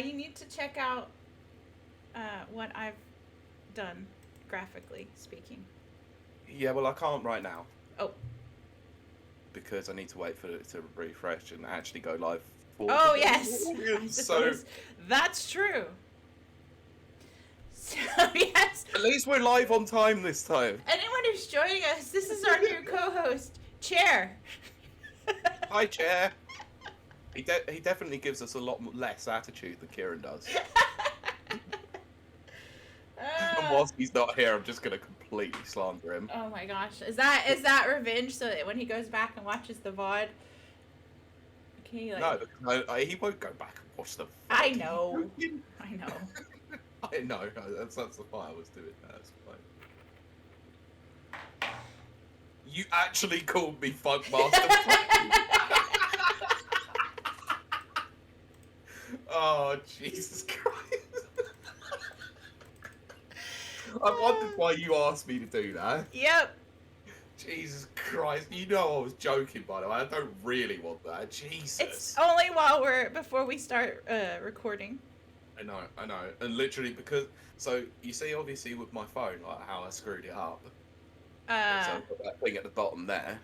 you need to check out what I've done, graphically speaking. Yeah, well, I can't right now. Oh. Because I need to wait for it to refresh and actually go live. Oh, yes. I suppose. So that's true. So, yes. At least we're live on time this time. Anyone who's joining us, this is our new co-host, Chair. Hi, Chair. He definitely gives us a lot less attitude than Ciaran does. And whilst he's not here, I'm just going to completely slander him. Oh my gosh. Is that revenge so that when he goes back and watches the VOD, okay, like... No, he won't go back and watch the VOD. I know. I know. I know. That's why I was doing that. That's fine. You actually called me Funkmaster. Oh, Jesus Christ. I wondered why you asked me to do that. Yep. Jesus Christ. You know I was joking, by the way. I don't really want that. Jesus. It's only before we start recording. I know. And literally because... So, you see, obviously, with my phone, like, how I screwed it up. So I've got that thing at the bottom there.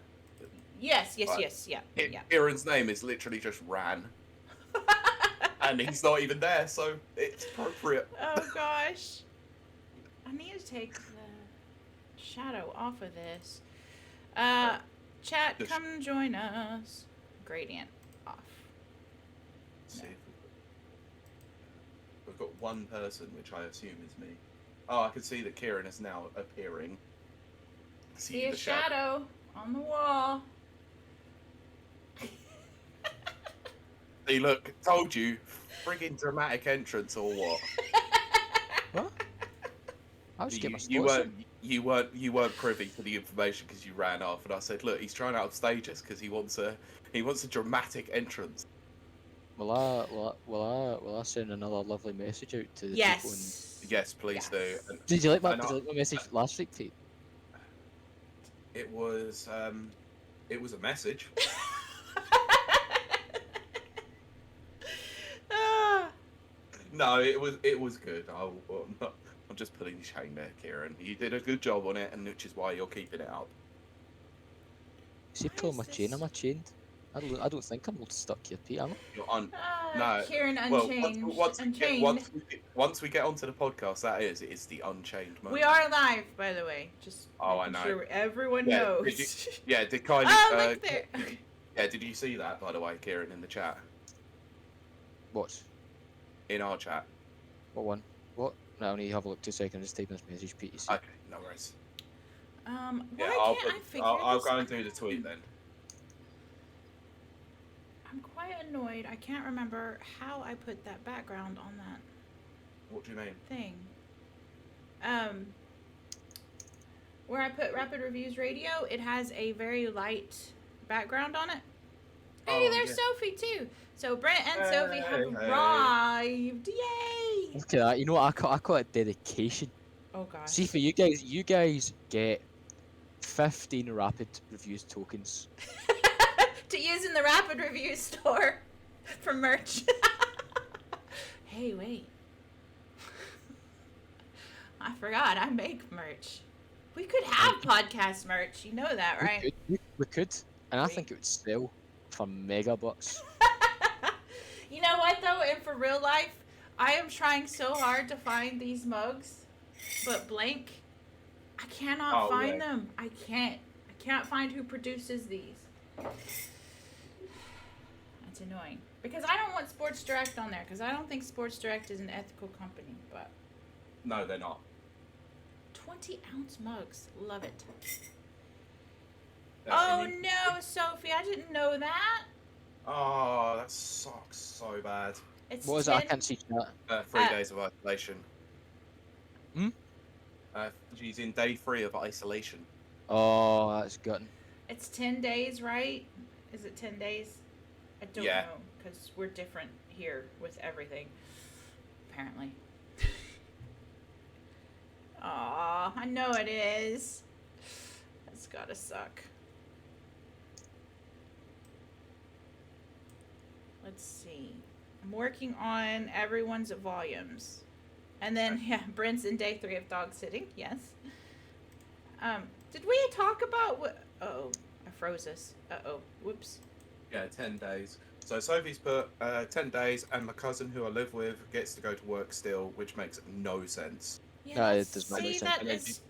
Yes, yeah. Ciaran's name is literally just Ran. And he's not even there, so it's appropriate. Oh, gosh. I need to take the shadow off of this. Chat, come join us. Gradient off. Let's see if we've got one person, which I assume is me. Oh, I can see that Ciaran is now appearing. See a shadow on the wall. See, look, told you, friggin' dramatic entrance or what? What? I was getting my you weren't privy to the information because you ran off, and I said, look, he's trying to upstage us because he wants a dramatic entrance. Will I send another lovely message out to the people? Yes, please do. And did you like my message last week, Pete? It was a message. No, it was good. I'm just putting shame there, Ciaran. You did a good job on it, and which is why you're keeping it up. Is he pulling my chain? Am I chained? I don't think I'm stuck here, Pete, am I? You're no. Ciaran Unchained. Once we get onto the podcast, it is the Unchained moment. We are live, by the way. Just I know. Sure everyone knows. Did Kiley... Oh, look there. Did you see that, by the way, Ciaran, in the chat? What? In our chat. What one? What? No, I need to have a look 2 seconds. Just typing this message, Pete. You see? Okay, no worries. I'll go and do the tweet then. I'm quite annoyed. I can't remember how I put that background on that. What do you mean? Thing. Where I put Rapid Reviews Radio, it has a very light background on it. Hey, there's Sophie too. So Brent and Sophie have arrived. Yay! Look at that. You know what? I call it dedication. Oh gosh. See, for you guys get 15 Rapid Reviews tokens. To use in the Rapid Review store for merch. Hey, wait. I forgot I make merch. We could have podcast merch. You know that, right? We could. And I think it would sell for mega bucks. You know what, though? And for real life, I am trying so hard to find these mugs. But blank, I cannot find them. I can't find who produces these. That's annoying. Because I don't want Sports Direct on there. Because I don't think Sports Direct is an ethical company. But no, they're not. 20-ounce mugs. Love it. Oh no, Sophie, I didn't know that. Oh, that sucks so bad. What was it? I can't see that. 3 days of isolation. Hmm? She's in day 3 of isolation. Oh, that's gutting. It's 10 days, right? Is it 10 days? I don't know, because we're different here with everything, apparently. Aw, I know it is. That's gotta suck. Let's see. I'm working on everyone's volumes. And then, yeah, Brent's in day 3 of dog sitting. Yes. Did we talk about what... Uh-oh. I froze us. Uh-oh. Whoops. Yeah, 10 days. So Sophie's put 10 days, and my cousin who I live with gets to go to work still, which makes no sense. Yeah, No, it does not make see, sense. that is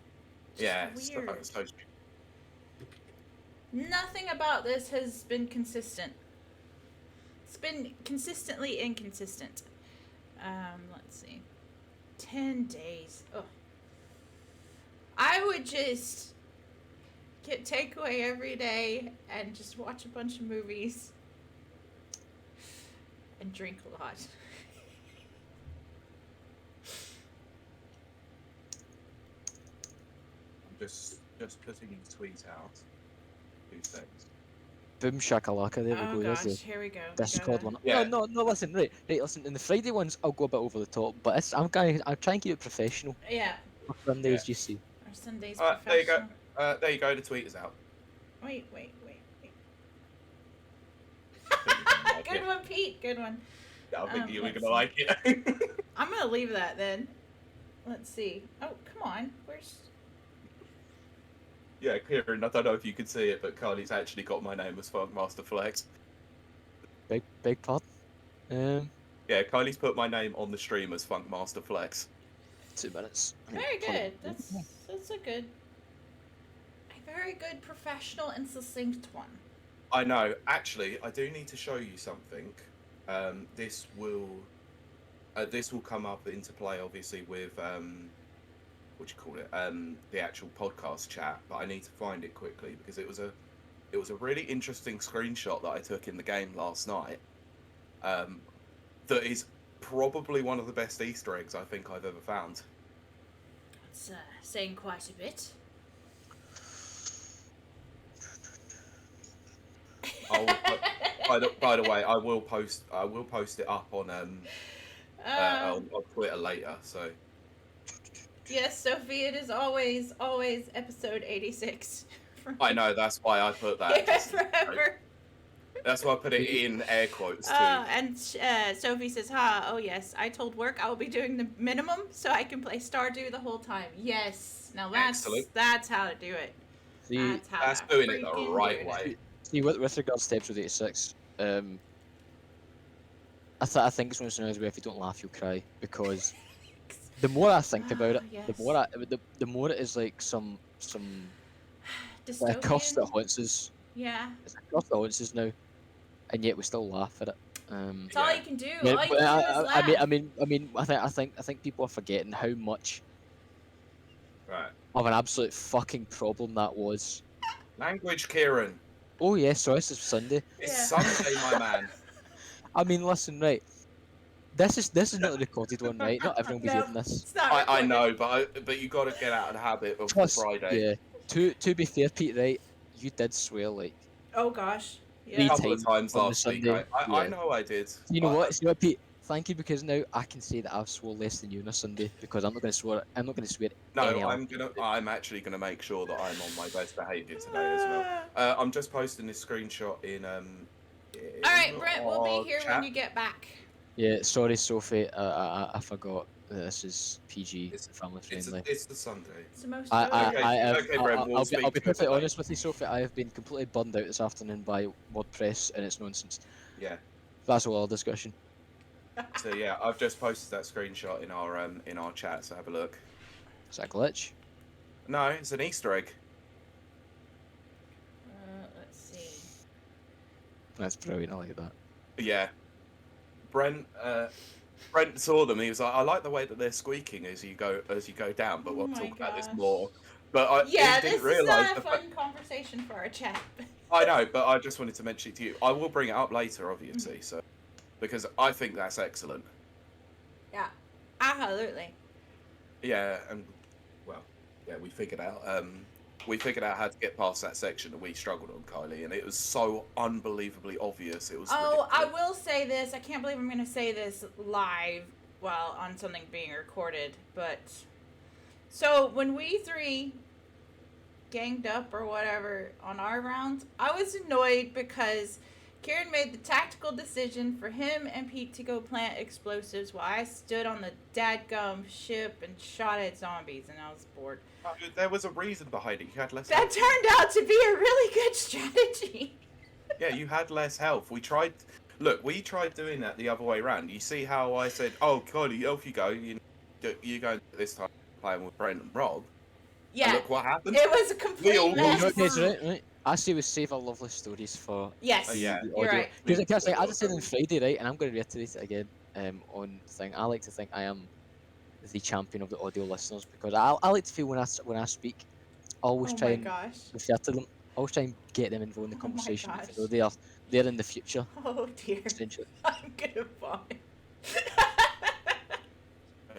Yeah, weird. so Nothing about this has been consistent. It's been consistently inconsistent. Let's see. 10 days. Oh. I would just get takeaway every day and just watch a bunch of movies and drink a lot. I'm just putting tweets out. 2 seconds. Boom shakalaka, there we Oh go. gosh, There's the here we go. Discord one. Yeah. No, listen, right, listen. In the Friday ones, I'll go a bit over the top, but I'll try and keep it professional. Yeah. My Sundays, you see. Our Sunday's There you go. professional. There you go. The tweet is out. Wait. Good one, Pete. Good one. Yeah, I think you were let's gonna like it. I'm gonna leave that then. Let's see. Oh, come on. Where's... Yeah, Ciaran, I don't know if you could see it, but Carly's actually got my name as Funkmaster Flex. Big part. Yeah, Kylie's put my name on the stream as Funkmaster Flex. 2 minutes. Very good. That's a very good professional and succinct one. I know. Actually, I do need to show you something. This will come up into play, obviously, with what do you call it? The actual podcast chat. But I need to find it quickly because it was a really interesting screenshot that I took in the game last night. That is probably one of the best Easter eggs I think I've ever found. That's saying quite a bit. By the way, I will post it up on Twitter later. So yes, Sophie, it is always episode 86. I know, that's why I put that. Yeah, forever. That's why I put it in air quotes too. And Sophie says, oh yes, I told work I will be doing the minimum so I can play Stardew the whole time. Yes, now that's how to do it. See, that's doing it the right way. See, with regards to episode 86, I think it's one of those scenarios where if you don't laugh, you'll cry, because the more I think about it, yes. the more it is like some Dystopian. curse that haunts us. Yeah. It's a curse that haunts us now, and yet we still laugh at it. It's all you can do. Yeah, all you can do is laugh. I think people are forgetting how much Right. of an absolute fucking problem that was. Language, Ciaran. Oh yeah, sorry, this is Sunday. It's Sunday, my man. I mean, listen, right. This is not the recorded one, right? Not everyone will be No, hearing this. it's not I recorded. know, but you got to get out of the habit of Plus, Friday. yeah. To be fair, Pete, right? You did swear like Oh gosh. A Yeah. couple of times on the last week. Sunday, I yeah. know I did. You know but- what? You know what, Pete? Thank you, because now I can say that I've swore less than you on a Sunday, because I'm not going to swear. I'm not going to swear. any No, other. I'm actually gonna make sure that I'm on my best behaviour today as well. I'm just posting this screenshot in All right, Brent, we'll our be here chat. when you get back. Yeah, sorry, Sophie. I forgot that this is PG, It's- family friendly. It's the Sunday. It's the most. Okay, Brent, we'll I'll speak be to you perfectly later. honest with you, Sophie. I have been completely burned out this afternoon by WordPress and its nonsense. Yeah. That's all our discussion. So yeah, I've just posted that screenshot in our chat. So have a look. Is that a glitch? No, it's an Easter egg. Let's see. That's brilliant. I like that. Yeah. Brent saw them. He was like, I like the way that they're squeaking as you go down. But Oh we'll my talk about this gosh. more. But Yeah, he this didn't is realise not a the fun conversation for our chat. I know, but I just wanted to mention it to you. I will bring it up later, obviously, so because I think that's excellent. Yeah, absolutely. Yeah, and well, yeah, we figured out how to get past that section that we struggled on, Kiley, and it was so unbelievably obvious. It was. Oh, I ridiculous. will say this. I can't believe I'm going to say this live while on something being recorded, but so when we three ganged up or whatever on our rounds, I was annoyed because Ciaran made the tactical decision for him and Pete to go plant explosives while I stood on the dadgum ship and shot at zombies, and I was bored. There was a reason behind it. You had less. That health. turned out to be a really good strategy. Yeah, you had less health. We tried. Look, we tried doing that the other way around. You see how I said, "Oh, Kiley, off you go. You go this time playing with Brent and Rob." Yeah. And look what happened. It was a We complete all mess. You know, guys, right? I say we save our lovely stories for Yes, yeah, you're right. Because like, as I said on Friday, right, and I'm going to reiterate it again on thing. I like to think I am the champion of the audio listeners because I like to feel when I speak, I always Oh try my and gosh. refer to them. I always try and get them involved in the Oh my conversation. gosh. So they're in the future. Oh dear. Essentially. I'm gonna vomit.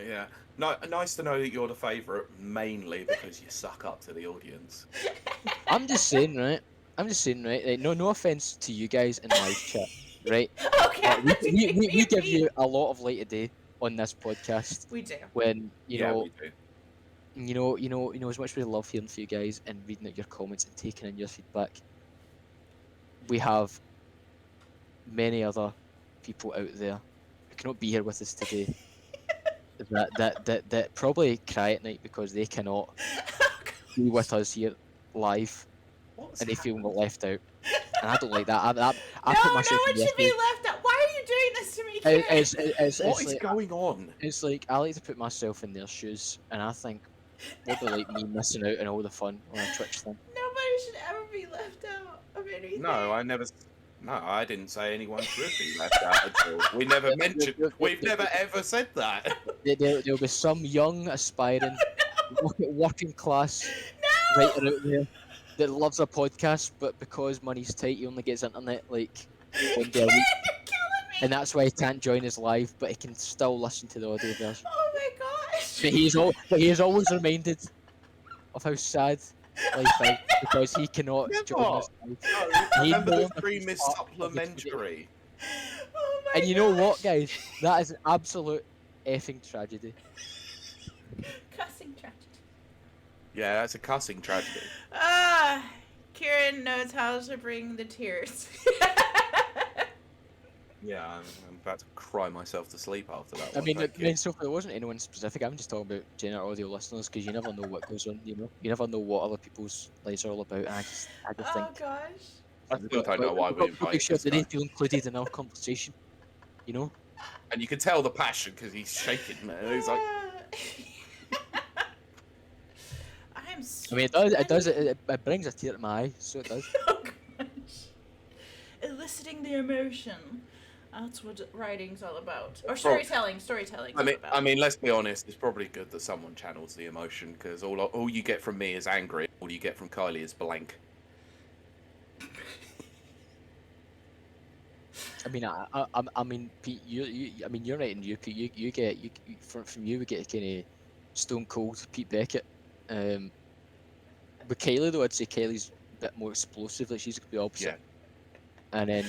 Yeah. No, nice to know that you're the favourite, mainly because you suck up to the audience. I'm just saying, right? Like, no offense to you guys in live chat, right? Okay. We give you a lot of light of day on this podcast We do. when We do. as much as we love hearing from you guys and reading out your comments and taking in your feedback. We have many other people out there who cannot be here with us today that probably cry at night because they cannot be with us here live and they feel left out. And I don't like that. I put myself no in one should be left out. Why are you doing this to me, Ciaran? What is going on? It's like I like to put myself in their shoes, and I think what they like me missing out on all the fun on a Twitch thing. Nobody should ever be left out of anything. No, I didn't say anyone should be left out at all. We never mentioned. We've never ever said that. There'll be some young, aspiring, working class writer out there that loves a podcast, but because money's tight, he only gets internet like one day a week, You're killing me. and that's why he can't join us live, but he can still listen to the audio version. Oh my gosh. But he is always reminded of how sad life is because he cannot join us live. No, He remember the knows stream is part of the supplementary. Oh my And you know what, gosh. guys? That is an absolute effing tragedy. Cussing tragedy. Yeah, that's a cussing tragedy. Ciaran knows how to bring the tears. Yeah, I'm about to cry myself to sleep after that. I one, mean, thank you. so it wasn't anyone specific. I'm just talking about general audio listeners because you never know what goes on. You never know what other people's lives are all about. And I just Oh think. gosh. I still don't know why we Make invited sure this that they guy. feel included in our conversation. You know. And you can tell the passion because he's shaking, man. He's like, I'm I mean, it does. It brings a tear to my eye. So it does. Oh gosh. Eliciting the emotion. That's what writing's all about. Or storytelling. Storytelling's all about. I mean, let's be honest. It's probably good that someone channels the emotion because all you get from me is angry. All you get from Kiley is blank. I mean, Pete, you're right, and Pete, you get from you we get kind of stone cold Pete Beckett. With Kiley though, I'd say Kiley's a bit more explosive. Like she's the opposite. Yeah. And then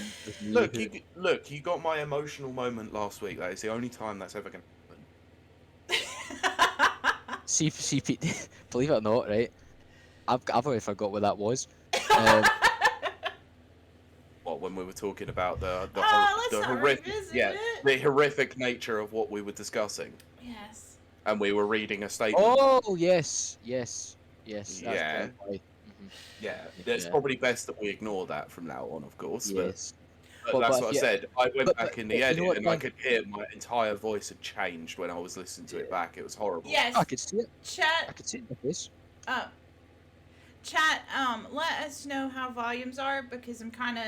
with me, Look, you got my emotional moment last week. That is the only time that's ever going to happen. see Pete, believe it or not, right? I've already forgot what that was. What, when we were talking about the let's not horrific, revisit yeah, it. the horrific nature of what we were discussing, Yes. and we were reading a statement. Oh yes. That's Yeah. right. Yeah, it's Yeah. probably best that we ignore that from now on, of course. Yes. But that's but what I yeah, said. I went back in the you know edit what, and I Dan? could hear my entire voice had changed when I was listening to it back. It was horrible. Yes. I could see it. I Chat. could see it in my face. Chat. Let us know how volumes are because I'm kind of.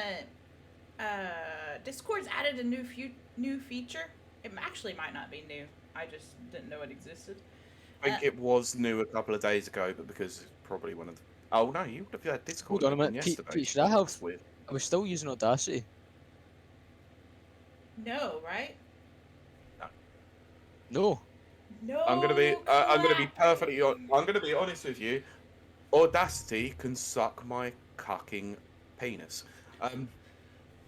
Discord's added a new feature. It actually might not be new. I just didn't know it existed. I think it was new a couple of days ago, but because it's probably one of the... Oh no, you would have had Discord Hold on a open minute, yesterday. Pete, should I have- That's weird. I was still using Audacity. No, right? No. No. I'm gonna be clap. perfectly I'm gonna be honest with you. Audacity can suck my cucking penis.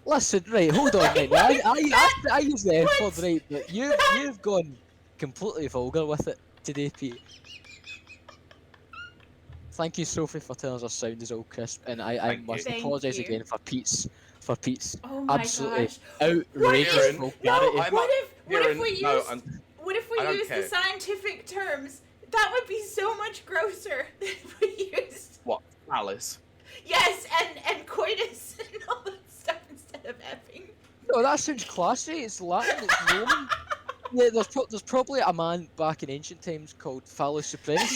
Listen, right, hold on, right. I use the F word, right, but you've gone completely vulgar with it today, Pete. Thank you, Sophie, for telling us our sound is all crisp, and I Thank must you. apologise Thank again for Pete's for Pete's Oh my absolutely gosh. outrageous Ciaran, vulgarity. I'm What if Ciaran, we no, used I don't the care. scientific terms? That would be so much grosser if we used What? Alice? yes and coitus and all that stuff instead of effing. No, that sounds classy. It's Latin. It's Roman. Yeah, there's probably a man back in ancient times called Phallus Supremus.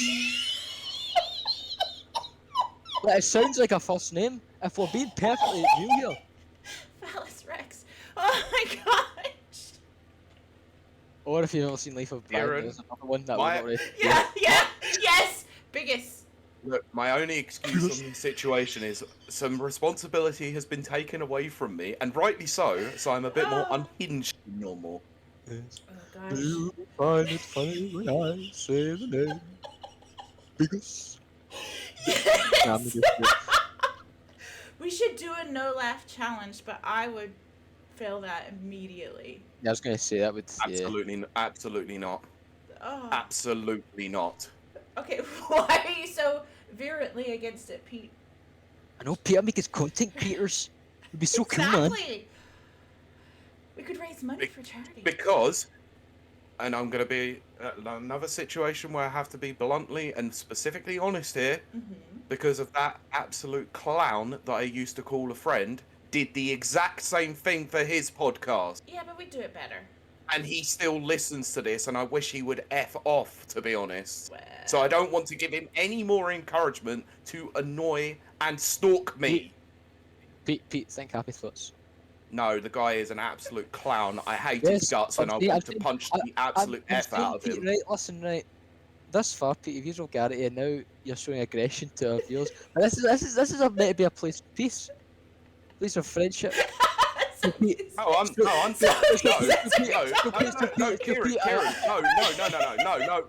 Like, it sounds like a first name. If we're being perfectly real here. Phallus Rex. Oh my gosh. Or if you've never seen Life of Brian, Ciaran, there's another one that my- we've already. Yeah, yes. Biggest. Look, my only excuse on this situation is some responsibility has been taken away from me, and rightly so. So I'm a bit more unhinged than normal. Oh gosh. You find it funny when I say the name. Biggest. Nah, I'm Yes. just kidding. We should do a no laugh challenge, but I would fail that immediately. Yeah, I was gonna say that would. Yeah. Absolutely not. Oh. Absolutely not. Okay, why are you so virulently against it, Pete? I know Peter make his content creators. It'd be so cool, man. Exactly. We could raise money for charity. Because, and I'm going to be another situation where I have to be bluntly and specifically honest here, because of that absolute clown that I used to call a friend, did the exact same thing for his podcast. Yeah, but we do it better. And he still listens to this, and I wish he would F off, to be honest. Well, So I don't want to give him any more encouragement to annoy and stalk me. Pete, think happy thoughts. No, the guy is an absolute clown. I hate Yes, his guts, and I I'm want saying- to punch the absolute I'm F out of saying, him. Pete, right, listen, right. This far, Pete, you've used vulgarity, and now you're showing aggression to our viewers. But this is meant to be a place of peace, place of friendship. So, Pete, No, I'm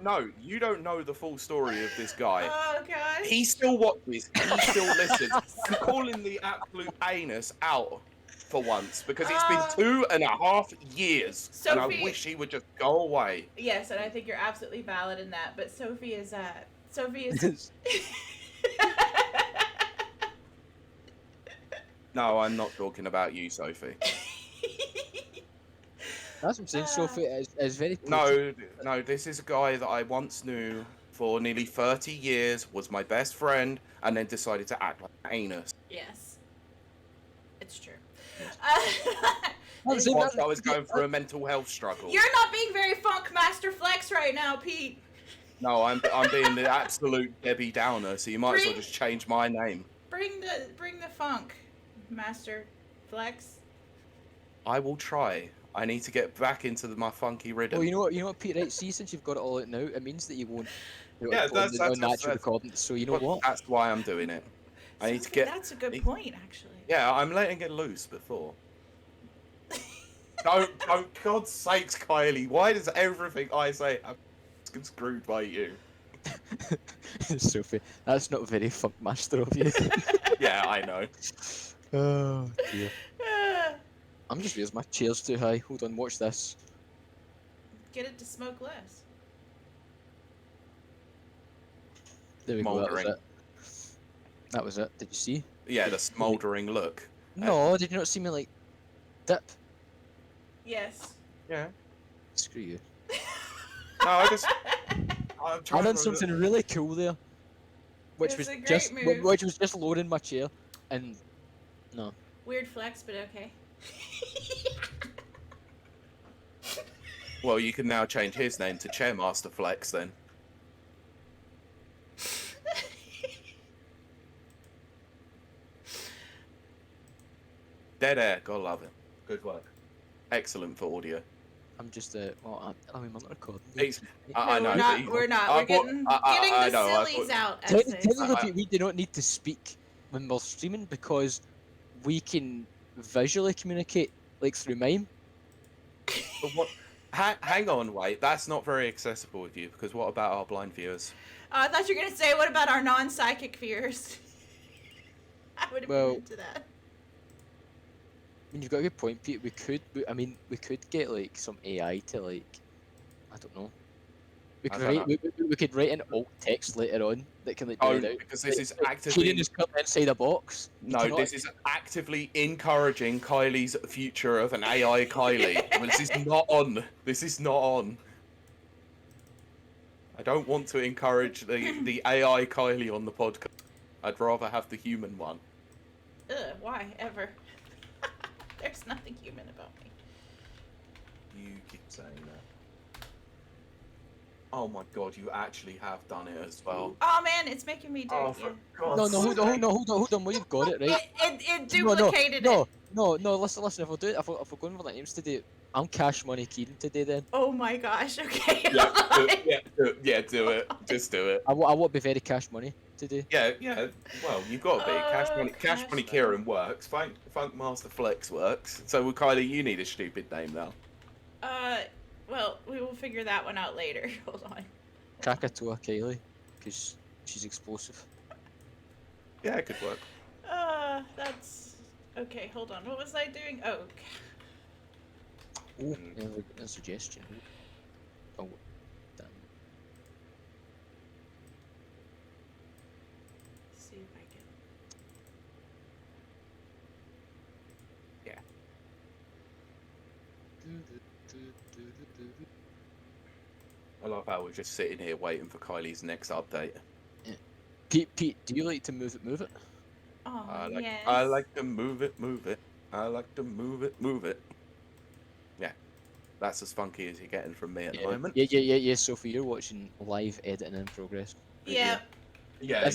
no. You don't know the full story of this guy. oh gosh. He still watches. He still listens. I'm calling the absolute anus out for once because it's been 2.5 years, and I Sophie- wish he would just go away. Yes, and I think you're absolutely valid in that. But Sophie is No, I'm not talking about you, Sophie. that's what I'm saying. Sophie is very. No, this is a guy that I once knew for nearly 30 years, was my best friend, and then decided to act like an anus. Yes, it's true. I'm saying Whilst that- I was going through a mental health struggle. You're not being very Funk Master Flex right now, Pete. No, I'm being the absolute Debbie Downer, so you might as well just change my name. Bring the funk, Master Flex. I will try. I need to get back into my funky rhythm. Well, you know what, Pete. Right, see, since you've got it all out now, it means that you won't. Yeah, that's natural recording. So you know But what? That's why I'm doing it. I need to Sophie, get. That's a good point, actually. Yeah, I'm letting it loose before. Don't, God's sakes, Kiley. Why does everything I say have screwed by you? Sophie, that's not very Funk Master of you. Yeah, I know. Oh dear. I'm just raising my chair's too high. Hold on, watch this. Get it to smoke less. There we go. That was Mouldering. it. That was it. Did you see? Yeah, the smouldering look. No, did you not see me like dip? Yes. Yeah. Screw you. No, I'm I trying done to- something really cool there, which It was was a great just move. which was just lowering my chair, and no. Weird flex, but okay. Well, you can now change his name to Chairmaster Flex then. Dead air, gotta love it. Good work. Excellent for audio. I'm just well, I mean, I'm not recording. It's- I No, know. we're not. I We're thought- getting I the know, I sillies thought- out. As they Technically, say. we do not need to speak when we're streaming because we can visually communicate like through mime. But what? Hang on, wait. That's not very accessible with you because what about our blind viewers? I thought you were gonna say, what about our non-psychic viewers? I would have Well- been into that. I mean, you've got a good point, Pete. We could get like some AI to like, I don't know, We I could don't write we could write an alt text later on that can like Oh, read out. because this is Ciaran actively is currently inside a box. He no, cannot- this is actively encouraging Kylie's future of an AI Kylie. This is not on. This is not on. I don't want to encourage the AI Kylie on the podcast. I'd rather have the human one. Ugh, why ever? There's nothing human about me. You keep saying that. Oh my god, you actually have done it as well. Oh man, it's making me do Oh, it. for Yeah. God's No, sake. hold on. Well, you've got it right. It duplicated it. No. Listen. If we're doing, if we're going with the names today, I'm Cash Money Ciaran today. Then Oh my gosh. Okay. Do it. Just do it. I want to be very Cash Money today. Yeah. Well, you've got to be. Cash money. Cash Cash money. Money. Ciaran works. Funk Master Flex works. So, well, Kylie, you need a stupid name now. Well, we will figure that one out later. Hold on. Krakatoa Kiley, because she's explosive. Yeah, it could work. That's okay. Hold on. What was I doing? Oh, Oh, a suggestion. Oh, damn. let's see if I can. I love how we're just sitting here waiting for Kylie's next update. Pete, do you like to move it? Oh, I yes. like to move it. I like to move it. Yeah, that's as funky as you're getting from me at the moment. Yeah, Sophie, you're watching live editing in progress. Yeah. Yeah,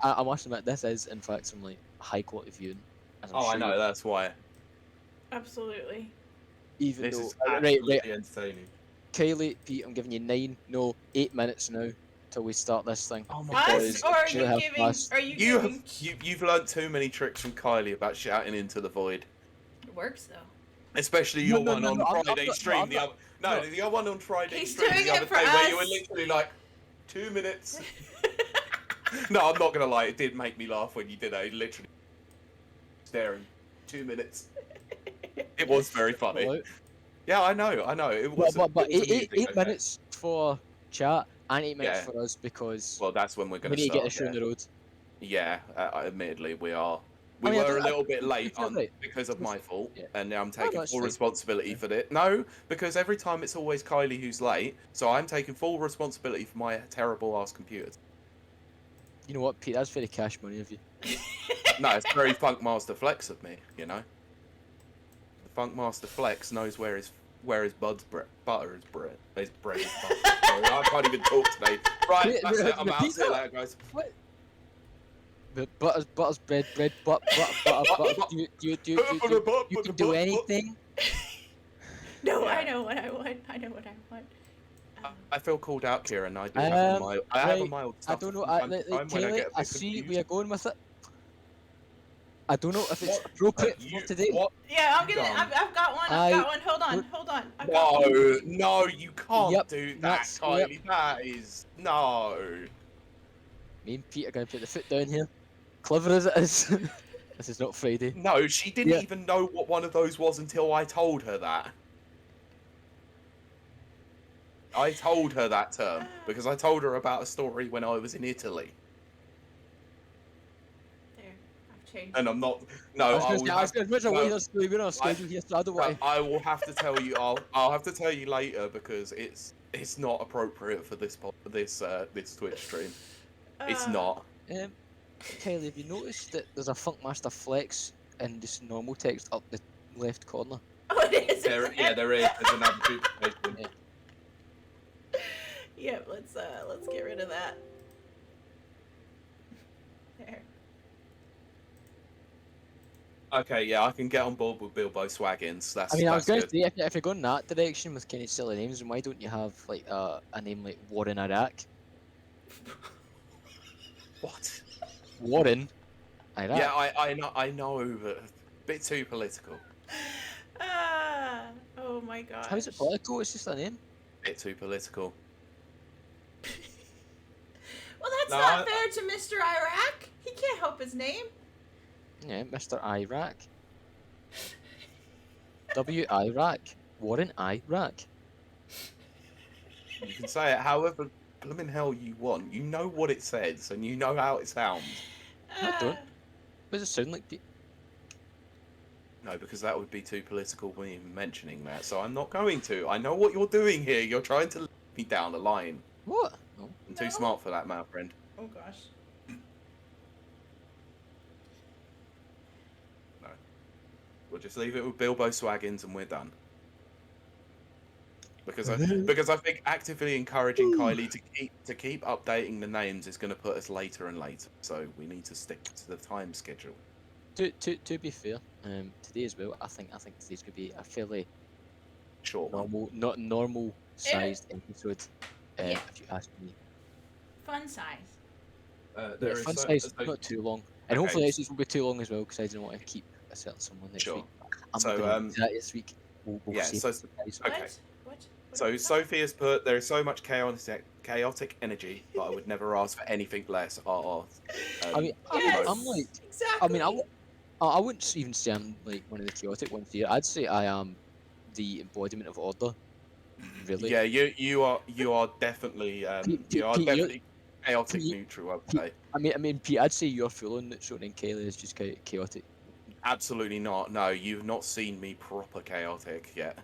I must admit, this is in fact some like high quality viewing. as I'm Oh, I sure know. you- That's why. Absolutely. Even This though, is right, absolutely entertaining. Kylie, Pete, I'm giving you 8 minutes now till we start this thing. Oh my Us, god! or are Should you have giving? passed. Are you You giving? you've learned too many tricks from Kylie about shouting into the void. It works though. Especially No, your no, one no, on no, I'm Friday not- stream. no, I'm no. The other one on Friday He's stream doing the it other for day where you were us. literally like 2 minutes. No, I'm not gonna lie. It did make me laugh when you did it. Literally staring 2 minutes. It was very funny. Hello? Yeah, I know. It was. But it was eight amusing, okay. minutes for chat and 8 minutes Yeah. for us because Well, that's when we're we gonna need to start. get the show on the road. Yeah, admittedly, we are. I mean, I were don't- a little bit late you're right. because of my fault, Yeah. and now I'm No, taking that's full fine. responsibility for it. No, because every time it's always Kylie who's late, so I'm taking full responsibility for my terrible ass computer. You know what, Pete? That's very Cash Money of you. No, it's very Funk Master Flex of me, you know. The Funk Master Flex knows where his butter is bread. His bread is butter. Sorry, I can't even talk today. Right, Wait, that's it. I'm out. repeat See you that. later, guys. What? Butter's bread, butter. Do you can do anything? No, Yeah. I know what I want. I feel called out, Ciaran. I do have a mild. I have a right, mild. I don't know. Kiley, I see we are going with it. I don't know if it's appropriate for today. What? Yeah, I'm gonna. Done. I've got one. I've got one. Hold on. I've got one. No, you can't Yep, do that, that's- Kylie. yep. That is no. Me and Pete are going to put the foot down here. Clever as it is. This is not Friday. No, she didn't Yeah. even know what one of those was until I told her that. I told her that term because I told her about a story when I was in Italy, There, I've changed. and I'm not. No, I I was will going to have, say, we're on a schedule here, so I don't want to. I will have to tell you. I'll have to tell you later because it's not appropriate for this Twitch stream. It's not. Kylie, have you noticed that there's a Funk Master Flex in this normal text up the left corner? Oh, it is. There is. There's another duplication. Yep. Let's get rid of that. There. Okay, yeah, I can get on board with Bilbo Swaggins. That's. I mean, I was that's going to good. say, if you're going that direction with kind of silly names, then why don't you have like a name like Warren Iraq? What? Warren Iraq. Yeah, I know, but a bit too political. Oh my god. How is it political? It's just a name. Bit too political. Well, that's No, not fair to Mr. Iraq. He can't help his name. Yeah, Mr. Iraq. W. Iraq. Warren Iraq. You can say it however blooming hell you want. You know what it says, and you know how it sounds. I don't. What does it sound like, Pete? No, because that would be too political when even mentioning that. So I'm not going to. I know what you're doing here. You're trying to lead me down the line. What? No. I'm too smart for that, my friend. Oh gosh. No. We'll just leave it with Bilbo Swaggins and we're done. Because I think actively encouraging Kiley to keep updating the names is going to put us later and later. So we need to stick to the time schedule. To be fair, today as well, I think today's gonna be a fairly Short one. not normal sized episode. Yeah. If you ask me. Fun size. Yeah, fun size, not too long, and hopefully next week will be too long as well because I don't want to keep a certain someone next week. I'm not gonna do that this week. We'll yeah. save So the surprise. okay. What So is that? Sophie has put, there is so much chaotic energy, but I would never ask for anything less. I mean, Yes, I'm like, exactly. I mean, I wouldn't even say I'm like one of the chaotic ones here. I'd say I am the embodiment of order. Really? Yeah, you are definitely definitely chaotic Pete- neutral. I would Pete- say. I mean, Pete, I'd say you're full on neutral and Kiley is just chaotic. Absolutely not. No, you've not seen me proper chaotic yet.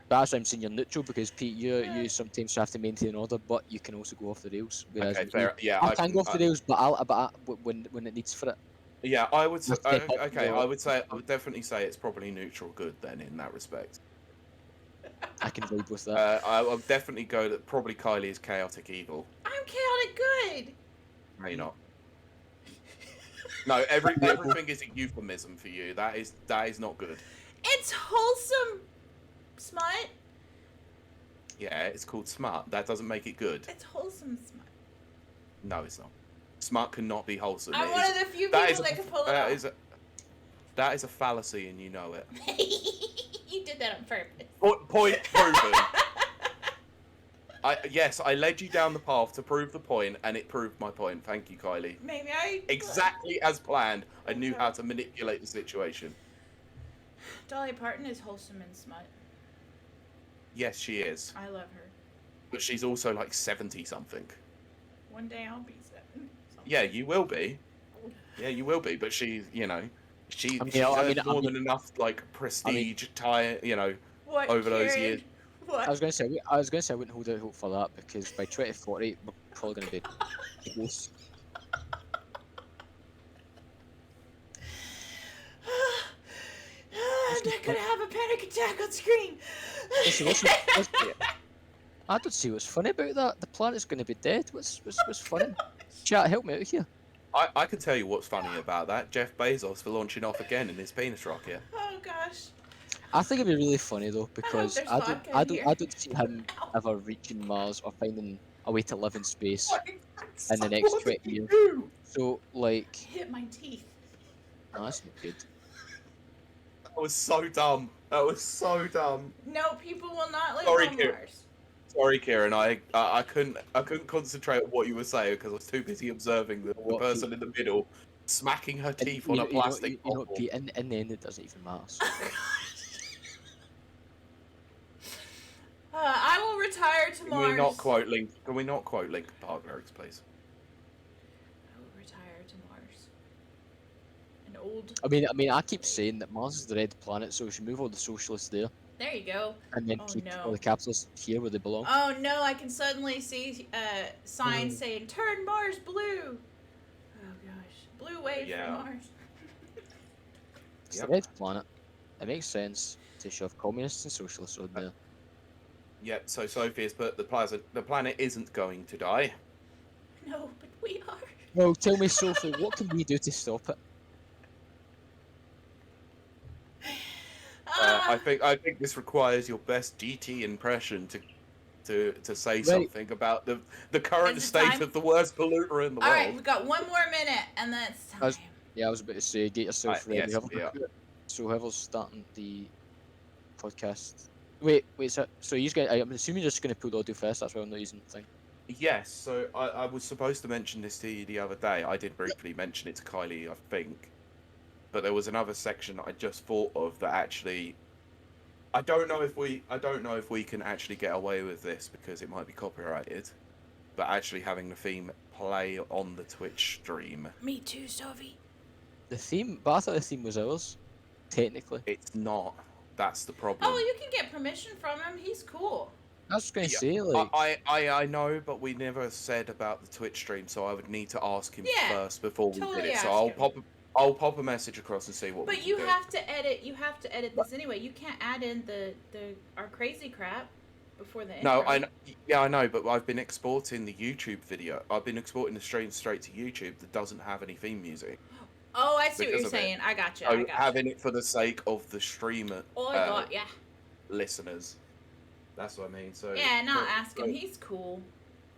But that's why I'm saying you're neutral because Pete, you sometimes have to maintain order, but you can also go off the rails. Whereas Okay, me, fair. Yeah, I can go off the rails, but when it needs for it. Yeah, I would say. Let's step up Okay, the- I would definitely say it's probably neutral good then in that respect. I can vibe with that. I would definitely go that probably Kiley is chaotic evil. I'm chaotic good. No, you're not. No, everything is a euphemism for you. That is not good. It's wholesome, smut. Yeah, it's called smart. That doesn't make it good. It's wholesome, smut. No, it's not. Smart cannot be wholesome. I'm It one is- of the few that people is that can pull it that off. is a that is a fallacy, and you know it. You did that on purpose. Point proven. Yes, I led you down the path to prove the point, and it proved my point. Thank you, Kiley. Maybe I... Exactly as planned. I knew how to manipulate the situation. Dolly Parton is wholesome and smut. Yes, she is, I love her. but she's also like 70 something. One day I'll be 7. Yeah, you will be. Yeah, you will be. But she, she I mean, she's I earned mean- more than enough like prestige, What, over those Ciaran? years. What? I was gonna say I wouldn't hold out hope for that because by 2040 we're probably gonna be close. I'm not gonna have a panic attack on screen. Listen, I don't see what's funny about that. The planet's gonna be dead. What's funny? Chat, help me out here. I can tell you what's funny about that. Jeff Bezos for launching off again in his penis rocket. Oh gosh. I think it'd be really funny though because there's I vodka here. don't see him ever reaching Mars or finding a way to live in space in the next 20 years. So like, Hit my teeth. no, that's not good. That was so dumb. That was so dumb. No, people will not live Sorry, on Ciaran. Mars. Sorry, Ciaran. I couldn't concentrate on what you were saying because I was too busy observing the What, person in the middle smacking her And teeth on a plastic you know, bottle. Pete, in the end, it doesn't even matter. So. I will retire to Can Mars. we not quote Link? Can we not quote Linkin Park lyrics, please? I will retire to Mars. An old. I mean, I keep saying that Mars is the red planet, so we should move all the socialists there There you go. and then Oh, keep no. all the capitalists here where they belong. Oh no! I can suddenly see signs saying "Turn Mars blue." Oh gosh, blue wave Yeah. for Mars. It's Yep. the red planet. It makes sense to shove communists and socialists on there. Yep. So Sophie has put the planet isn't going to die. No, but we are. Well, tell me, Sophie, what can we do to stop it? I think this requires your best GT impression to say Right. something about the current Is it state time? of the worst polluter in the All world. right, we've got one more minute, and then it's time. As- Yeah, I was about to say, get yourself ready. yes, Have a yeah. look. So whoever's starting the podcast. Wait, so you guys, I'm assuming you're just going to pull the audio first, that's why I'm not using the thing. Yes, so I was supposed to mention this to you the other day. I did briefly mention it to Kiley, I think. But there was another section that I just thought of that actually I don't know if we can actually get away with this because it might be copyrighted. But actually having the theme play on the Twitch stream, Me too, Sophie. The theme, but I thought the theme was ours, technically. it's not. That's the problem. Oh, you can get permission from him. He's cool. I was going to Yeah, say, like, I know, but we never said about the Twitch stream, so I would need to ask him Yeah, first before we totally did it. So ask him. I'll pop a message across and see what. But we you can have to edit. You have to edit this anyway. You can't add in our crazy crap before the do. No, intro. I know, but I've been exporting the YouTube video. I've been exporting the stream straight to YouTube that doesn't have any theme music. Oh, I see what because you're of it. saying. I got you. So I got having it for the sake of the streamer Oh, I got yeah. listeners. That's what I mean. So Yeah, not but- ask him. He's cool.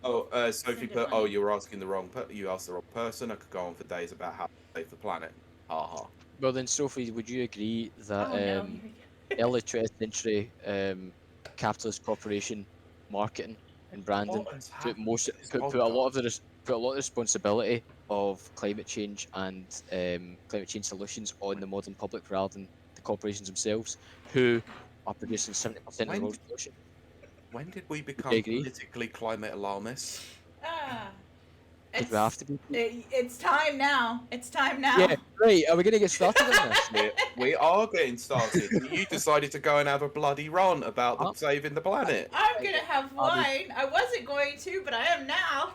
Oh, Sophie Send it put. on. Oh, you were asking the wrong. You asked the wrong person. I could go on for days about how to save the planet. Ha ha. well then, Sophie, would you agree that Oh no. early 20th century capitalist corporation marketing and branding put a lot of the responsibility of climate change and climate change solutions on the modern public rather than the corporations themselves, who are producing 70% of the When- world's pollution? When did we become agree? politically climate alarmists? Because we have to be. It's time now. It's time now. Yeah, right. Are we gonna get started on this? We are getting started. You decided to go and have a bloody rant about Huh? saving the planet. I'm gonna have wine. I wasn't going to, but I am now.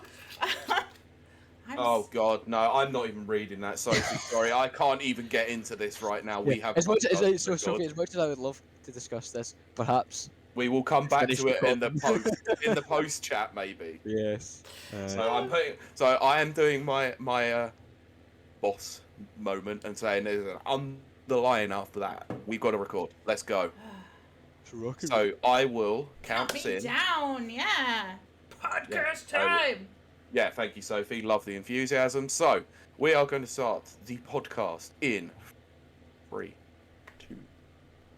Oh God, no! I'm not even reading that, Sophie. Sorry, I can't even get into this right now. We have as much as podcasts so, to Sophie, record. as much as I would love to discuss this, perhaps. We will come back Finish to the it in the recording. post chat maybe. Yes. So I am doing my boss moment and saying there's an underlying after that. We've got to record. Let's go. So I will count Count us me in. down, yeah. Podcast Yeah, I will. time. Yeah, thank you, Sophie. Love the enthusiasm. So we are going to start the podcast in 3, 2,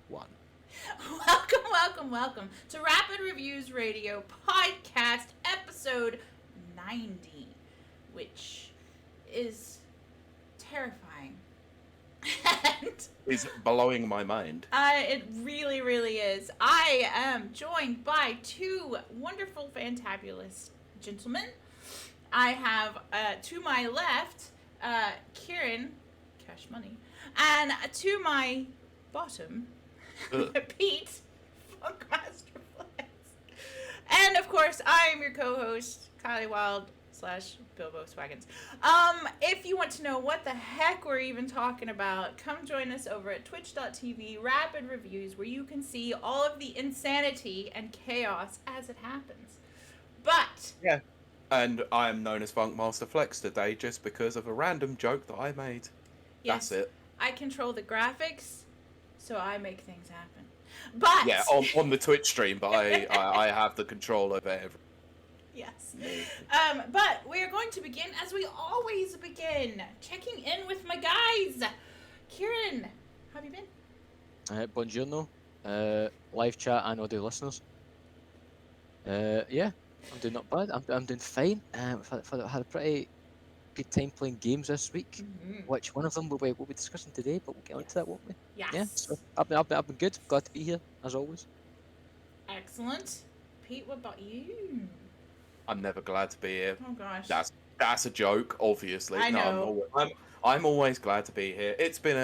1. Welcome to Rapid Reviews Radio Podcast episode 90, which is terrifying. And Is blowing my mind. it really, really is. I am joined by two wonderful, fantabulous gentlemen. I have to my left, Ciaran, Cash Money, and to my bottom, Ugh. Pete, Funkmaster Flex. And of course, I am your co-host, Kiley Wild / Bilbo Swaggins. If you want to know what the heck we're even talking about, come join us over at twitch.tv Rapid Reviews, where you can see all of the insanity and chaos as it happens. But Yeah. And I am known as Funkmaster Flex today just because of a random joke that I made. yes, That's it. I control the graphics, so I make things happen. But Yeah, on the Twitch stream, but I have the control over everything. yes. But we are going to begin as we always begin, checking in with my guys. Ciaran, how have you been? Buongiorno, live chat and audio listeners. Yeah, I'm doing not bad. I'm doing fine. I've had a pretty good time playing games this week. Which one of them we'll be discussing today, but we'll get onto that, won't we? Yes. Yeah. So I've been good. Glad to be here as always. Excellent. Pete, what about you? I'm never glad to be here. Oh gosh. That's a joke, obviously. I know. I'm always glad to be here. It's been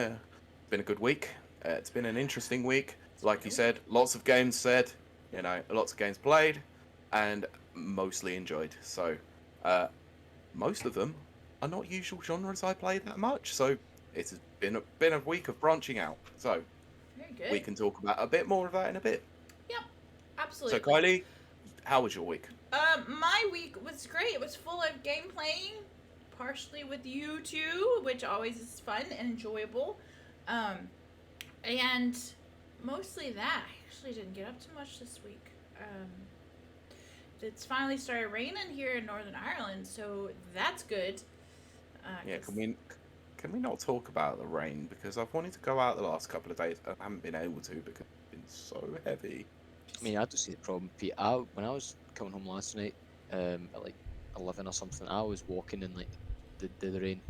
a good week. It's been an interesting week. Like you said, lots of games said, lots of games played, and mostly enjoyed. So, most of them are not usual genres I play that much. So it's been a week of branching out. So Very good. we can talk about a bit more of that in a bit. Absolutely. So Kylie, how was your week? My week was great. It was full of game playing, partially with you two, which always is fun and enjoyable. And mostly that. I actually didn't get up too much this week. It's finally started raining here in Northern Ireland, so that's good. Yeah, 'Cause- can we not talk about the rain, because I've wanted to go out the last couple of days and I haven't been able to because it's been so heavy. I mean, I don't see the problem, Pete. When I was coming home last night, at like 11 or something, I was walking in like the rain.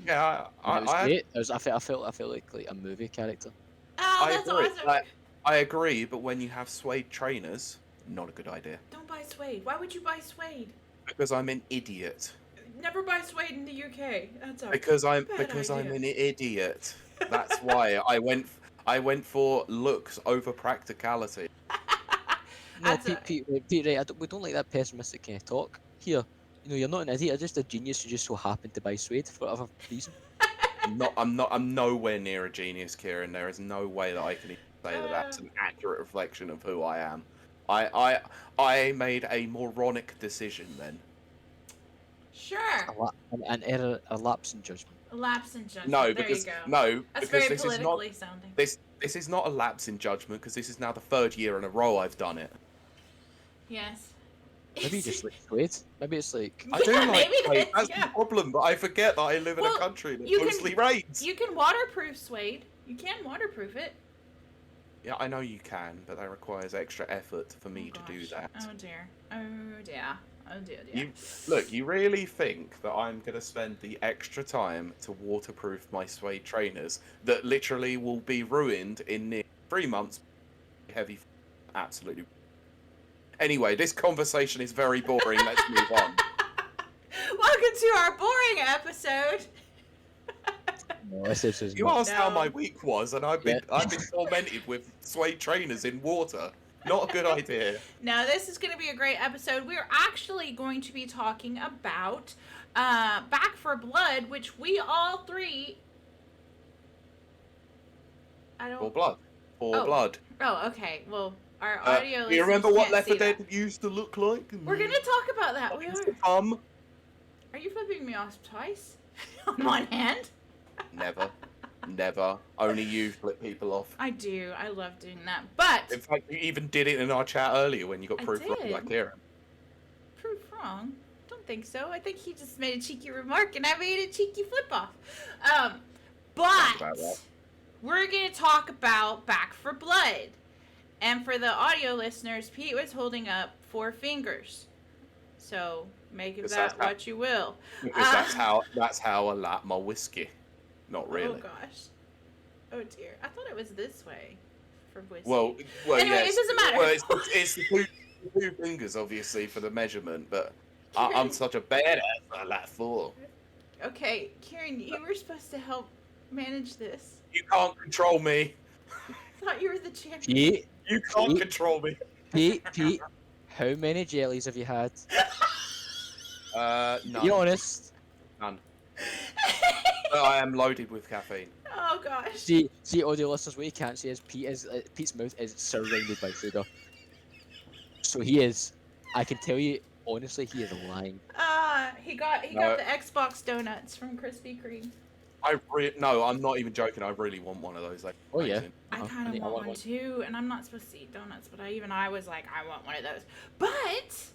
Yeah, And it was great. I felt like a movie character. Oh, I that's agree. awesome. I agree, but when you have suede trainers, not a good idea. Don't buy suede. Why would you buy suede? Because I'm an idiot. Never buy suede in the UK. That's a Because I'm idea. an idiot. That's why I went for looks over practicality. No, That's Pete, right, we don't like that pessimistic kind of talk here. You're not an idiot. You're just a genius who just so happened to buy suede for whatever reason. I'm nowhere near a genius, Ciaran. There is no way that I can even say that that's an accurate reflection of who I am. I made a moronic decision then. Sure. An error, a lapse in judgment. A lapse in judgment. No, there because you go. no, That's because very this is not politically sounding. this is not a lapse in judgment because this is now the 3rd year in a row I've done it. Yes. Maybe you just like suede. Maybe it's like I do like maybe suede. That's yeah. the problem, but I forget that I live in a country that mostly rains. You can waterproof suede. You can waterproof it. Yeah, I know you can, but that requires extra effort for me to do that. Oh dear. Oh dear. Oh dear. You really think that I'm going to spend the extra time to waterproof my suede trainers that literally will be ruined in near 3 months? Heavy. Absolutely. Anyway, this conversation is very boring. Let's move on. Welcome to our boring episode. no, this is You asked how my week was, and I've been tormented with suede trainers in water. Not a good idea. No, this is going to be a great episode. We're actually going to be talking about Back for Blood, which we all three... For blood. For blood. Oh, okay. Well, our audio Do you remember what Left 4 Dead Dead used to look like? We're going to talk about that. We are. Are you flipping me off twice? On one hand? Never. Never. Only you flip people off. I do. I love doing that. But... In fact, you even did it in our chat earlier when you got proof wrong by Ciaran. Proof wrong? Don't think so. I think he just made a cheeky remark and I made a cheeky flip off. But we're going to talk about Back for Blood. And for the audio listeners, Pete was holding up 4 fingers. So make of that what you will. Because that's how I lap my whiskey. Not really. Oh gosh. Oh dear. I thought it was this way for whiskey. Well, anyway, yes. It doesn't matter. Well, it's the 2 fingers, obviously, for the measurement, but I'm such a badass. I lap 4. Okay, Ciaran, you were supposed to help manage this. You can't control me. I thought you were the champion. Pete, you can't control me. Pete, how many jellies have you had? None. Be honest. None. But I am loaded with caffeine. Oh gosh. See, audio listeners, what you can't see is Pete's mouth is surrounded by sugar. So he is. I can tell you honestly, he is lying. He got the Xbox donuts from Krispy Kreme. No, I'm not even joking. I really want one of those. Like, oh yeah. I kind of want one too, and I'm not supposed to eat donuts, but I was like, I want one of those. But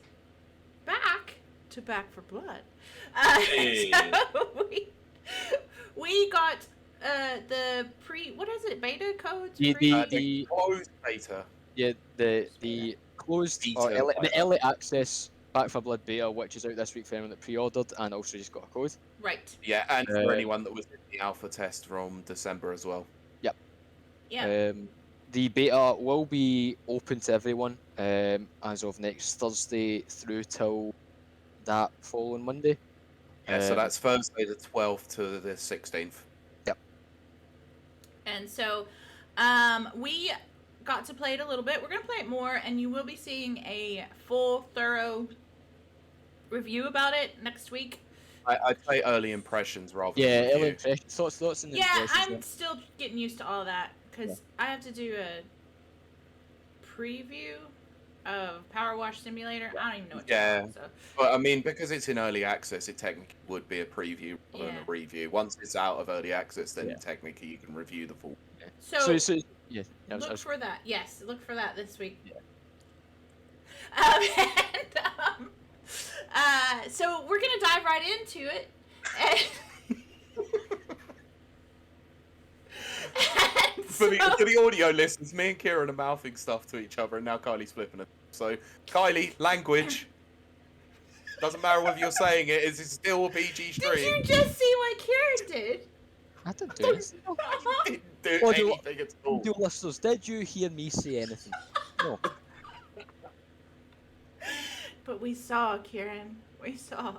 back to Back for Blood. Hey. So we got the what is it, beta codes? The closed beta. Yeah, the closed the early access Back for Blood beta, which is out this week for anyone that pre-ordered and also just got a code. Right. Yeah, and for anyone that was in the alpha test from December as well. Yep. Yeah. The beta will be open to everyone as of next Thursday through till that following Monday. Yeah, so that's Thursday the 12th to the 16th. Yep. And so we got to play it a little bit. We're going to play it more, and you will be seeing a full, thorough review about it next week. I'd say early impressions rather than early review. impressions. Thoughts in the I'm still getting used to all that, because I have to do a preview of Power Wash Simulator. I don't even know what to call it, so. But I mean, because it's in early access, it technically would be a preview rather than a review. Once it's out of early access, then technically you can review the full. So look for that. Yes, look for that this week. Yeah. So we're gonna dive right into it. For the audio listeners, me and Ciaran are mouthing stuff to each other, and now Kiley's flipping it. So, Kiley, language. Doesn't matter whether you're saying it, it's still a PG stream. Did you just see what Ciaran did? I didn't do anything. No. Didn't do Audio, anything at all. audio listeners, did you hear me say anything? No. But we saw, Ciaran. We saw.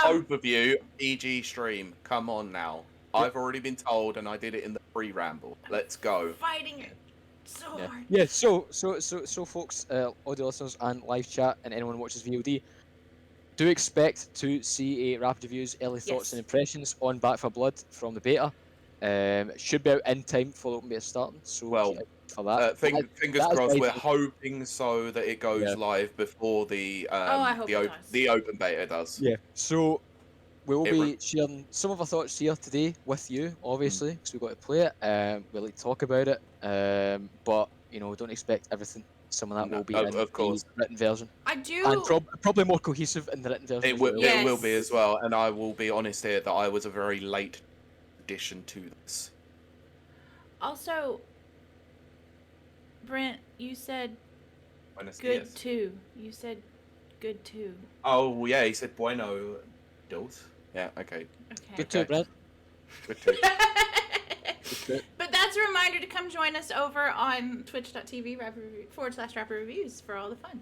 Both of you, EG stream. Come on now. I've already been told, and I did it in the pre-ramble. Let's go. Fighting it so hard. Yeah. So, folks, audio listeners and live chat, and anyone who watches VOD, do expect to see a rapid reviews, early thoughts and impressions on Back 4 Blood from the beta. It should be out in time for the open beta starting. So Well, keep for that. Fingers that is crossed. We're guided. hoping so that it goes live before the I hope it does. the open beta does. Yeah. So we will be sharing some of our thoughts here today with you, obviously, because we've got to play it. We'll like to talk about it, but don't expect everything. Some of that will be in of course. the written version. I do. And probably more cohesive in the written version. It will Yes. be as well, and I will be honest here that I was a very late addition to this. Also, Brent, you said Honestly, good yes. too. You said good too. Oh yeah, he said bueno, adult. Yeah, okay. Okay. Good too, Brent. Good too. But that's a reminder to come join us over on twitch.tv/rapper reviews for all the fun.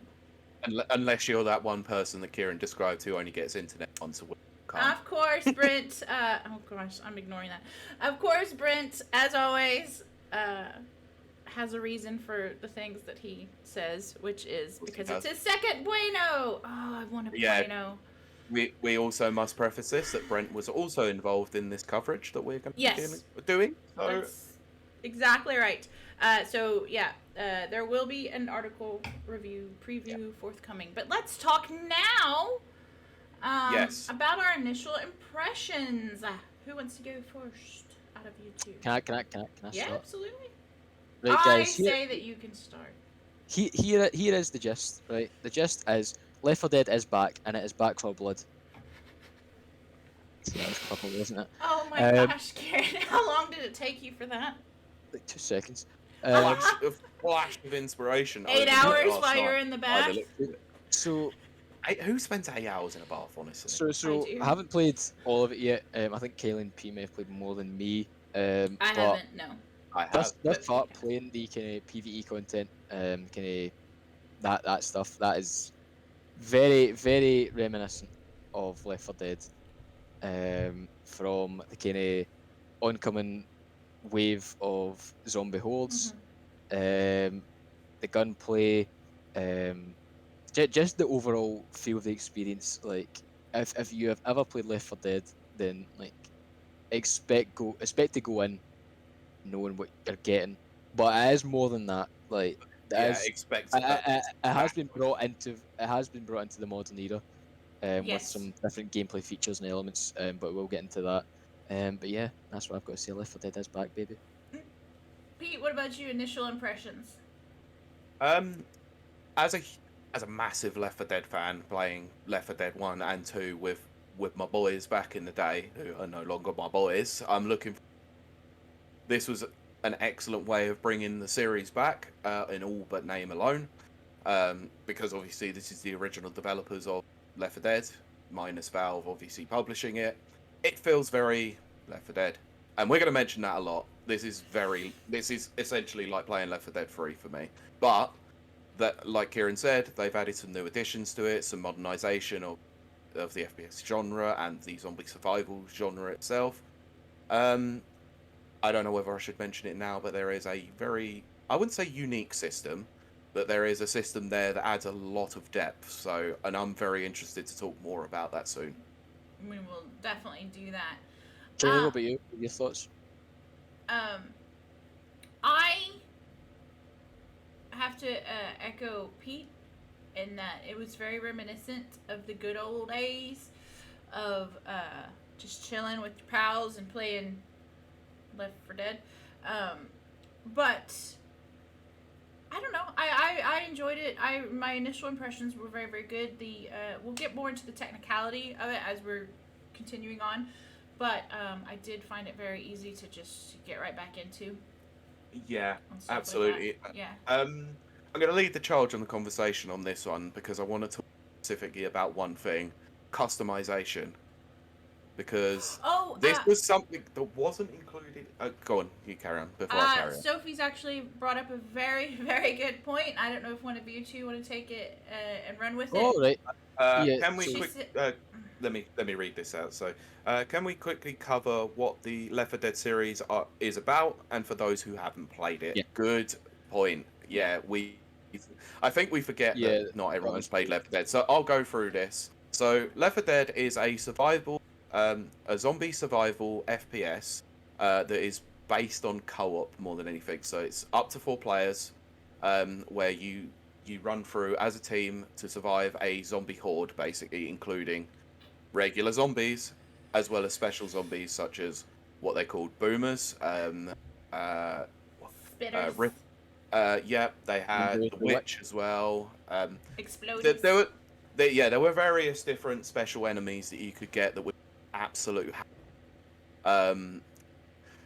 Unless you're that one person that Ciaran described who only gets internet once a week. Of course, Brent. Oh gosh, I'm ignoring that. Of course, Brent, as always, has a reason for the things that he says, which is because it's his second bueno. Oh, I want a bueno. We also must preface this that Brent was also involved in this coverage that we're going to be doing. So. That's exactly right. There will be an article preview forthcoming. But let's talk now about our initial impressions. Who wants to go first out of you two? Can I start? Yeah, absolutely. Right, guys, say that you can start. Here is the gist, right? The gist is Left 4 Dead is back, and it is Back 4 Blood. So that was purple, wasn't it? Oh my gosh, Ciaran, how long did it take you for that? Like 2 seconds. A flash of inspiration. 8 hours while you're in the bath? So... who spends 8 hours in a bath, honestly? So I haven't played all of it yet. I think Kiley and P may have played more than me. I haven't, no. I have. This part, playing the kind of PvE content, kind of that stuff, that is very, very reminiscent of Left 4 Dead. From the kind of oncoming wave of zombie hordes, the gunplay, just the overall feel of the experience. Like, if you have ever played Left 4 Dead, then like expect to go in knowing what you're getting. But it is more than that. Like, it has been brought into the modern era. With some different gameplay features and elements, but we'll get into that. But yeah, that's what I've got to say. Left 4 Dead is back, baby. Pete, what about you? Initial impressions? As a massive Left 4 Dead fan, playing Left 4 Dead 1 and 2 with my boys back in the day, who are no longer my boys, I'm looking. This was an excellent way of bringing the series back, in all but name alone, because obviously this is the original developers of Left 4 Dead, minus Valve obviously publishing it. It feels very Left 4 Dead, and we're going to mention that a lot. This is essentially like playing Left 4 Dead 3 for me. But that, like Ciaran said, they've added some new additions to it, some modernization of the FPS genre and the zombie survival genre itself. I don't know whether I should mention it now, but there is a very, I wouldn't say unique system, but there is a system there that adds a lot of depth. And I'm very interested to talk more about that soon. We will definitely do that. Jamie, what about you? Your thoughts? I have to echo Pete in that it was very reminiscent of the good old days of just chilling with your pals and playing Left 4 Dead. But I don't know. I enjoyed it. My initial impressions were very, very good. We'll get more into the technicality of it as we're continuing on, but I did find it very easy to just get right back into. Yeah, absolutely. Like yeah. I'm going to lead the charge on the conversation on this one because I want to talk specifically about one thing: customization. because Oh, this was something that wasn't included. Go on, you carry on before I carry on. Sophie's actually brought up a very, very good point. I don't know if one of you two want to take it and run with it. Oh, right. Yeah, Can we She quick? said- Let me read this out. So, can we quickly cover what the Left 4 Dead series is about, and for those who haven't played it? Yeah. Good point. Yeah, I think we forget Yeah, that not everyone's honestly. played Left 4 Dead. So I'll go through this. So Left 4 Dead is a zombie survival FPS that is based on co-op more than anything. So it's up to 4 players, where you run through as a team to survive a zombie horde, basically, including regular zombies as well as special zombies such as what they called boomers. Spitters. Yeah, they had the witch as well. Exploders. There were various different special enemies that you could get that were absolute.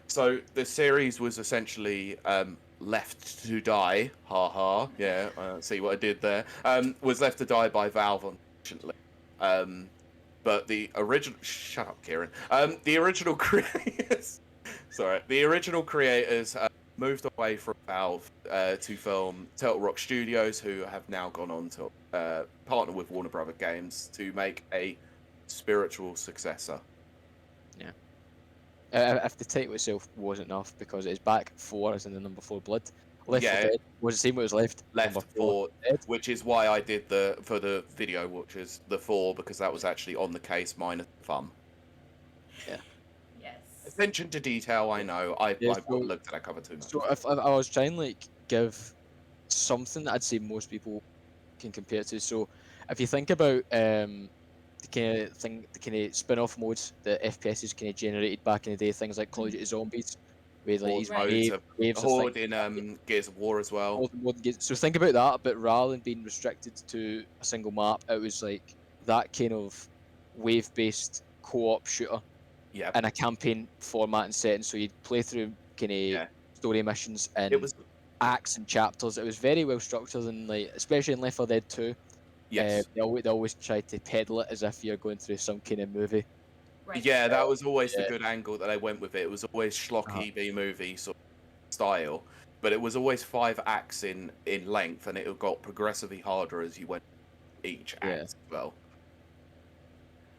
So the series was essentially Left to Die. Ha ha. Yeah, see what I did there. Was Left to Die by Valve, unfortunately. But the original. Shut up, Ciaran. The original creators. Sorry, the original creators moved away from Valve to film Turtle Rock Studios, who have now gone on to partner with Warner Brother Games to make a spiritual successor. Yeah. If the title itself wasn't enough, because it's back 4 as in the number 4 blood. Left 4 Dead was the same what was left. Left 4, which is why I did for the video, which is the 4, because that was actually on the case minus thumb. Yeah. Yes. Attention to detail, I know. I looked at that cover too much. So if I was trying like give something that I'd say most people can compare it to. So if you think about the kind of spin-off modes that FPSs kind of generated back in the day, things like Call of Duty Zombies, with like these waves Horde in Gears of War as well. So think about that, but rather than being restricted to a single map, it was like that kind of wave-based co-op shooter in a campaign format and setting. So you'd play through kind of story missions and it was acts and chapters. It was very well structured, and like especially in Left 4 Dead 2. Yes. They always try to peddle it as if you're going through some kind of movie. Right. Yeah, that was always the good angle that they went with it. It was always schlocky B-movie sort of style, but it was always 5 acts in length, and it got progressively harder as you went each act as well.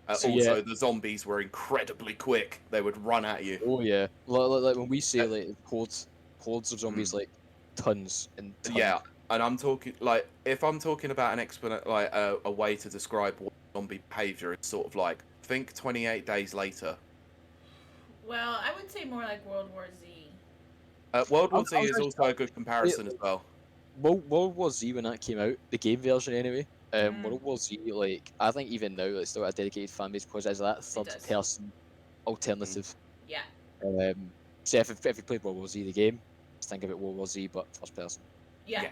The zombies were incredibly quick. They would run at you. Oh yeah, like when we say like hordes of zombies, like tons and tons. Yeah, and I'm talking like if I'm talking about a way to describe what zombie behavior is, sort of like think 28 days later. Well, I would say more like World War Z. World War Z is also a good comparison as well. World War Z, when that came out, the game version anyway. World War Z, like I think even now it's still got a dedicated fan base because it's that third-person alternative. Yeah. So if you played World War Z, the game, just think of it World War Z but first person. Yeah.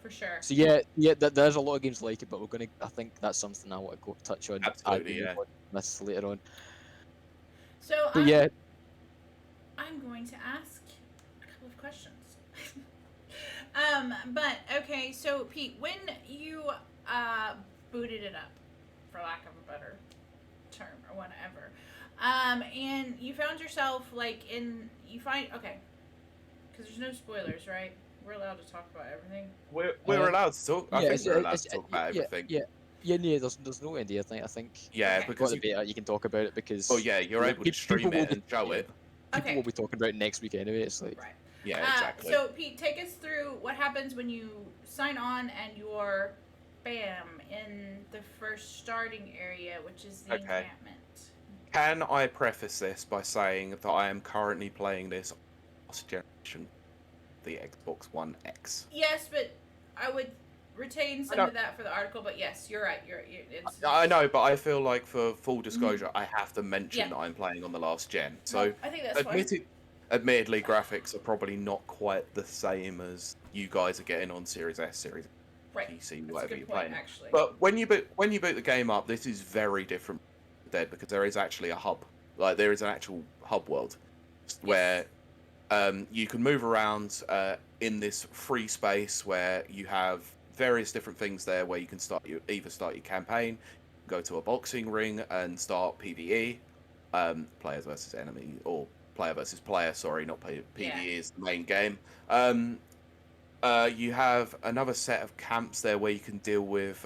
For sure. So there's a lot of games like it, but I think that's something I want to go touch on. Absolutely, This later on. So I'm going to ask a couple of questions. But okay, so Pete, when you booted it up, for lack of a better term or whatever, and you found yourself because there's no spoilers, right? We're allowed to talk about everything. We're allowed to talk. I think we're allowed to talk about everything. Yeah. There's no NDA. I think. Yeah, because the beta, you can talk about it because. Oh yeah, you're able to stream it and show it. People will be talking about it next week anyway. It's like. Right. Yeah, exactly. So Pete, take us through what happens when you sign on and you're, bam, in the first starting area, which is the encampment. Can I preface this by saying that I am currently playing this last generation, the Xbox One X? Yes, but I would retain some of that for the article. But yes, you're right. I know, but I feel like for full disclosure, I have to mention that I'm playing on the last gen. So I think that's fine. Admittedly, graphics are probably not quite the same as you guys are getting on Series S, Series PC, whatever you're playing. Actually. But when you boot the game up, this is very different from Dead because there is actually a hub. Like there is an actual hub world where you can move around in this free space where you have various different things there where you can either start your campaign, go to a boxing ring and start PvE, player versus enemy, or player versus player. Sorry, not PvE Yeah. is the main game. You have another set of camps there where you can deal with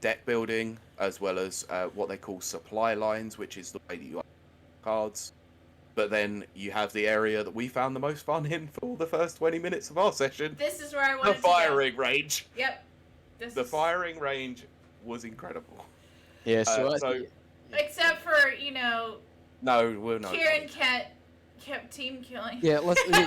deck building, as well as what they call supply lines, which is the way that you cards. But then you have the area that we found the most fun in for the first 20 minutes of our session. This is where I The wanted to firing range. go. Yep. The firing range was incredible. Yeah, so, except for, you know, no, we're not. Ciaran kept team killing. yeah, let's no.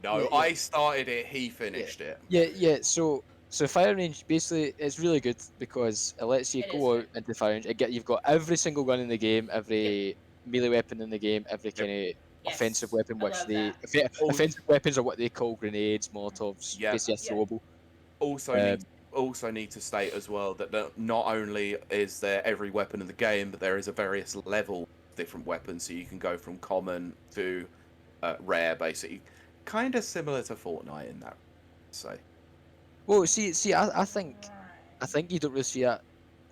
Yeah. I started it, he finished it. Yeah. So firing range basically it's really good because it lets you It go is out into the firing range. You've got every single gun in the game, every melee weapon in the game, every kind of offensive weapon, which offensive weapons are what they call grenades, molotovs, basically throwable. Also need to state as well that not only is there every weapon in the game, but there is a various level of different weapons, so you can go from common to rare, basically, kind of similar to Fortnite in that. So, well, see, I think you don't really see that,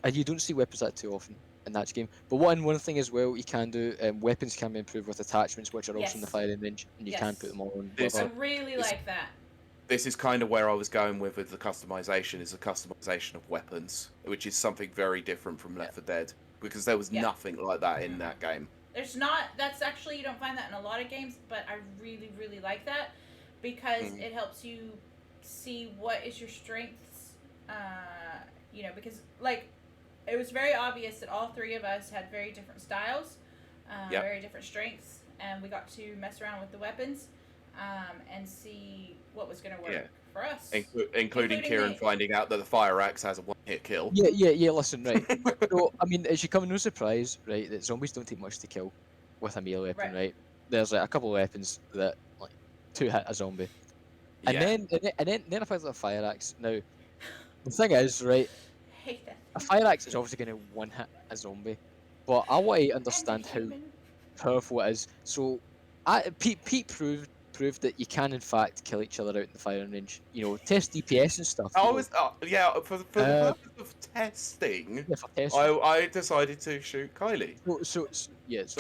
and you don't see weapons that too often in that game. But one thing as well, you can do weapons can be improved with attachments, which are also in the firing range, and you can put them all on. I really like that. This is kind of where I was going with the customization, is the customization of weapons, which is something very different from Left 4 Dead, because there was nothing like that in that game. There's not, that's actually, you don't find that in a lot of games, but I really, really like that, because it helps you see what is your strengths, you know, because, like, it was very obvious that all three of us had very different styles, very different strengths, and we got to mess around with the weapons. And see what was going to work for us. Including Ciaran finding out that the fire axe has a one-hit kill. Yeah, listen, right. So, I mean, it should come no surprise, right, that zombies don't take much to kill with a melee weapon, right? There's like a couple of weapons that, like, 2-hit a zombie. And then I find the fire axe. Now, the thing is, right, I hate that. a fire axe is obviously going to one-hit a zombie, but I want to understand how powerful it is. So, Pete proved that you can in fact kill each other out in the firing range. You know, test DPS and stuff. For the purpose of testing, I decided to shoot Kiley. So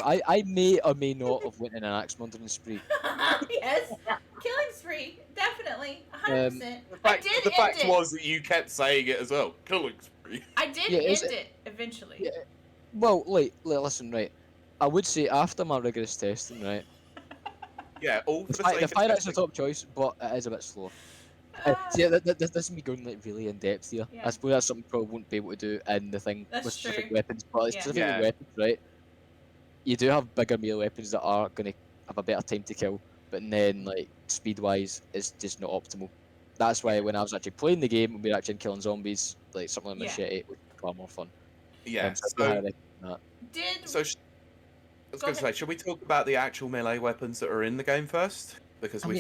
I may or may not have went in an axe murdering spree. Yes, killing spree, definitely, 100%. The fact was that you kept saying it as well. Killing spree. I did end it eventually. Yeah. Well, listen, right. I would say after my rigorous testing, right. Yeah, the fire axe is the top choice, but it is a bit slow. This is me going like really in depth here. I suppose that's something probably won't be able to do in the thing with specific weapons, but specific weapons, right? You do have bigger melee weapons that are going to have a better time to kill, but then like speed wise, it's just not optimal. That's why when I was actually playing the game and we were actually killing zombies, like something like machete was far more fun. Yeah. I was going to say, should we talk about the actual melee weapons that are in the game first? Because I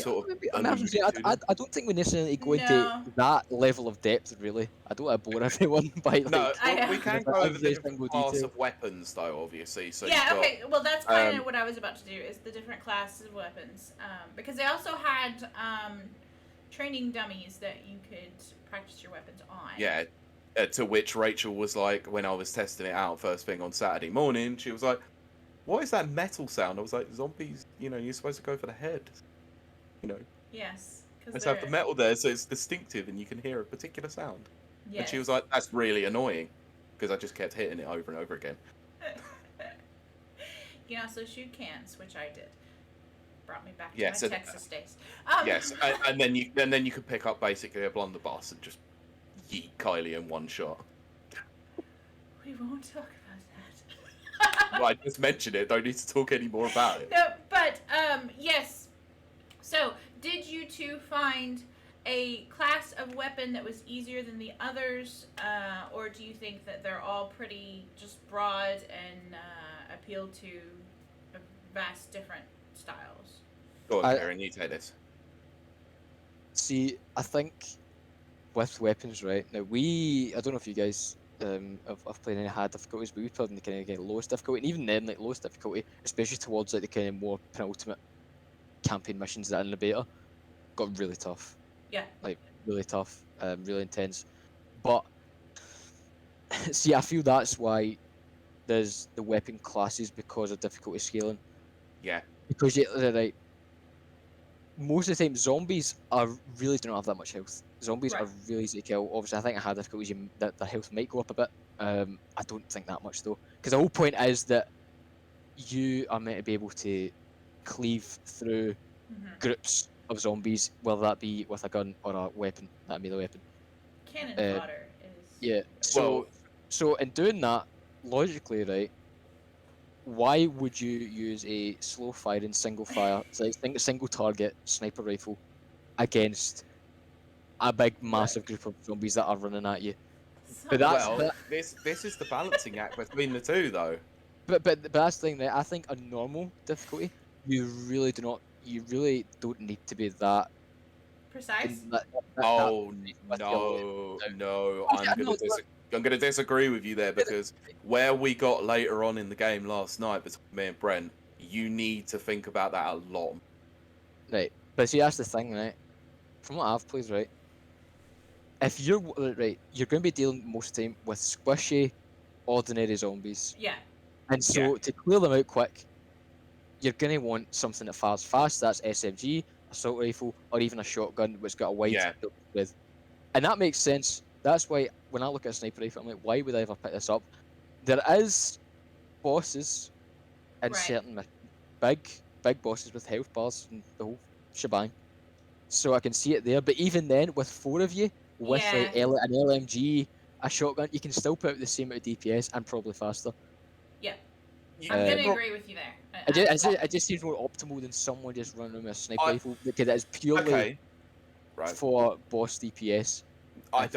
don't think we necessarily go into that level of depth, really. I don't want to bore everyone by like... we can go over the different class of weapons, though, obviously. So okay, well, that's kind of what I was about to do, is the different classes of weapons. Because they also had training dummies that you could practice your weapons on. Yeah, to which Rachel was like, when I was testing it out first thing on Saturday morning, she was like, what is that metal sound? I was like, zombies, you know, you're supposed to go for the head. You know. Yes. Let's have the metal there so it's distinctive and you can hear a particular sound. Yes. And she was like, that's really annoying. Because I just kept hitting it over and over again. You can also shoot cans, which I did. Brought me back to my Texas days. Yes, and then you could pick up basically a blunderbuss and just yeet Kiley in one shot. We won't talk about that. Well, I just mentioned it. Don't need to talk any more about it. No, but yes. So, did you two find a class of weapon that was easier than the others, or do you think that they're all pretty just broad and appeal to vast different styles? Go on, Ciaran, you take this. See, I think with weapons, right now, I don't know if you guys I've played any hard difficulties, but we played in the kind of lowest difficulty, and even then, like lowest difficulty, especially towards like the kind of more penultimate campaign missions that are in the beta, got really tough. Yeah. Like really tough, really intense. But see, I feel that's why there's the weapon classes because of difficulty scaling. Yeah. Because right, most of the time zombies really do not have that much health. Zombies Right. are really easy to kill. Obviously, I think at high difficulties that their health might go up a bit. I don't think that much though, because the whole point is that you are meant to be able to cleave through groups of zombies, whether that be with a gun or a weapon, that melee weapon. Cannon fodder is. Yeah. Well, So in doing that, logically, right, why would you use a slow firing single fire, single target sniper rifle against a big massive group of zombies that are running at you? But this is the balancing act between the two, though. But that's the thing, right? I think a normal difficulty, you really don't need to be that. Precise. Oh no! I'm gonna disagree with you there, because where we got later on in the game last night between me and Brent, you need to think about that a lot. Right, but see, that's the thing, right? From what I've played, right, if you're right, you're going to be dealing most of the time with squishy, ordinary zombies. Yeah. And so to clear them out quick, you're going to want something that fires fast. That's SMG, assault rifle, or even a shotgun which got a wide field with. And that makes sense. That's why when I look at a sniper rifle, I'm like, why would I ever pick this up? There is bosses in certain missions, big bosses with health bars and the whole shebang. So I can see it there. But even then, with 4 of you, with like an LMG, a shotgun, you can still put out the same amount of DPS and probably faster. Yeah. I'm going to agree with you there. It just seems more optimal than someone just running with a sniper rifle, because it's purely for boss DPS. I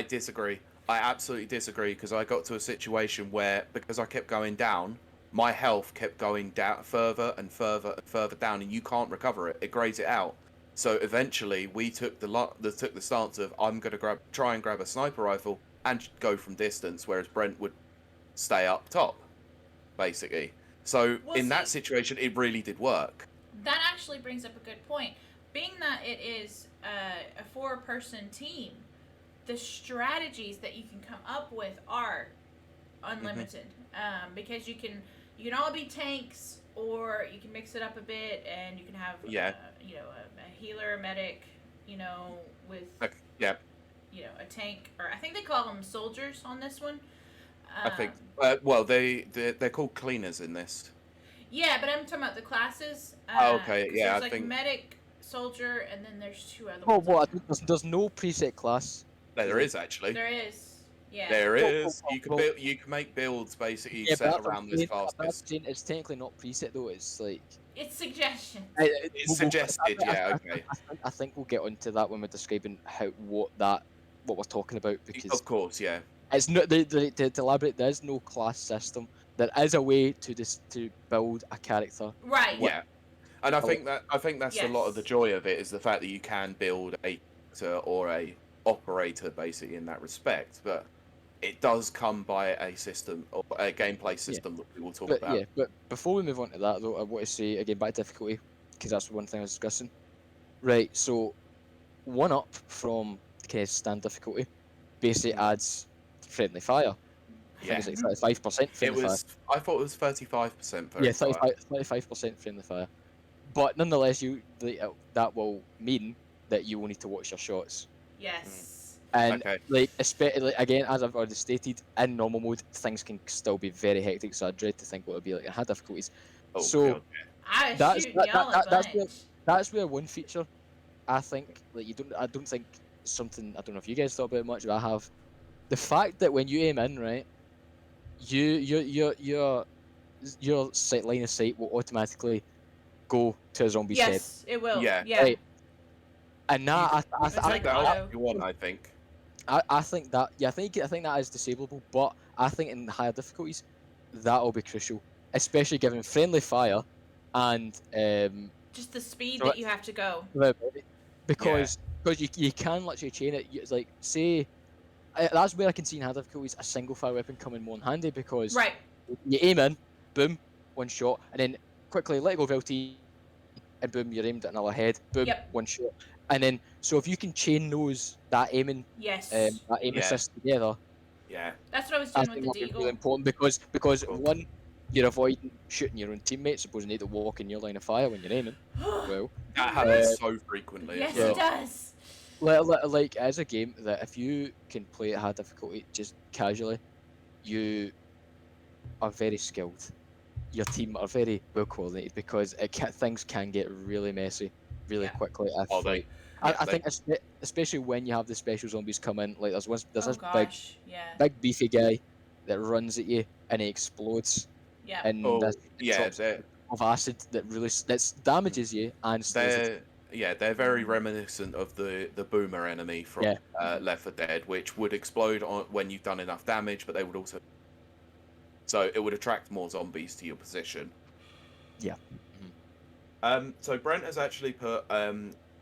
disagree. I absolutely disagree, because I got to a situation where, because I kept going down, my health kept going down further and further and further down, and you can't recover it. It grays it out. So eventually, we took the stance of, I'm going to try and grab a sniper rifle and go from distance, whereas Brent would stay up top, basically. So in that situation, it really did work. That actually brings up a good point. Being that it is a 4-person team, the strategies that you can come up with are unlimited. Because you can all be tanks, or you can mix it up a bit, and you can have a healer, a medic, with a tank, or I think they call them soldiers on this one. I think they're called cleaners in this. Yeah, but I'm talking about the classes. Okay, yeah, there's like medic, soldier, and then there's 2 other ones. Well, there's no preset class. There is actually. There is. Yeah. There is. You can make builds basically set around this fastest. It's technically not preset though. It's like it's suggestions. It's suggested. Okay. I think we'll get onto that when we're describing what we're talking about, because of course, yeah. It's not to elaborate. There is no class system. There is a way to build a character. Right. Yeah. And I think that's a lot of the joy of it, is the fact that you can build a character or a operator basically in that respect, but it does come by a system or a gameplay system that we will talk about. Yeah, but before we move on to that though, I want to say again back to difficulty, because that's one thing I was discussing. Right, so 1-up from the stand difficulty basically adds friendly fire. I think it's like 35% friendly fire. I thought it was 35% friendly fire. 35% friendly fire. But nonetheless, that will mean that you will need to watch your shots. Yes. And especially again, as I've already stated, in normal mode, things can still be very hectic. So I dread to think what it'll be like in high difficulties. That's where one feature, I think, like I don't think something, I don't know if you guys thought about it much, but I have. The fact that when you aim in, right, your sight line of sight will automatically go to a zombie's head. Yes, it will. Yeah. Right. And that I think that off if you want, I think. I think that I think that is disableable, but I think in the higher difficulties that'll be crucial, especially given friendly fire and just the speed that you have to go. Because you can literally chain it. It's like, say, that's where I can see in high difficulties a single fire weapon coming more in handy, because you aim in, boom, one shot, and then quickly let go of LT, and boom, you're aimed at another head, boom, one shot. And then, so if you can chain that aiming assist together, Yeah. That's what I was I doing think with the that'd be really deagle. important because Cool. one, you're avoiding shooting your own teammates, supposing they need to walk in your line of fire when you're aiming. Well, That Yes. happens so frequently Yes, as well. it does. like as a game that if you can play at high difficulty just casually, you are very skilled. Your team are very well coordinated because things can get really messy really Yeah. quickly. Oh, Like, I think especially when you have the special zombies come in, like there's Oh this gosh. Yeah. big beefy guy that runs at you and he explodes Yeah. and Oh, this yeah, drops of acid that really that damages you and steals it. they're very reminiscent of the boomer enemy from Yeah. Left 4 Dead, which would explode when you've done enough damage, but they would also it would attract more zombies to your position. Yeah. So Brent has actually put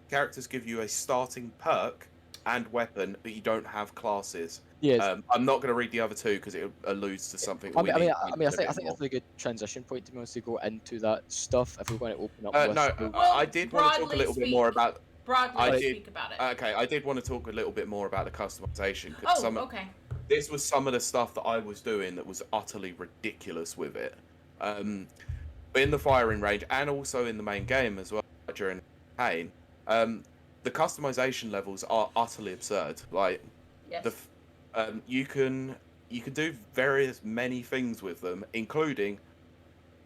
characters give you a starting perk and weapon, but you don't have classes. Yes. I'm not going to read the other two because it alludes to something. I we mean, need I to mean, I mention a think bit more. that's a good transition point to be honest to go into that stuff if we're going to open up with. No, Well, I did want to talk a little bit more about. Broadly I speak about it. Okay, I did want to talk a little bit more about the customization. Oh, okay. This was some of the stuff that I was doing that was utterly ridiculous with it. In the firing range and also in the main game as well during the campaign, the customization levels are utterly absurd. Like, Yes. you can do many things with them, including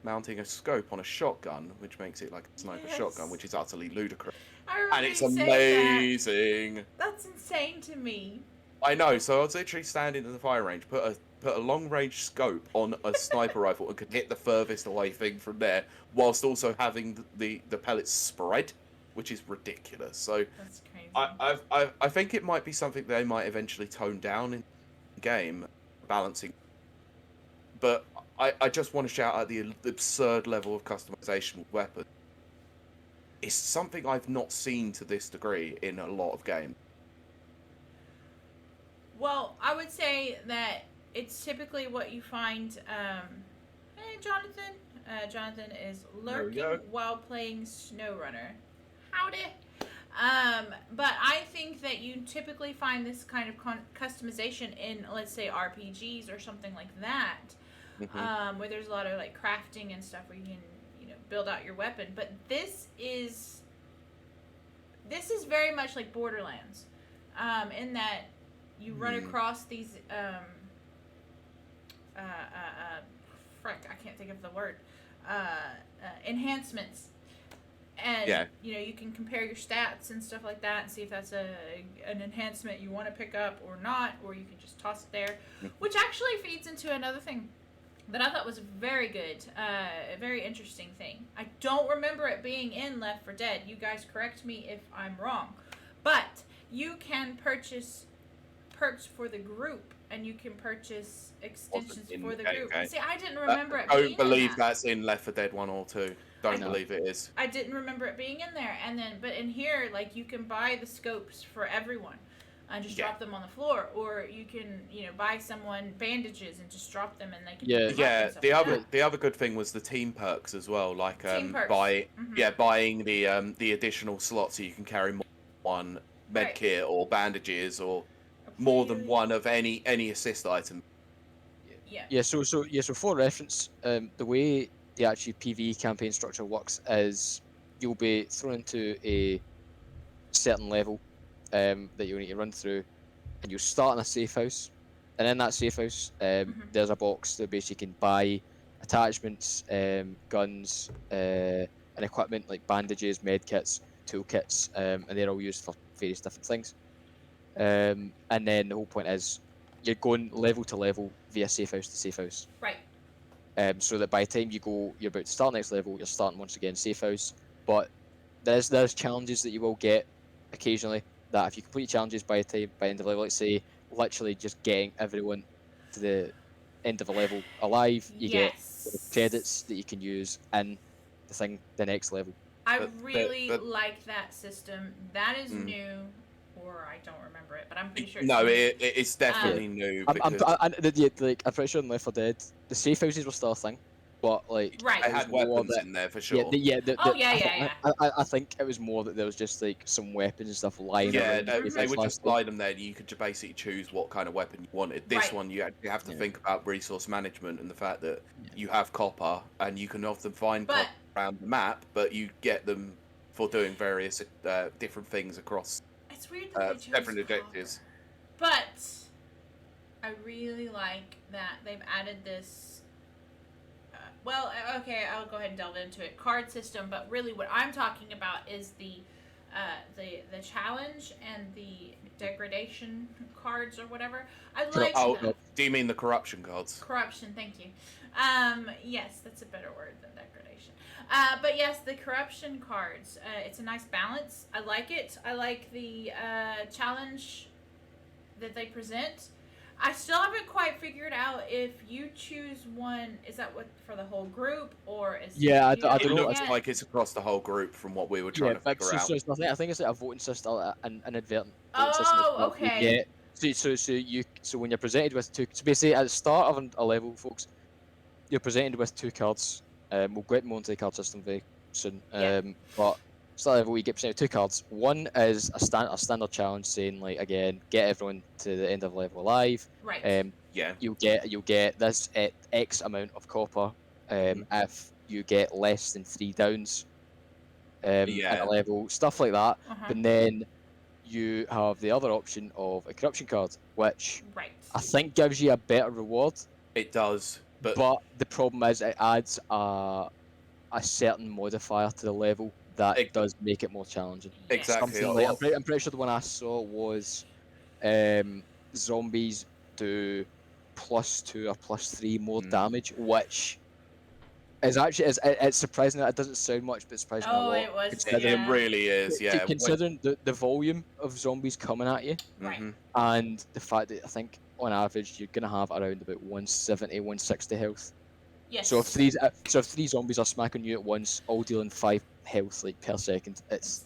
mounting a scope on a shotgun, which makes it like a sniper shotgun, which is utterly ludicrous. I remember And it's you saying amazing. that. That's insane to me. I know. So I was literally standing in the fire range, put a long range scope on a sniper rifle and could hit the furthest away thing from there, whilst also having the pellets spread, which is ridiculous. So That's crazy. I think it might be something they might eventually tone down in the game, balancing. But I just want to shout out the absurd level of customization with weapons. It's something I've not seen to this degree in a lot of games. Well, I would say that it's typically what you find. Hey, Jonathan. Jonathan is lurking while playing SnowRunner. Howdy. But I think that you typically find this kind of customization in, let's say, RPGs or something like that, where there's a lot of like crafting and stuff where you can, build out your weapon. But this is very much like Borderlands, in that you run across these frick, I can't think of the word, enhancements, and you can compare your stats and stuff like that and see if that's an enhancement you want to pick up or not, or you can just toss it there, which actually feeds into another thing that I thought was very good, a very interesting thing. I don't remember it being in Left 4 Dead. You guys correct me if I'm wrong, but you can purchase perks for the group, and you can purchase extensions for the group. See, I didn't remember it being in that. Don't believe that's in Left 4 Dead 1 or 2. Don't believe it is. I didn't remember it being in there, but in here, like, you can buy the scopes for everyone and just drop them on the floor, or you can, buy someone bandages and just drop them and they can the other good thing was the team perks as well, like team perks. Buying the additional slots so you can carry more than one med kit or bandages or more than one of any assist item. So for reference, the way the actual PvE campaign structure works is you'll be thrown into a certain level that you'll need to run through, and you'll start in a safe house, and in that safe house there's a box that basically can buy attachments, guns, and equipment like bandages, med kits, toolkits, and they're all used for various different things. And then the whole point is you're going level to level via safe house to safe house. Right. So that by the time you're about to start next level, you're starting once again safe house. But there's challenges that you will get occasionally. That if you complete challenges by the end of the level, let's say literally just getting everyone to the end of a level alive, you get credits that you can use in the next level. I really like that system. That is new, or I don't remember it, but I'm pretty sure it's new. It's definitely new. I'm pretty sure in Left 4 Dead, the safe houses were still a thing. but like Right. They it was had more weapons that in there for sure. Oh, yeah. I think it was more that there was just like some weapons and stuff lying Yeah, around. they would just slide them there, and you could basically choose what kind of weapon you wanted. This Right. one, you actually have to Yeah. think about resource management and the fact that Yeah. you have copper, and you can often find But- copper around the map, but you get them for doing various different things across It's weird that they chose different objectives. copper. But I really like that they've added this. Okay, I'll go ahead and delve into it. Card system, but really, what I'm talking about is the challenge and the degradation cards or whatever. I like that. Do you mean the corruption cards? Corruption, thank you. Yes, that's a better word than degradation. But yes, the corruption cards. It's a nice balance. I like it. I like the challenge that they present. I still haven't quite figured out if you choose one. Is that what for the whole group, or is I It don't know. looks like it's across the whole group from what we were trying to figure out. I think it's like a voting system, an inadvertent voting Oh, system. okay. Yeah. So when you're presented with two, so basically at the start of a level, folks, you're presented with two cards. We'll get more into the card system very soon. Yeah. But start level, you get presented with two cards. One is a standard challenge saying like again, get everyone to the end of level alive. Right. Yeah. You'll get this at X amount of copper. If you get less than 3 downs in a level, stuff like that. But then you have the other option of a corruption card, which I think gives you a better reward. It does, but the problem is it adds a certain modifier to the level that does make it more challenging. Exactly. Like, I'm pretty sure the one I saw was zombies do +2 or +3 more damage, which is actually it's surprising that it doesn't sound much, but surprising a lot. It was. It really is, yeah. Considering the volume of zombies coming at you, and the fact that I think on average you're gonna have around about 170, 160 health. Yes. So if three zombies are smacking you at once, all dealing 5 health like per second, it's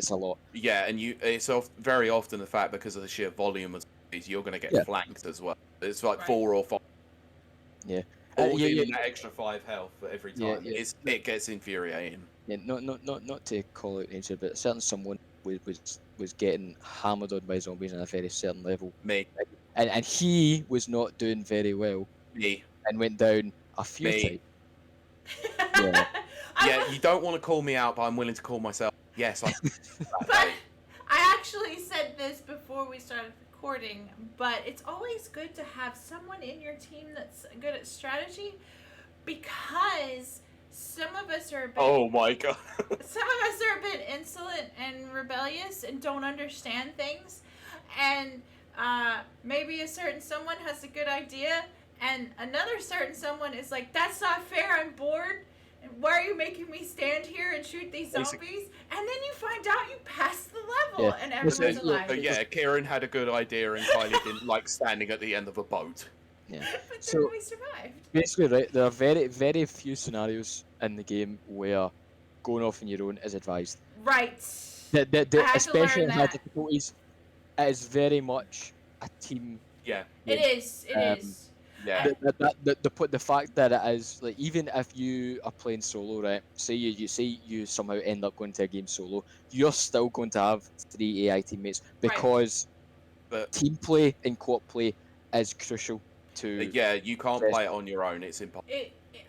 a lot. Yeah, and it's very often the fact because of the sheer volume of zombies, you're going to get flanked as well. It's like 4 or 5. Yeah. All dealing that extra 5 health every time. Yeah. It gets infuriating. Yeah, not to call out nature, but certain someone was getting hammered on by zombies on a very certain level. Me. And he was not doing very well. Me. And went down a few times. Yeah, you don't want to call me out, but I'm willing to call myself. Yes, But I actually said this before we started recording, but it's always good to have someone in your team that's good at strategy, because some of us are a bit, oh my god. some of us are a bit insolent and rebellious and don't understand things, and maybe a certain someone has a good idea and another certain someone is like, that's not fair, I'm bored, and why are you making me stand here and shoot these zombies? And then you find out you passed the level and everyone's alive. But yeah, Ciaran had a good idea and Kiley didn't like standing at the end of a boat. Yeah. But then we survived. Basically, right, there are very, very few scenarios in the game where going off on your own is advised. Right. Especially in high difficulties, it is very much a team. Yeah. It is. It is. Yeah. The fact that it is, like, even if you are playing solo, right? Say you somehow end up going to a game solo, you're still going to have 3 AI teammates because team play and co-op play is crucial to. Yeah, you can't play it on your own. It's impossible.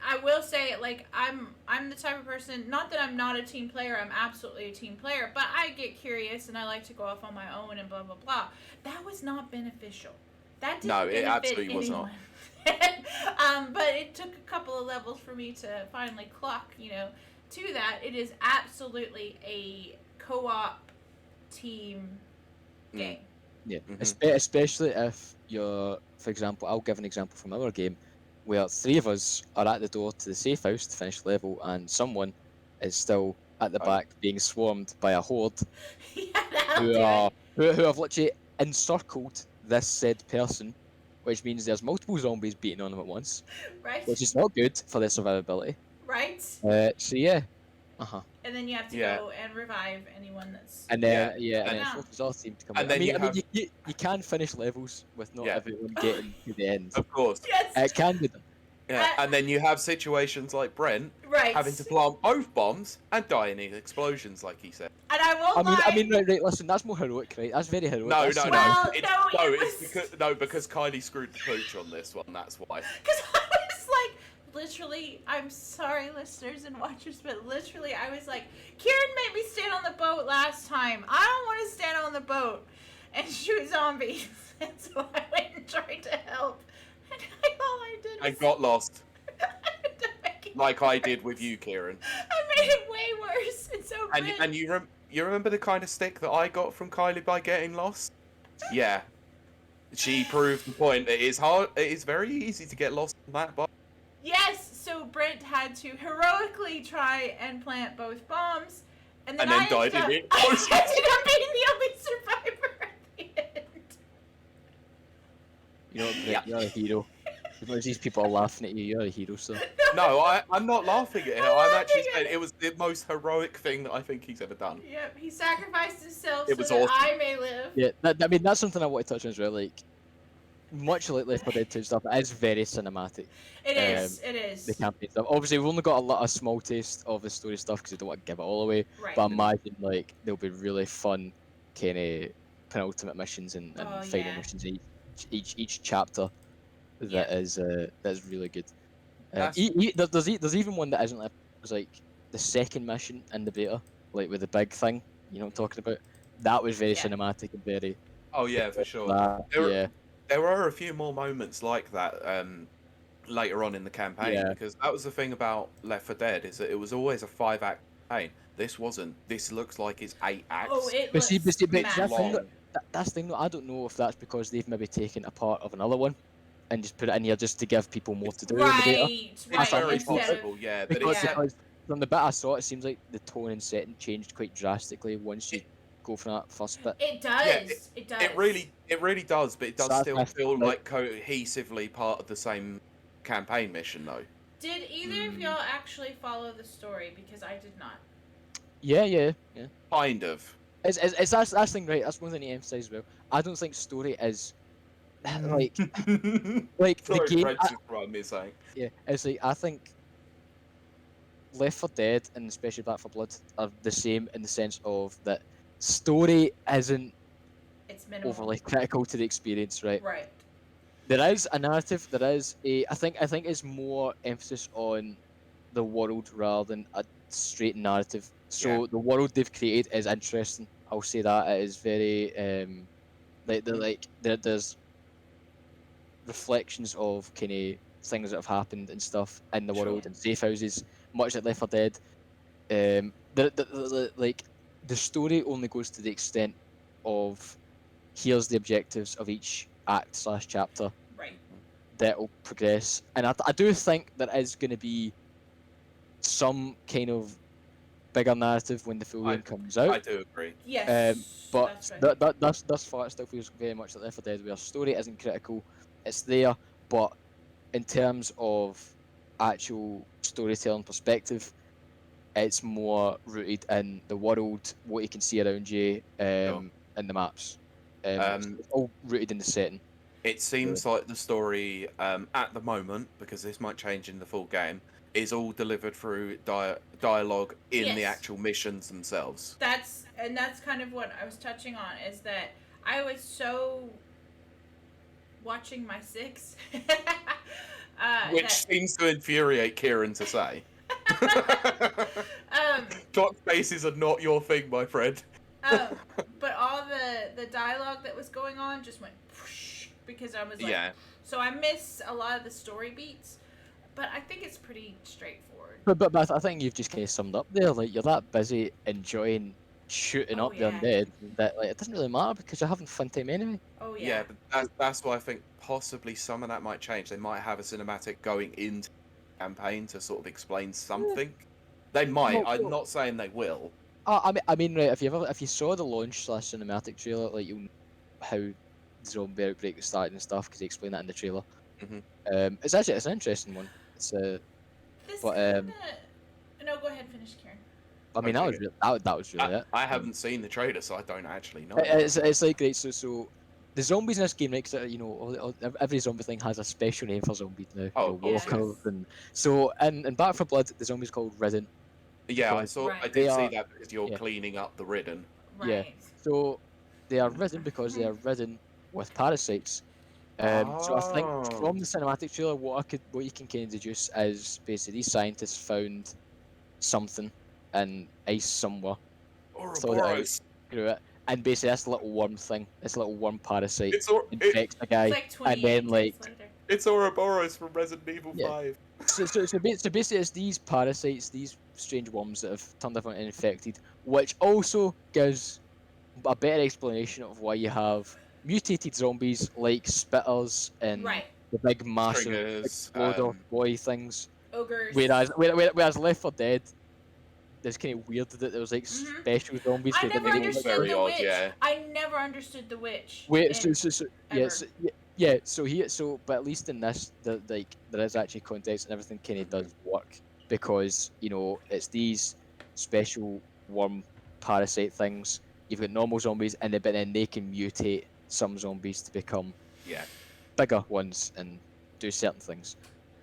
I will say, like, I'm the type of person. Not that I'm not a team player. I'm absolutely a team player. But I get curious and I like to go off on my own and blah blah blah. That was not beneficial. That didn't benefit it absolutely was anyone. not. But it took a couple of levels for me to finally clock, to that. It is absolutely a co-op team game. Yeah, especially if you're, for example, I'll give an example from our game, where 3 of us are at the door to the safe house to finish the level, and someone is still at the back being swarmed by a horde who have literally encircled this said person, which means there's multiple zombies beating on them at once, right? Which is not good for their survivability. Right. So yeah. And then you have to go and revive anyone that's. And then and then focus our team to come. And in. then you can finish levels with not everyone getting to the end. Of course. Yes. It can be done. Yeah, and then you have situations like Brent Right. having to plant both bombs and die in explosions, like he said. And I won't lie. I mean, right, listen, that's more heroic, right? That's very heroic. No, That's no, so no. Well, It's, no, it it's was- because Kylie screwed the pooch on this one. That's why. Because I was like, literally, I'm sorry, listeners and watchers, but literally, I was like, Ciaran made me stand on the boat last time. I don't want to stand on the boat and shoot zombies. And so I went and tried to help. And all I did was... And got lost, I had to make it like I worse. did with you, Ciaran. I made it way worse. And so And you remember the kind of stick that I got from Kylie by getting lost? Yeah. She proved the point. It is hard. It is very easy to get lost on that boat. Yes, so Brent had to heroically try and plant both bombs, and then I died in ended it. up, I ended up being the only survivor at the end. You know, Brent, you're a hero. As much as these people are laughing at you, you're a hero, so. No, I'm not laughing at it. I'm I'm actually laughing at saying it. it was the most heroic thing that I think he's ever done. Yep, he sacrificed himself It so was that awesome. I may live. Yeah, I mean, that's something I want to touch on as well. Like, much like Left 4 Dead 2 stuff, it is very cinematic. It is, it is. The campaign stuff. Obviously, we've only got a small taste of the story stuff because we don't want to give it all away. Right. But imagine, like, there'll be really fun kind of penultimate missions and Oh, final yeah. missions in each chapter that is really good. That's- There's even one that isn't left. It was like the second mission in the beta, like with the big thing. You know what I'm talking about? That was very Yeah. cinematic and very. Oh yeah, for sure. Yeah. There are a few more moments like that later on in the campaign, Yeah. because that was the thing about Left 4 Dead, is that it was always a 5-act campaign. This wasn't. This looks like it's 8 acts. Oh, it But see, was that thing massive. long. That's the thing though. I don't know if that's because they've maybe taken a part of another one and just put it in here just to give people more to do in the beta. Right, It's right. very instead of- possible, yeah. That Because, it's, Yeah. because from the bit I saw, it seems like the tone and setting changed quite drastically once you go from that first bit. It does. Yeah, it does. it really does, but it So does that's still my- feel like cohesively part of the same campaign mission, though. Did either of y'all actually follow the story? Because I did not. Yeah. Kind of. It's that's the thing, right? That's one thing to emphasize as well. I don't think story is like like Sorry, the game. Fred, just what I'm saying. Yeah, it's like I think Left 4 Dead and especially Back 4 Blood are the same in the sense of that story isn't It's minimal. overly critical to the experience, right? Right. There is a narrative. There is I think it's more emphasis on the world rather than a straight narrative. So Yeah. the world they've created is interesting. I'll say that it is very there's reflections of kind of things that have happened and stuff in the Sure. world and safe houses, much like Left 4 Dead. The story only goes to the extent of here's the objectives of each act/chapter Right. that will progress, and I do think there is going to be some kind of bigger narrative when the full game comes out. I do agree. Yes. But that's right. thus far, it still feels very much like Left 4 Dead, where story isn't critical. It's there, but in terms of actual storytelling perspective, it's more rooted in the world, what you can see around you, and the maps. It's all rooted in the setting. It seems like the story at the moment, because this might change in the full game, is all delivered through dialogue in the Yes. actual missions themselves. That's kind of what I was touching on, is that I was so watching my 6 Which that, seems to infuriate Ciaran to say. Clock faces are not your thing, my friend. but all the dialogue that was going on just went whoosh, because I was like, Yeah. so I miss a lot of the story beats, but I think it's pretty straightforward. But I think you've just kind of summed up there. Like, you're that busy enjoying shooting Oh, up the yeah. undead that like it doesn't really matter because you're having fun time anyway. Oh Yeah, yeah. but that's why I think possibly some of that might change. They might have a cinematic going into the campaign to sort of explain something. They might. Well, I'm not saying they will. I mean, right? If you saw the launch/cinematic trailer, like you'll know how the zombie outbreak started and stuff because they explain that in the trailer. Mhm. It's actually an interesting one. It's This but, kinda... No, go ahead, finish, Ciaran. I mean Okay. that was really it. I haven't seen the trailer, so I don't actually know. It's like great. So the zombies in this game, right? 'Cause, every zombie thing has a special name for zombies now. Oh, You know, of course, Yes. walkers, and so in Back 4 Blood, the zombies called Ridden yeah, I because saw. I Right. they did see are, that because you're yeah, cleaning up the ridden. yeah. Right. So they are ridden because they are ridden with parasites. So I think Oh, from the cinematic trailer, what you can kind of deduce is basically these scientists found something in ice somewhere, thawed it out, Ouroboros. grew it, and basically this little worm parasite It, infects a It's guy, like and then 28 days like later. it's Ouroboros from Resident Evil yeah. 5. So basically, it's these parasites, these strange worms that have turned everyone infected, which also gives a better explanation of why you have mutated zombies like spitters and Right. the big massive Triggers. exploder boy things. Ogres. Whereas Left 4 Dead, it's kind of weird that there was like Hmm. special zombies I because then never they It didn't was look understood like very the odd, witch. yeah. I never understood the witch. wait in yeah ever. yeah so but at least in this like there is actually context and everything kind of does work because it's these special worm parasite things. You've got normal zombies but then they can mutate some zombies to become Yeah, bigger ones and do certain things.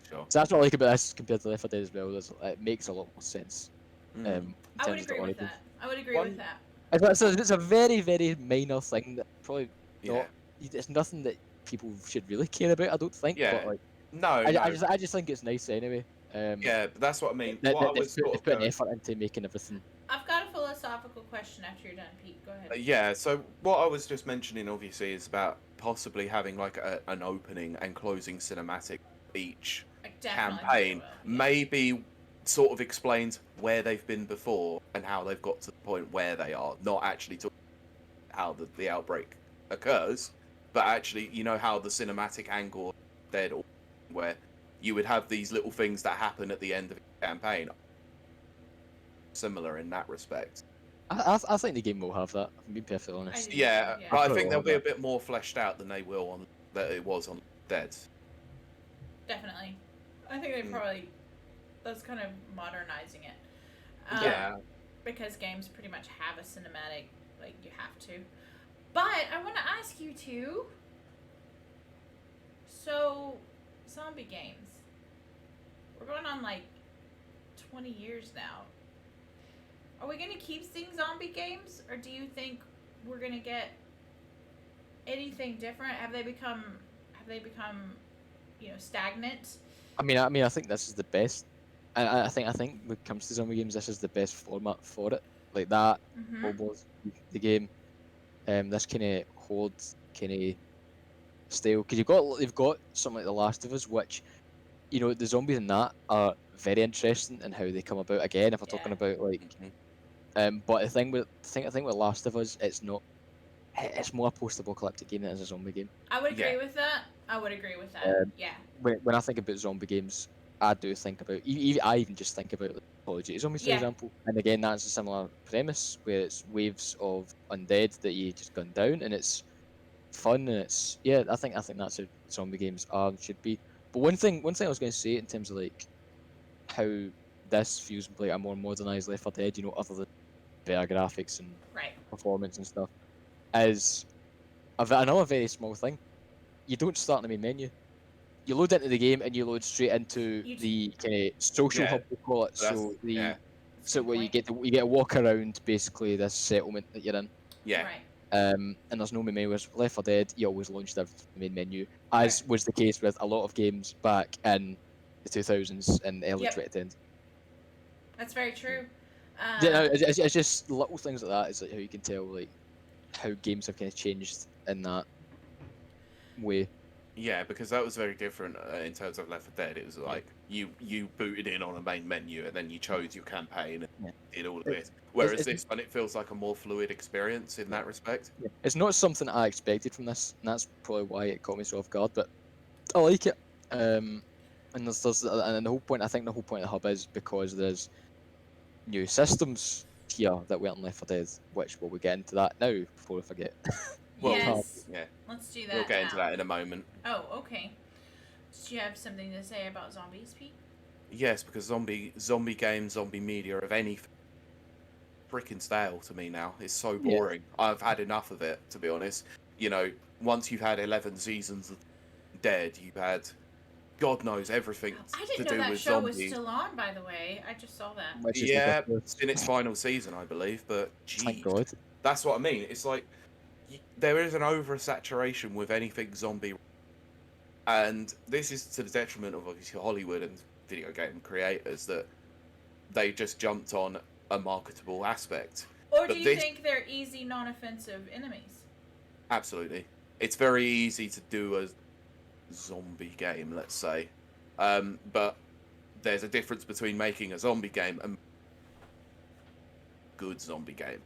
sure. So that's what I like about this compared to Left 4 Dead as well. It makes a lot more sense in I would terms of the agree with origin. that. I would agree with One, that. It's a very, very minor thing that probably yeah, not. It's nothing that people should really care about. I don't think, but yeah. like, No, no. I just think it's nice anyway. Yeah, but that's what I mean. That, What I that was sort they've of put an going. effort into making everything. I've got a philosophical question after you're done, Pete. Go ahead. Yeah, so what I was just mentioning, obviously, is about possibly having like an opening and closing cinematic each I definitely think campaign. it will. Maybe sort of explains where they've been before and how they've got to the point where they are. Not actually talking how the outbreak occurs, but actually, how the cinematic angle of Dead, where you would have these little things that happen at the end of a campaign, similar in that respect. I think the game will have that. I'm being perfectly honest. do. Yeah, Yeah. but I thought think it they'll was be a that. bit more fleshed out than they will on that it was on Dead. Definitely. I think they Mm. probably. That's kind of modernizing it. Yeah. Because games pretty much have a cinematic, like, you have to. But I want to ask you two. So, zombie games. We're going on like 20 years now. Are we going to keep seeing zombie games? Or do you think we're going to get anything different? Have they become, stagnant? I think this is the best. I think when it comes to zombie games, this is the best format for it. Like that, Mm-hmm. almost the game. This kind of holds kind of style because you've got something like The Last of Us, which the zombies in that are very interesting in how they come about. Again, if we're talking Yeah. about like, Mhm. but I think with Last of Us, it's not. It's more a post-apocalyptic game than it is a zombie game. I would agree Yeah. with that. Yeah. When I think about zombie games, I do think about. I even just think about like, Call of Duty Zombies, for Yeah. example. And again, that's a similar premise where it's waves of undead that you just gun down, and it's fun and it's I think that's how zombie games are and should be. But one thing I was going to say in terms of like how this feels like a more modernized Left 4 Dead, other than better graphics and Right. performance and stuff, is another very small thing. You don't start in the main menu. You load into the game and you load straight into You the kind of social Yeah, hub we call it. that's So yeah, so good where you point. get to walk around basically this settlement that you're in. yeah, Right. And there's no main menu. Whereas Left 4 Dead, you always launched everything from the main menu, as Right. was the case with a lot of games back in the 2000s and early Yep. 2010s. That's very true. It's just little things like that. Is like how you can tell like how games have kind of changed in that way. yeah. Because that was very different in terms of Left 4 Dead. It was like you booted in on a main menu and then you chose your campaign and Yeah. did all of this. Whereas it's- this one, it feels like a more fluid experience in that respect. Yeah. It's not something I expected from this, and that's probably why it caught me so off guard. But I like it. And and the whole point. I think the whole point of the hub is because there's new systems here that weren't Left 4 Dead, which we get into that now before we forget. Well, Yes. yeah, Let's do that. we'll get into now. that in a moment. Oh, okay. Do you have something to say about zombies, Pete? Yes, because zombie games, zombie media of any freaking style to me now. It's so boring. I've had enough of it, to be honest. you know, once you've had 11 seasons of Dead, you've had God knows everything I to didn't know do that with show was zombies. still on, by the way. I just saw that. Which is Yeah, ridiculous. it's in its final season, I believe. But Thank geez, God. that's what I mean. It's like there is an oversaturation with anything zombie, and this is to the detriment of obviously Hollywood and video game creators that they just jumped on a marketable aspect. Or do But you this, think they're easy, non-offensive enemies? absolutely, it's very easy to do a zombie game, let's say, but there's a difference between making a zombie game and good zombie game,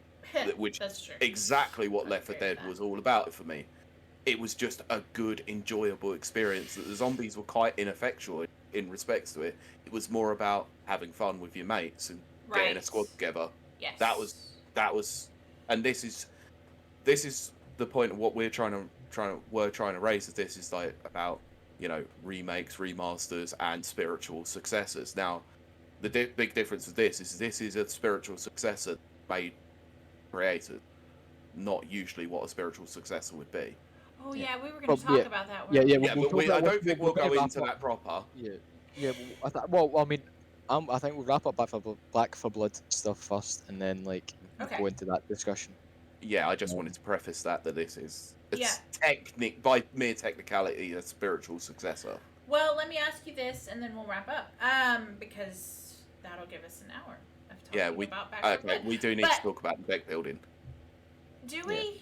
which That's is true. exactly what I Left 4 agree with Dead that. was all about for me. It was just a good, enjoyable experience. That the zombies were quite ineffectual in respects to it. It was more about having fun with your mates and getting a squad together. Yes. That was, and this is the point of what we're trying to raise. Is this is like about, you know, remakes, remasters, and spiritual successors. Now, the big difference with this is a spiritual successor made created, not usually what a spiritual successor would be. Oh Yeah. yeah, we were going Well, to talk yeah. about that. Yeah, weren't yeah. we? Yeah, We'll but talk about I don't think we'll gonna go wrap into up. that proper. Yeah, yeah. Well, I mean, I think we'll wrap up Back for Blood stuff first, and then like Okay. go into that discussion. Yeah, I just wanted to preface that this is Yeah. by mere technicality a spiritual successor. Well, let me ask you this, and then we'll wrap up. Because that'll give us an hour of talking about Back 4 Blood. We do need to talk about the deck building. Do we?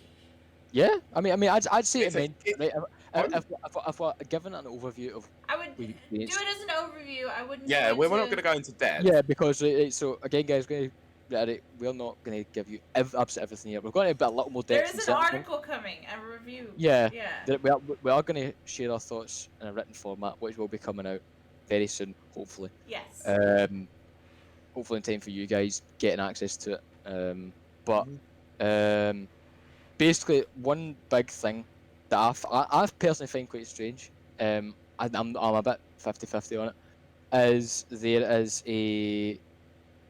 Yeah, I mean, I'd say It's it a- meant if we're given an overview of I would we've do experienced. it as an overview. I wouldn't. Yeah, go we're into... not going to go into depth. Yeah, because so again, guys, we're not going to give you absolutely everything here. We're going to be a little more There depth. is in an certain things. article coming, a review. Yeah, Yeah. we are going to share our thoughts in a written format, which will be coming out very soon, hopefully. Yes. Hopefully in time for you guys getting access to it. But Mm-hmm. basically, one big thing that I personally find quite strange, I'm a bit 50-50 on it, is there is a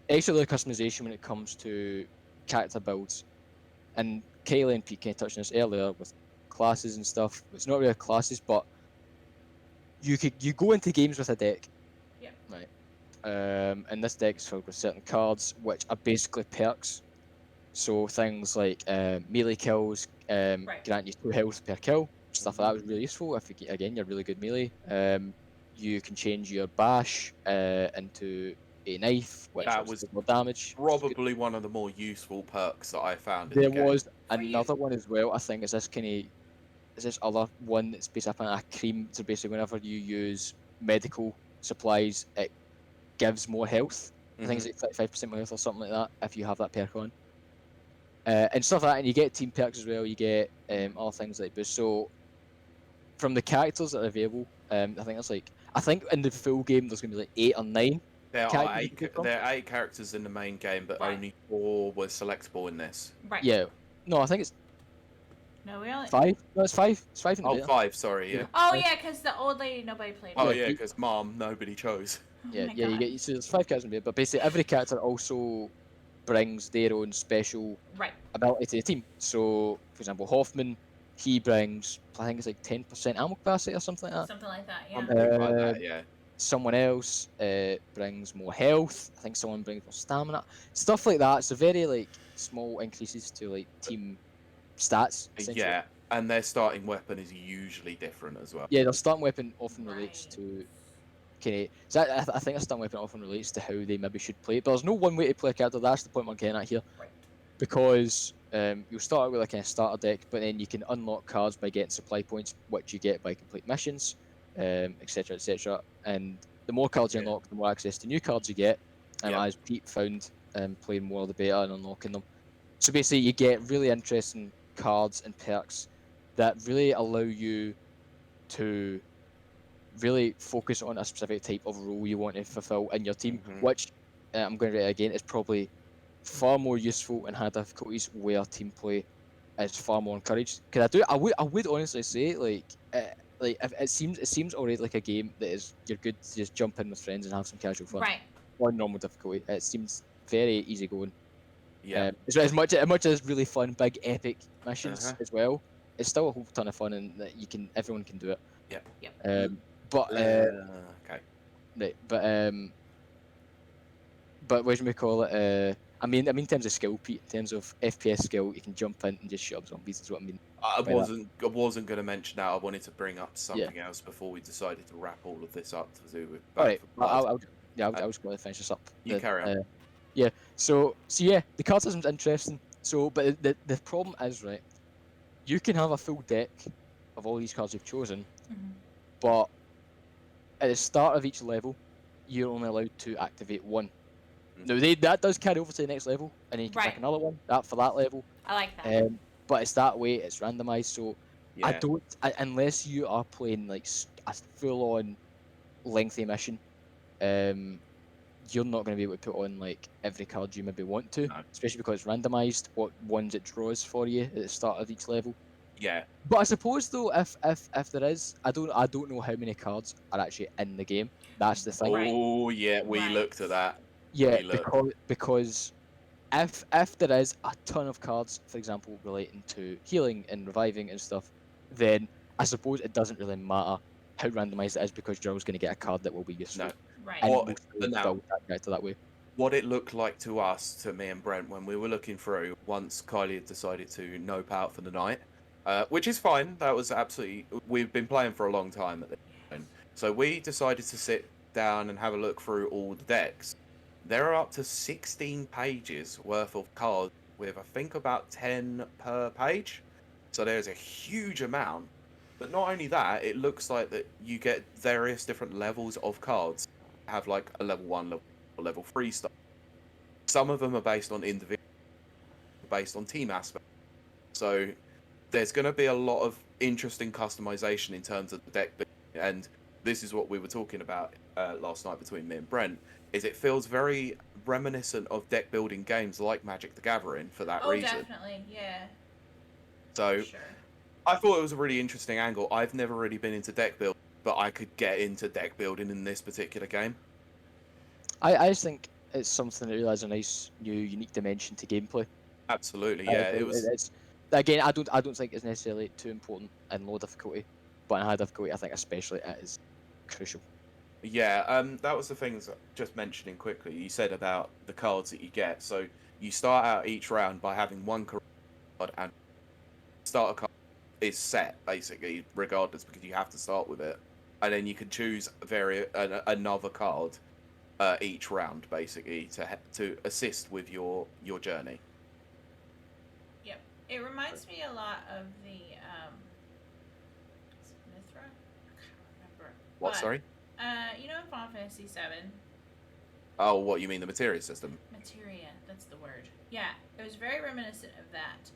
extra layer of customization when it comes to character builds. And Kiley and Pete kind of touched on this earlier with classes and stuff. It's not really classes, but you go into games with a deck. Yeah. Right. And this deck is filled with certain cards, which are basically perks. So things like melee kills grant you 2 health per kill. Stuff like that was really useful if you're really good melee. You can change your bash into a knife, which That was does more damage. Probably one of the more useful perks that I found in There the game. was For you. another one as well. I think is this other one that's basically a cream. So basically, whenever you use medical supplies, it gives more health. I think it's like 35% more health or something like that if you have that perk on. And stuff like that, and you get team perks as well. You get other things like boost. So from the characters that are available, I think in the full game there's gonna be like 8 or 9. There characters are you can pick from. there are 8 characters in the main game, but Right. only 4 were selectable in this. Right. Yeah. No, I think it's No, we only. 5. No, it's 5. It's 5 in the Oh, beta. 5, sorry, yeah. Oh yeah, because the old lady nobody played. Oh with. yeah, because Mom, nobody chose. Yeah, my yeah, God. so there's 5 characters in the beta, but basically every character also brings their own special Right. ability to the team. So, for example, Hoffman, he brings, I think it's like 10% ammo capacity or something like that. Something like that. Yeah. Something like that, yeah. Someone else brings more health. I think someone brings more stamina. Stuff like that. So very like small increases to like team stats. essentially. Yeah, and their starting weapon is usually different as well. Yeah, their starting weapon often relates Right. to kind of. So I think a starting weapon often relates to how they maybe should play it. But there's no one way to play a character. That's the point we're getting at here. Right. Because you'll start out with a kind of starter deck, but then you can unlock cards by getting supply points, which you get by complete missions, etc., etc. And the more cards you Yeah. unlock, the more access to new cards you get. Yeah. As Pete found playing more of the beta and unlocking them. So basically, you get really interesting cards and perks that really allow you to really focus on a specific type of role you want to fulfill in your team, Mhm. which I'm going to read it again, is probably far more useful in high difficulties where team play is far more encouraged. Because I would honestly say if it seems already like a game that is you're good to just jump in with friends and have some casual fun. Right. On normal difficulty, it seems very easy going. Yeah. As much as really fun, big epic missions Uh-huh. as well. it's still a whole ton of fun, and that everyone can do it. Yep. But Okay. right, but what do we call it? I mean, in terms of skill, Pete, in terms of FPS skill, you can jump in and just shoot up zombies. Is what I mean. I by that. wasn't going to mention that. I wanted to bring up something else before we decided to wrap all of this up to do with. All right, Blood. I'll just go and finish this up. You carry on. Yeah. So yeah, the card system's interesting. So, but the problem is, right, you can have a full deck of all these cards you've chosen, but at the start of each level, you're only allowed to activate one. Now that does carry over to the next level, and then you can pick another one for that level. I like that. But it's that way. It's randomized. So Yeah. I don't unless you are playing like a full-on lengthy mission. You're not going to be able to put on like every card you maybe want to, especially because it's randomized what ones it draws for you at the start of each level. Yeah. But I suppose though, if there is, I don't know how many cards are actually in the game. That's the thing. Oh yeah, we looked at that. Yeah, because if there is a ton of cards, for example, relating to healing and reviving and stuff, then I suppose it doesn't really matter how randomized it is, because you're always going to get a card that will be useful. No. Right. And build that character that way. What it looked like to me and Brent, when we were looking through, once Kiley had decided to nope out for the night, which is fine. That was absolutely. We've been playing for a long time at this point, so we decided to sit down and have a look through all the decks. There are up to 16 pages worth of cards with, I think, about 10 per page. So there's a huge amount. But not only that, it looks like that you get various different levels of cards. Have like a level 1, level 3 stuff. Some of them are based on individual, based on team aspect. So there's going to be a lot of interesting customization in terms of the deck. And this is what we were talking about last night between me and Brent. Is it feels very reminiscent of deck building games like Magic the Gathering for that reason. Oh, definitely, yeah. So sure. I thought it was a really interesting angle. I've never really been into deck building, but I could get into deck building in this particular game. I just think it's something that really adds a nice new unique dimension to gameplay. Absolutely, yeah. It's again, I don't think it's necessarily too important in low difficulty, but in high difficulty, I think especially it is crucial. Yeah, that was the things just mentioning quickly. You said about the cards that you get. So you start out each round by having one card, and starter card is set basically, regardless, because you have to start with it, and then you can choose another card each round, basically, to assist with your journey. Yep, it reminds me a lot of the Mithra. I can't remember. What? Sorry. You know, in Final Fantasy VII. Oh, what you mean the materia system? Materia, that's the word. Yeah, it was very reminiscent of that.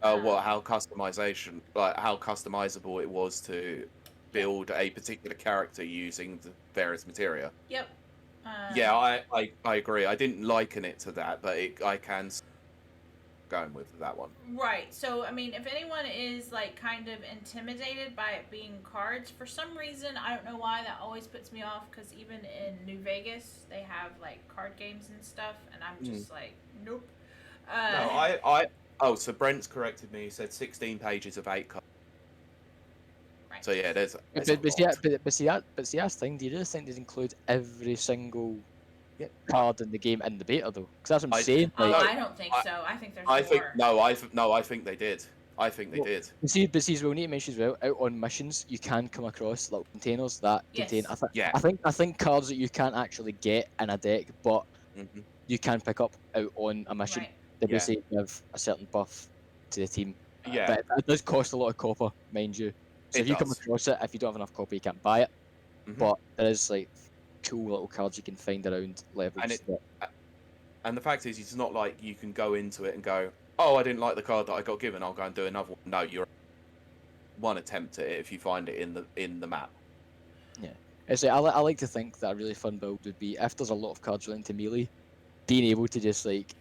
How customization, like how customizable it was to build a particular character using the various materia. Yep. Yeah, I agree. I didn't liken it to that, but I can going with that one. Right. So, I mean, if anyone is like kind of intimidated by it being cards, for some reason, I don't know why, that always puts me off, because even in New Vegas, they have like card games and stuff, and I'm just like, nope. No, so Brent's corrected me. He said 16 pages of 8 cards. Right. So yeah, there's but see that's the thing. Do you really think they include every single card in the game in the beta though? Because that's what I'm saying. Oh, like, I don't think so. I think there's more. I think they did. I think they did. But see, as we'll need to mention as well, out on missions, you can come across little containers that contain. I think cards that you can't actually get in a deck, but you can pick up out on a mission. Right. They basically give a certain buff to the team. Yeah. But it does cost a lot of copper, mind you. So if you come across it, if you don't have enough copper, you can't buy it. But there is like cool little cards you can find around levels. And the fact is, it's not like you can go into it and go, oh, I didn't like the card that I got given, I'll go and do another one. No, you're one attempt at it if you find it in the map. Yeah. So I like to think that a really fun build would be, if there's a lot of cards relating to melee, being able to just like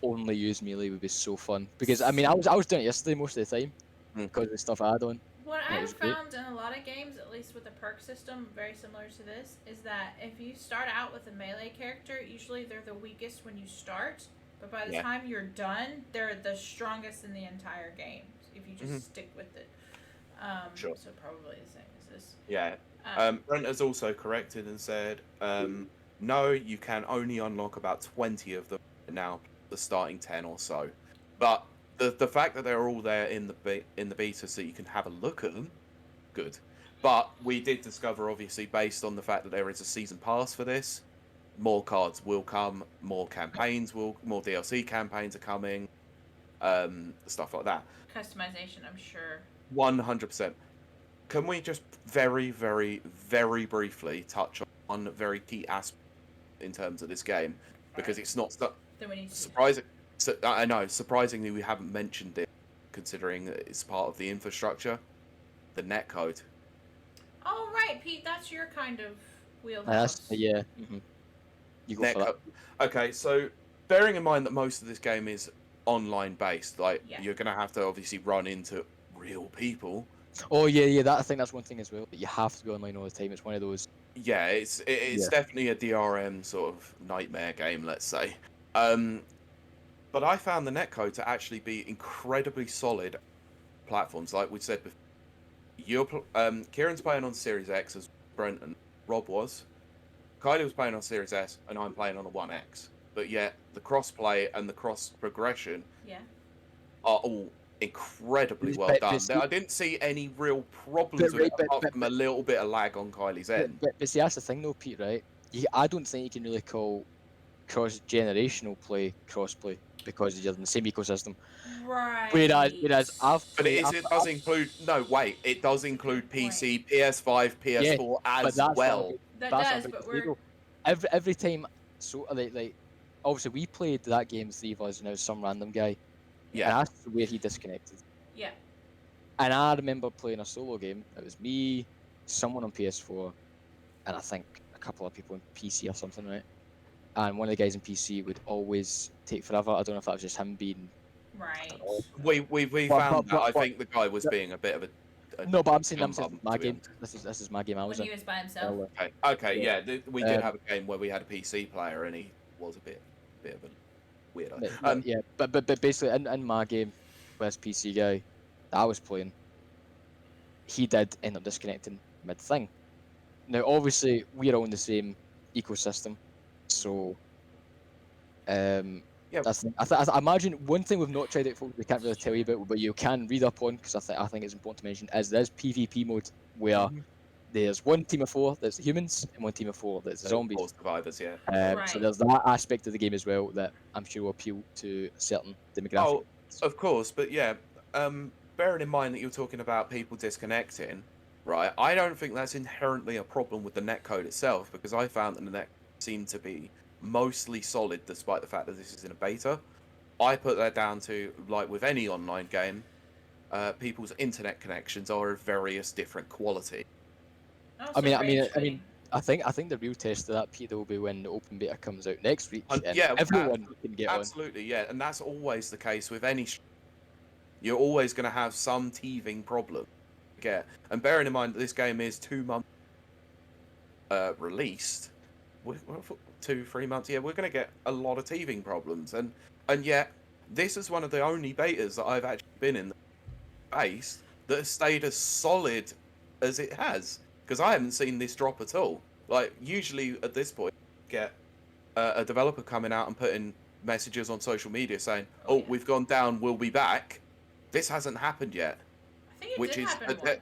only use melee would be so fun. Because I mean, I was doing it yesterday most of the time because of the stuff I had on. What I've found in a lot of games, at least with the perk system, very similar to this, is that if you start out with a melee character, usually they're the weakest when you start, but by the time you're done, they're the strongest in the entire game. if you just stick with it. Sure. So probably the same as this. Yeah. Brent has also corrected and said, no, you can only unlock about 20 of them now, the starting 10 or so. But the fact that they're all there in the beta so you can have a look at them, good. But we did discover, obviously, based on the fact that there is a season pass for this, more cards will come, more DLC campaigns are coming, stuff like that. Customization, I'm sure. 100%. Can we just very, very, very briefly touch on one very key aspect in terms of this game? Because it's not surprising. So, I know, surprisingly, we haven't mentioned it, considering that it's part of the infrastructure. The netcode. Oh, right, Pete, that's your kind of wheelhouse. Yeah. You go for that. Okay, so bearing in mind that most of this game is online based, like you're gonna have to obviously run into real people. Oh yeah. That I think that's one thing as well. You have to be online all the time. It's one of those. Yeah, it's definitely a DRM sort of nightmare game, let's say. But I found the netcode to actually be incredibly solid platforms, like we said before. Ciaran's playing on Series X as Brent and Rob was. Kiley was playing on Series S, and I'm playing on the One X. But yet, the cross-play and the cross-progression are all incredibly well done. I didn't see any real problems with it, apart from a little bit of lag on Kiley's end. But see, that's the thing though, Pete, right? I don't think you can really call cross-generational play cross-play because you're in the same ecosystem. Right. Whereas it does include PC, PS5, PS4 as well. That does, but we're... Every time, so like obviously we played that game, three of us, and it was some random guy. Yeah. And that's where he disconnected. Yeah. And I remember playing a solo game. It was me, someone on PS4, and I think a couple of people on PC or something, right? And one of the guys in PC would always take forever. I don't know if that was just him being... Right. We found that. I think the guy was being a bit of a... No, but I'm saying my game. This is my game. I was when he was by himself. Okay, yeah. We did have a game where we had a PC player, and he was a bit of a weirdo. Yeah, but basically, in my game, with this PC guy that I was playing, he did end up disconnecting mid-thing. Now, obviously, we're all in the same ecosystem, so that's I imagine one thing we've not tried out, folks, we can't really tell you about, but you can read up on, because I think it's important to mention, is there's PvP mode where there's one team of 4 that's humans and one team of 4 that's zombies. Survivors, yeah. Right. So there's that aspect of the game as well that I'm sure will appeal to certain demographics. Oh, of course, but yeah, bearing in mind that you're talking about people disconnecting, right? I don't think that's inherently a problem with the netcode itself, because I found that the net seemed to be mostly solid despite the fact that this is in a beta. I put that down to, like with any online game, people's internet connections are of various different quality. I think the real test of that, Peter, will be when the open beta comes out next week. And everyone can get on. Absolutely, yeah, and that's always the case with any. You're always going to have some teething problem. Yeah, and bearing in mind that this game is 2 months released, 2-3 months. Yeah, we're going to get a lot of teething problems, and yet this is one of the only betas that I've actually been in based that has stayed as solid as it has. Because I haven't seen this drop at all. Like, usually at this point, you get a developer coming out and putting messages on social media saying, we've gone down, we'll be back. This hasn't happened yet. I think it did happen once.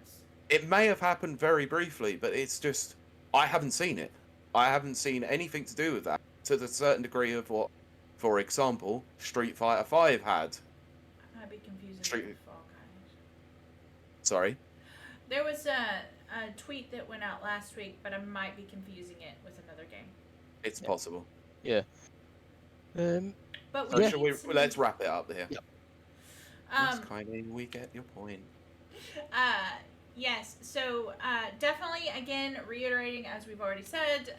It may have happened very briefly, but it's just, I haven't seen it. I haven't seen anything to do with that, to the certain degree of what, for example, Street Fighter 5 had. I might be confusing with Fall Guys. Sorry? There was a tweet that went out last week, but I might be confusing it with another game. It's possible. Yeah. But let's wrap it up here. Yep. We get your point. Yes. So definitely, again, reiterating as we've already said,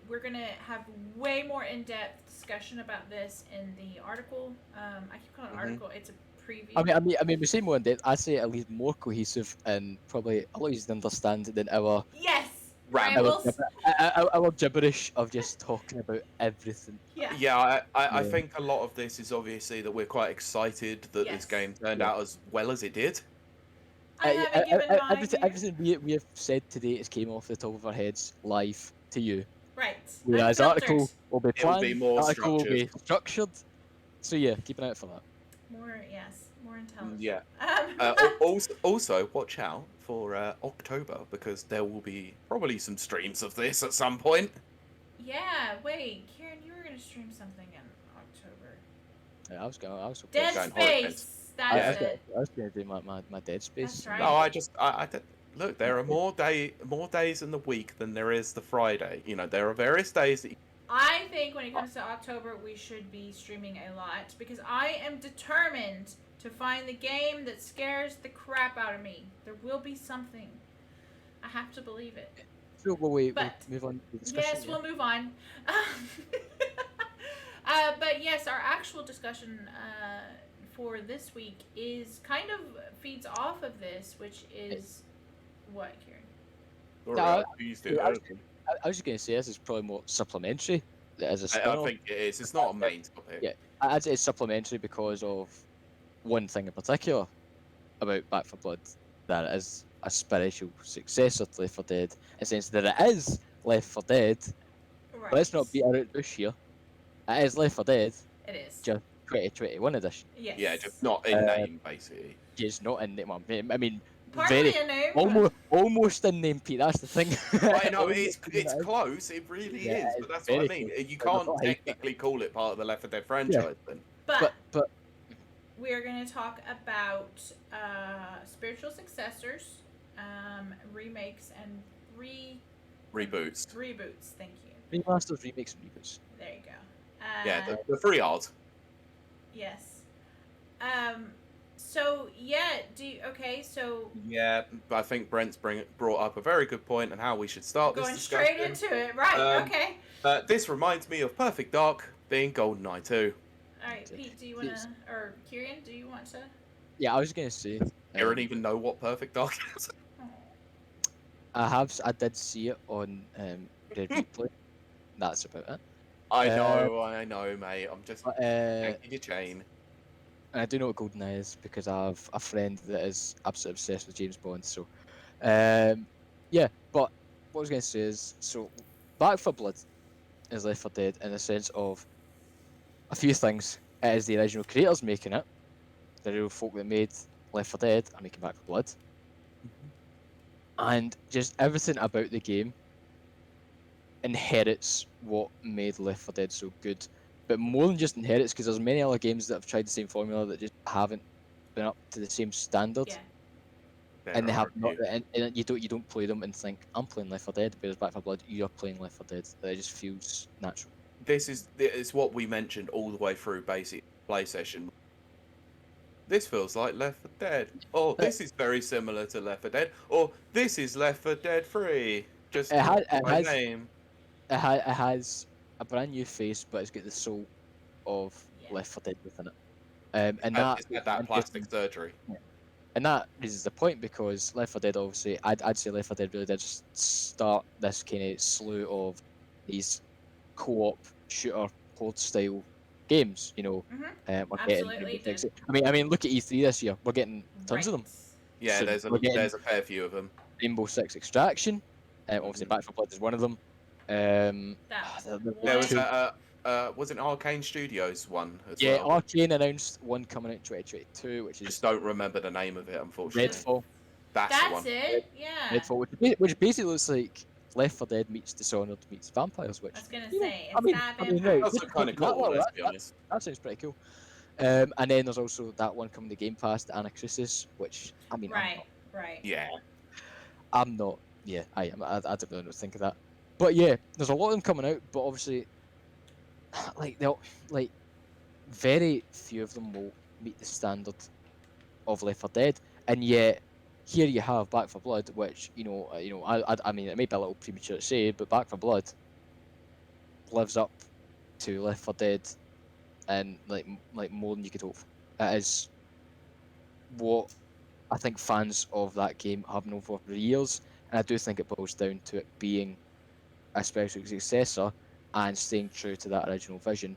we're gonna have way more in-depth discussion about this in the article. I keep calling it an article. It's a preview. I mean, we say more in depth. I say at least more cohesive and probably a lot easier to understand than our ramble. Rambles. Our gibberish of just talking about everything. Yeah. Yeah, I Yeah. think a lot of this is obviously that we're quite excited that Yes. this game turned Yeah. out as well as it did. I haven't given mine Everything, here. everything we have said today is came off the top of our heads live to you. Right. Whereas the Unfiltered. article will be It will planned, be more the article will structured. be structured. So yeah, keep an eye out for that. More intelligent. Yeah. Um, Also, watch out for October because there will be probably some streams of this at some point. yeah. Wait, Ciaran, you were gonna stream something in October. Yeah, I was Dead going Space. That's I it. was going to do my Dead Space. That's right. No, I did. Look, there are more days in the week than there is the Friday. You know, there are various days that. I think when it comes to October, we should be streaming a lot because I am determined to find the game that scares the crap out of me. There will be something. I have to believe it. So we'll But- move on to the discussion. Yes, we'll move on. But yes, our actual discussion for this week is kind of feeds off of this, which is what, Ciaran? No, Please yeah, I was just going to say this is probably more supplementary as a I spin-off. think it is. It's not a main topic. Yeah. I'd say it's supplementary because of one thing in particular about Back 4 Blood, that it is a spiritual successor to Left 4 Dead, in the sense that it is Left 4 Dead. Right. Let's not beat around the bush here. It is Left 4 Dead, It is. just 2021 edition. Yes. Yeah, just not in name, basically. It's not in name. I mean, Partly very a name. almost in name, Pete. That's the thing. I know it's Almost in name. close. It really Yeah, is, it's but that's what I very mean. You But can't not hate it. technically call it part of the Left 4 Dead franchise. Then But we are going to talk about spiritual successors, remakes, and reboots. reboots. Thank you. remasters, remakes, and reboots. There you go. Yeah, the three odds. Yes. So yeah. So Yeah, but I think Brent's brought up a very good point on how we should start going this straight discussion. into it. Right. Um, Okay. This reminds me of Perfect Dark being GoldenEye 2. All right, Pete. Do you want to, or Ciaran? Do you want to? Yeah, I was going to say. Aaron even know what Perfect Dark is. I did see it on Red Replay. That's about it. I know, mate. I'm just But, yanking your chain. and I do know what GoldenEye is because I have a friend that is absolutely obsessed with James Bond. So, yeah. But what I was going to say is, so Back 4 Blood is Left 4 Dead in the sense of a few things. It is the original creators making it. The real folk that made Left 4 Dead are making Back 4 Blood. And just everything about the game inherits what made Left 4 Dead so good. But more than just inherits, because there's many other games that have tried the same formula that just haven't been up to the same standard. Yeah. And they have not, and you don't play them and think I'm playing Left 4 Dead, whereas Back 4 Blood you're playing Left 4 Dead. It just feels natural. This is what we mentioned all the way through basic play session. This feels like Left 4 Dead. Or this is very similar to Left 4 Dead. Or this is Left 4 Dead 3. Just It by has- name. It has a brand new face, but it's got the soul of Yeah. Left 4 Dead within it. And It's had that plastic surgery. And that raises the point because Left 4 Dead, obviously, I'd say Left 4 Dead really did start this kind of slew of these co-op shooter horde style games. You know, Mhm. we're Absolutely getting. did. Six. I mean, look at E3 this year. We're getting tons of them. Yeah, So we're getting there's a fair few of them. Rainbow Six Extraction. Obviously, Back 4 Blood is one of them. That There was one. was an Arcane Studios one as Yeah, well. Arcane announced one coming out in 2022, which is Just don't remember the name of it, unfortunately. Redfall. That's the That's one. it. Yeah. Redfall, which basically looks like Left 4 Dead meets Dishonored meets Vampires, which I was gonna you know, say it's I mean, not I mean, vampire. right. Those are kind of cool, let's be honest. that sounds pretty cool. And then there's also that one coming to Game Pass, the Anacrusis, which I mean, Right. Right. Yeah. I'm not. Yeah, I am. I don't really know what to think of that. But yeah, there's a lot of them coming out, but obviously, like very few of them will meet the standard of Left 4 Dead, and yet here you have Back 4 Blood, which I mean, it may be a little premature to say, but Back 4 Blood lives up to Left 4 Dead, and like more than you could hope. It is what I think fans of that game have known for years. And I do think it boils down to it being a spiritual successor and staying true to that original vision.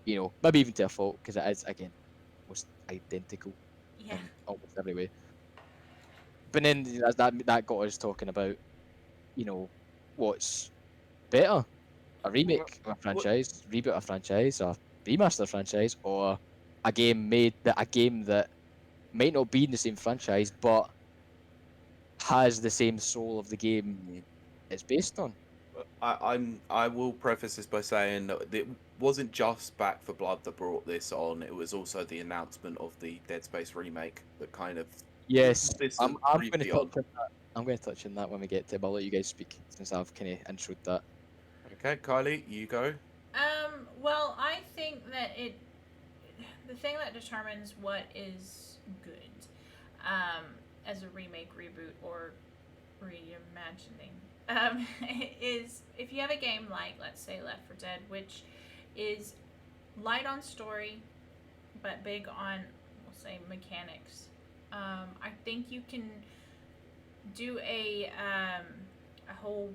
You know, maybe even to a fault, because it is, again, almost identical Yeah. in almost every way. But then that got us talking about, you know, what's better, a remake of a franchise, reboot a franchise, a remaster franchise, or a game that might not be in the same franchise but has the same soul of the game it's based on. I will preface this by saying that it wasn't just Back for Blood that brought this on. It was also the announcement of the Dead Space remake that kind of Yes, I'm briefly going to on. touch on that. I'm going to touch on that when we get to it, but I'll let you guys speak since I've kind of introed that. Okay, Kylie, you go. Well, I think that the thing that determines what is good, as a remake, reboot, or reimagining, is if you have a game like, let's say, Left 4 Dead, which is light on story, but big on, we'll say, mechanics. I think you can do a whole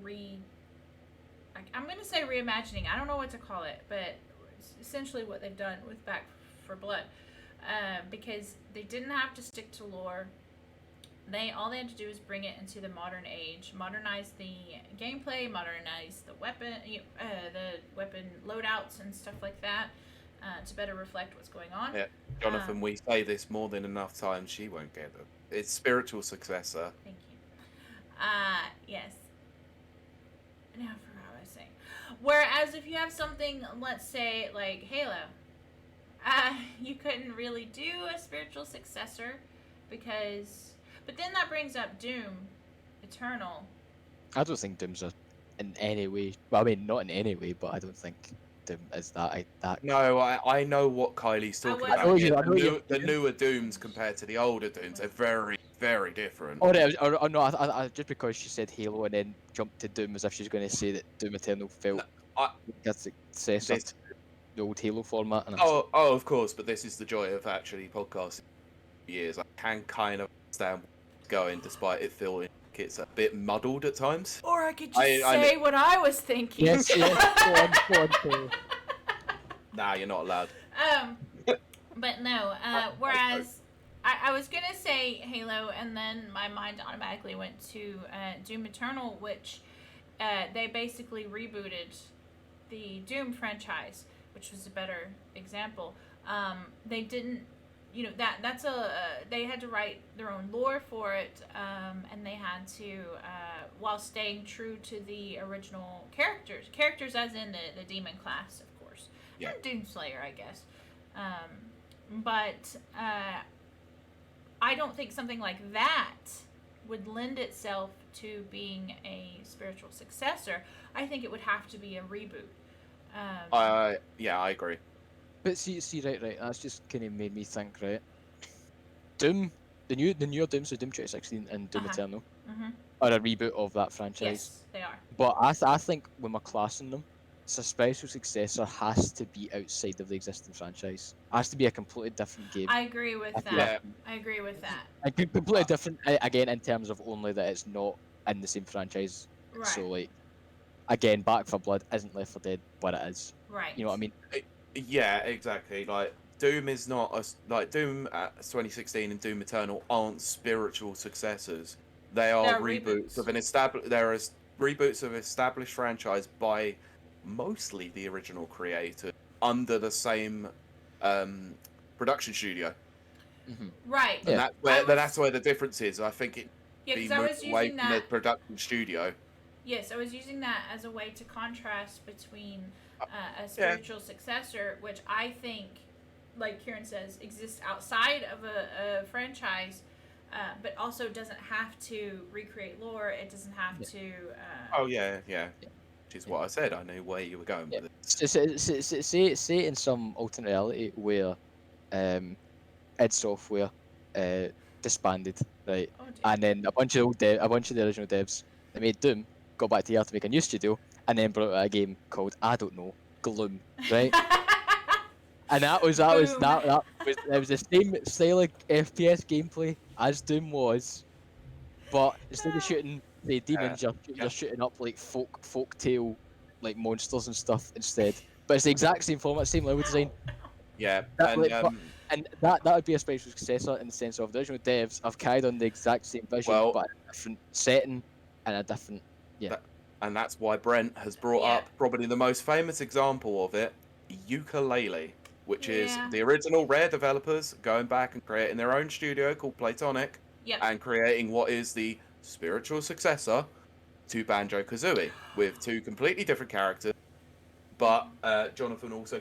I'm going to say reimagining. I don't know what to call it, but it's essentially what they've done with Back 4 Blood, because they didn't have to stick to lore. All they had to do is bring it into the modern age, modernize the gameplay, modernize the weapon loadouts and stuff like that, to better reflect what's going on. Yeah, Jonathan, we say this more than enough times. She won't get it. It's spiritual successor. Thank you. Yes. Now I forgot what I was saying. Whereas if you have something, let's say, like Halo, you couldn't really do a spiritual successor because... But then that brings up Doom Eternal. I don't think Doom's in any way... Well, I mean, not in any way, but I don't think Doom is that... No, I know what Kylie's talking about. The newer Dooms compared to the older Dooms are very, very different. Oh, no, I just because she said Halo and then jumped to Doom as if she's going to say that Doom Eternal felt that's the successor to the old Halo format. And of course, but this is the joy of actually podcasting for years. I can kind of understand where it's going, despite it feeling like it's a bit muddled at times. Or I could just say what I was thinking. Yes, go on. Nah, you're not allowed. But no, whereas... I was going to say Halo, and then my mind automatically went to Doom Eternal, which they basically rebooted the Doom franchise, which was a better example. They didn't, they had to write their own lore for it, and they had to, while staying true to the original characters as in the demon class, of course. Yeah. And Doomslayer, I guess. But I don't think something like that would lend itself to being a spiritual successor. I think it would have to be a reboot. Yeah, I agree. But see, right. That's just kind of made me think, right? Doom, the newer Dooms, so Doom 2016 and Doom Eternal, are a reboot of that franchise. Yes, they are. But I think when we're classing them, a spiritual successor has to be outside of the existing franchise. It has to be a completely different game. I agree with that. Yeah. I agree with that. And completely different, again, in terms of only that it's not in the same franchise. Right. So, like, again, Back 4 Blood isn't Left 4 Dead, but it is. Right. You know what I mean? Yeah, exactly. Like, Doom is not Doom 2016 and Doom Eternal aren't spiritual successors. They're reboots of reboots of established franchise by mostly the original creator under the same production studio. Mm-hmm. Right. And that's where the difference is. I think it be moved away from the production studio. Yes, I was using that as a way to contrast between a spiritual successor, which I think, like Ciaran says, exists outside of a franchise, but also doesn't have to recreate lore. It doesn't have to... Which is what I said. I knew where you were going with Say it. in some alternate reality where id Software disbanded, right? Oh, and then a bunch of the original devs that made Doom got back together to make a new studio, and then brought out a game called, I don't know, Gloom, right? And it was the same style of FPS gameplay as Doom was, but instead of shooting the demons, you're shooting up like folk tale like monsters and stuff instead. But it's the exact same format, same level design. Yeah, That, and like, and that would be a spiritual successor in the sense of the original devs have carried on the exact same vision, well, but in a different setting and a different and that's why Brent has brought up probably the most famous example of it, Ukulele, which is the original Rare developers going back and creating their own studio called Platonic, and creating what is the spiritual successor to Banjo-Kazooie, with two completely different characters. But Jonathan also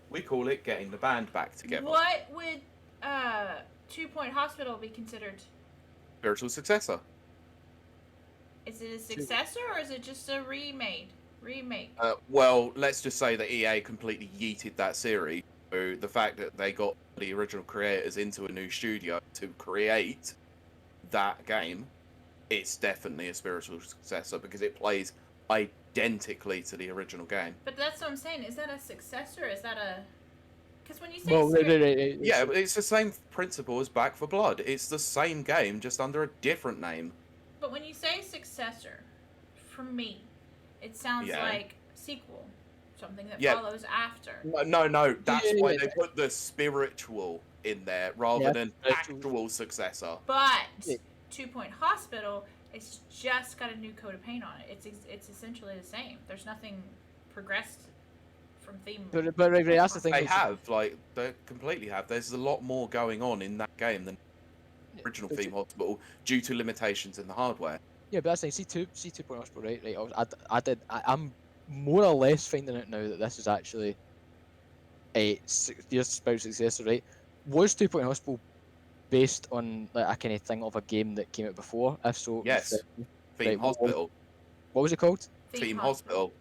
we call it getting the band back together. What would 2 Point Hospital be considered? Spiritual successor. Is it a successor or is it just a remake? Well, let's just say that EA completely yeeted that series. So the fact that they got the original creators into a new studio to create that game, it's definitely a spiritual successor because it plays identically to the original game. But that's what I'm saying. Is that a successor? Is that a... Because when you say... Yeah, but it's the same principle as Back 4 Blood. It's the same game, just under a different name. But when you say successor, for me, it sounds like sequel. Something that follows after. No, that's why they put the spiritual in there rather than actual successor. But 2 Point Hospital, it's just got a new coat of paint on it. It's essentially the same. There's nothing progressed from theme. But that's the thing. They completely have. There's a lot more going on in that game than the original Theme Hospital due to limitations in the hardware. Yeah, but that's like, see 2 Point Hospital, right? I'm more or less finding out now that this is actually a spiritual successor, right? Was 2 Point Hospital based on like a kind of thing of a game that came out before? If so, yes. Theme Hospital. What was it called? Theme Hospital.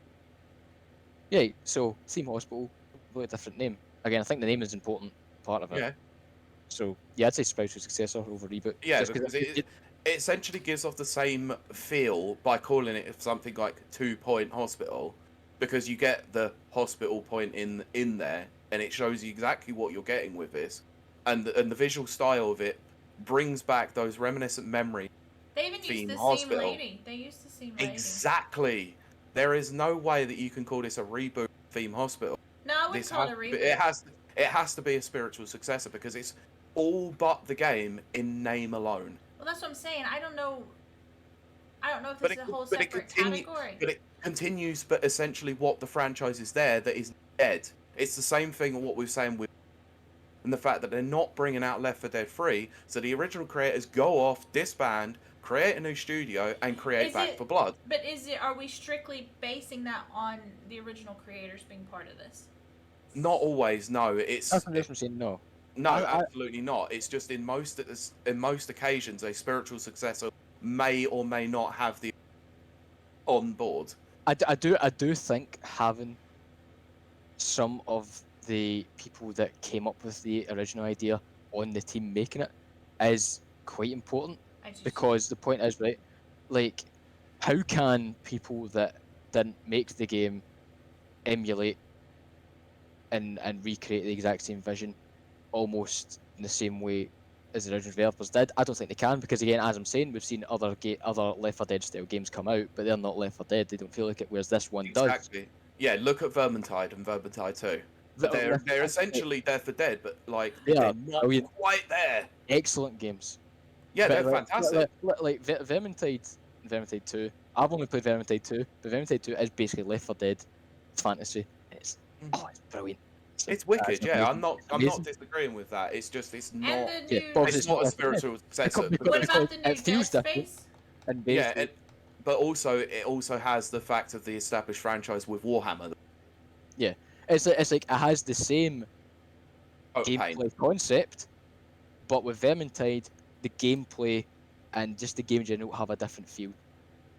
Yeah, so Theme Hospital, with a different name. Again, I think the name is an important part of it. Yeah. So yeah, I'd say spiritual successor over Reboot. Yeah, because it essentially gives off the same feel by calling it something like 2 Point Hospital, because you get the hospital point in there, and it shows you exactly what you're getting with this, and the visual style of it brings back those reminiscent memories. They even used the same lady. They used the same lady. Exactly. There is no way that you can call this a reboot Theme Hospital. No, I wouldn't call it a reboot. It has to be a spiritual successor because it's all but the game in name alone. Well, that's what I'm saying. I don't know if this is a whole separate category. But it continues, but essentially what the franchise is there that is dead. It's the same thing what we're saying with, and the fact that they're not bringing out Left 4 Dead 3, so the original creators go off, disband, create a new studio, and create Back 4 Blood. But are we strictly basing that on the original creators being part of this? Not always, no. It's... That's what I'm saying, no. No, absolutely not. It's just in most occasions, a spiritual successor may or may not have the on board. I do think having some of the people that came up with the original idea on the team making it is quite important, because the point is, right, like, how can people that didn't make the game emulate and recreate the exact same vision almost in the same way as the original developers did? I don't think they can, because again, as I'm saying, we've seen other Left 4 Dead style games come out, but they're not Left 4 Dead. They don't feel like it, whereas this one does. Yeah, look at Vermintide and Vermintide 2. They're essentially Left 4 Dead, but like they're not quite there. Excellent games. Yeah, they're fantastic. Like Vermintide 2. I've only played Vermintide 2, but Vermintide 2 is basically Left 4 Dead fantasy. It's brilliant. It's wicked, yeah. I'm not disagreeing with that. It's just it's not a spiritual successor. What about the new Dead Space? But also it also has the fact of the established franchise with Warhammer. Yeah, it's like it has the same gameplay concept, but with Vermintide, the gameplay and just the game in general have a different feel.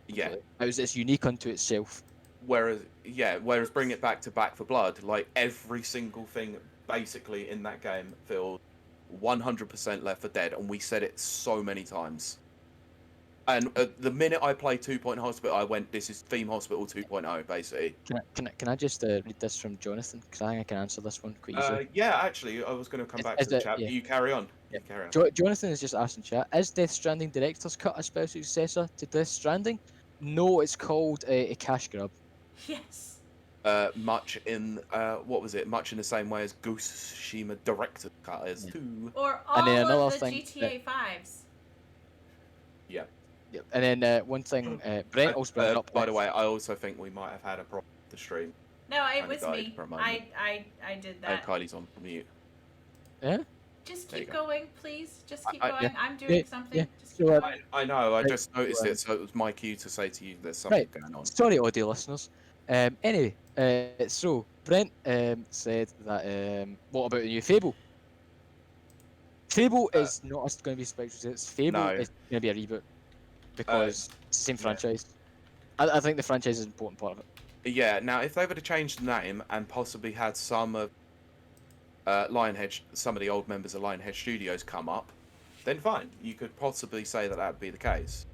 Yeah, it's unique unto itself. Whereas bring it back to Back 4 Blood, like every single thing basically in that game feels 100% Left 4 Dead, and we said it so many times. And the minute I played 2 Point Hospital, I went, this is Theme Hospital 2.0, basically. Can I just read this from Jonathan? Because I think I can answer this one quite easily. Yeah, actually, I was going to come back to the chat. Yeah. You carry on. Yeah. You carry on. Jonathan is just asking chat, is Death Stranding Director's Cut a special successor to Death Stranding? No, it's called a cash grab. Yes. Much in what was it? Much in the same way as Ghost Shima Director's Cut is too. Or all And then of another the thing GTA 5s. Yeah. And then one thing Brent also brought up. By the way, I also think we might have had a problem with the stream. No, it Kinda was died me. for a moment. I did that. Kylie's on mute. Yeah? Just There you keep go. going, please. Just keep I- going. yeah. I'm doing something. yeah. Just keep So, going. I know. I Right, just noticed so, it, so it was my cue to say to you there's something Right. going on. Sorry, audio listeners. Anyway, so Brent said that what about the new Fable? Fable is not going to be special. It's Fable No. is going to be a reboot because it's the same yeah. franchise. I think the franchise is an important part of it. Yeah. Now, if they would have changed the name and possibly had some of Lionhead, some of the old members of Lionhead Studios come up, then fine. You could possibly say that would be the case.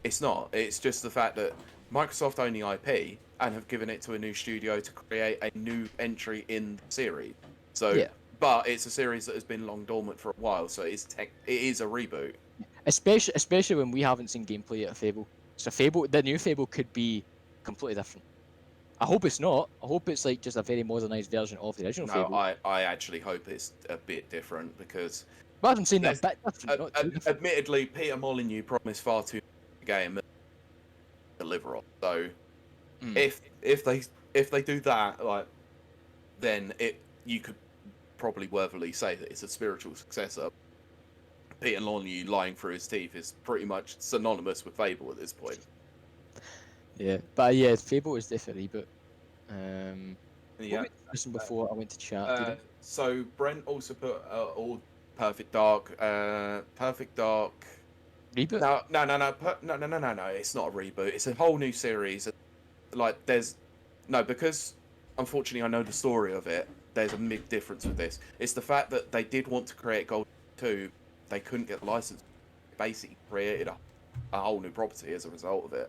It's not. It's just the fact that Microsoft own the IP and have given it to a new studio to create a new entry in the series. So, Yeah. But it's a series that has been long dormant for a while, so it is a reboot. Especially when we haven't seen gameplay yet of Fable. So Fable, the new Fable could be completely different. I hope it's not. I hope it's like just a very modernized version of the original No, Fable. I actually hope it's a bit different because, But I'm saying that a bit different, not too different. admittedly, Peter Molyneux promised far too much of the game and deliver on. So, if they do that, like, then you could probably worthily say that it's a spiritual successor. Peter Molyneux lying through his teeth is pretty much synonymous with Fable at this point. Yeah, but yeah, Fable is definitely a reboot. Yeah. Before I went to chat. So Brent also put all Perfect Dark. Perfect Dark. Reboot? No. It's not a reboot. It's a whole new series. Like because unfortunately I know the story of it. There's a big difference with this. It's the fact that they did want to create Gold 2. They couldn't get the license. Basically created a whole new property as a result of it.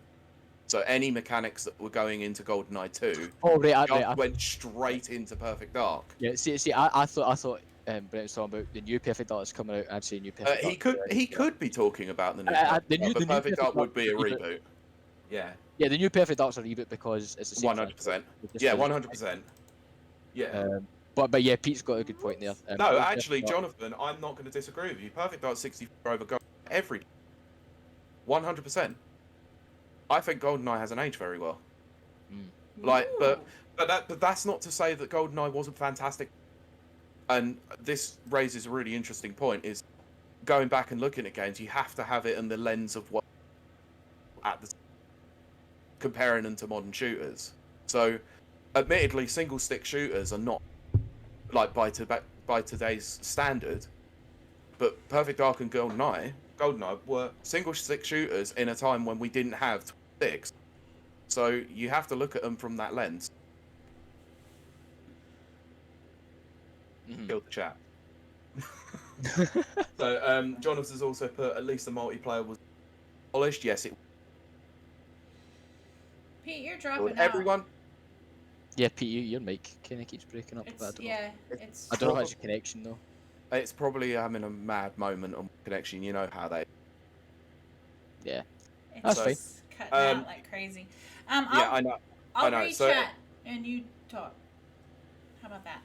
So any mechanics that were going into GoldenEye 2 went straight into Perfect Dark. Yeah, see, I thought Brent was talking about the new Perfect Dark that's coming out. I'd say new Perfect Dark. He could be talking about the new but Perfect Dark would be a reboot. Yeah. Yeah, the new Perfect Dark's a reboot because it's the same. 100%. Yeah, 100%. Yeah. But yeah, Pete's got a good point there. No, actually, Jonathan, I'm not going to disagree with you. Perfect Dark 64 over GoldenEye every 100%. I think GoldenEye hasn't aged very well. Like, but that's not to say that GoldenEye wasn't fantastic. And this raises a really interesting point: is going back and looking at games, you have to have it in the lens of what comparing them to modern shooters. So, admittedly, single stick shooters are not like by today's standard, but Perfect Dark and GoldenEye were single stick shooters in a time when we didn't have sticks. So you have to look at them from that lens. Kill the chat. So Jonathan's also put at least the multiplayer was polished. Yes, it. Pete, you're dropping out. Everyone. Yeah, Pete, your mic kind of keeps breaking up. It's, it's. I don't know how it's your connection though. It's probably having a mad moment on connection. You know how they. Yeah. It's That's fine. Cutting out like crazy. I know. I'll read chat and you talk. How about that?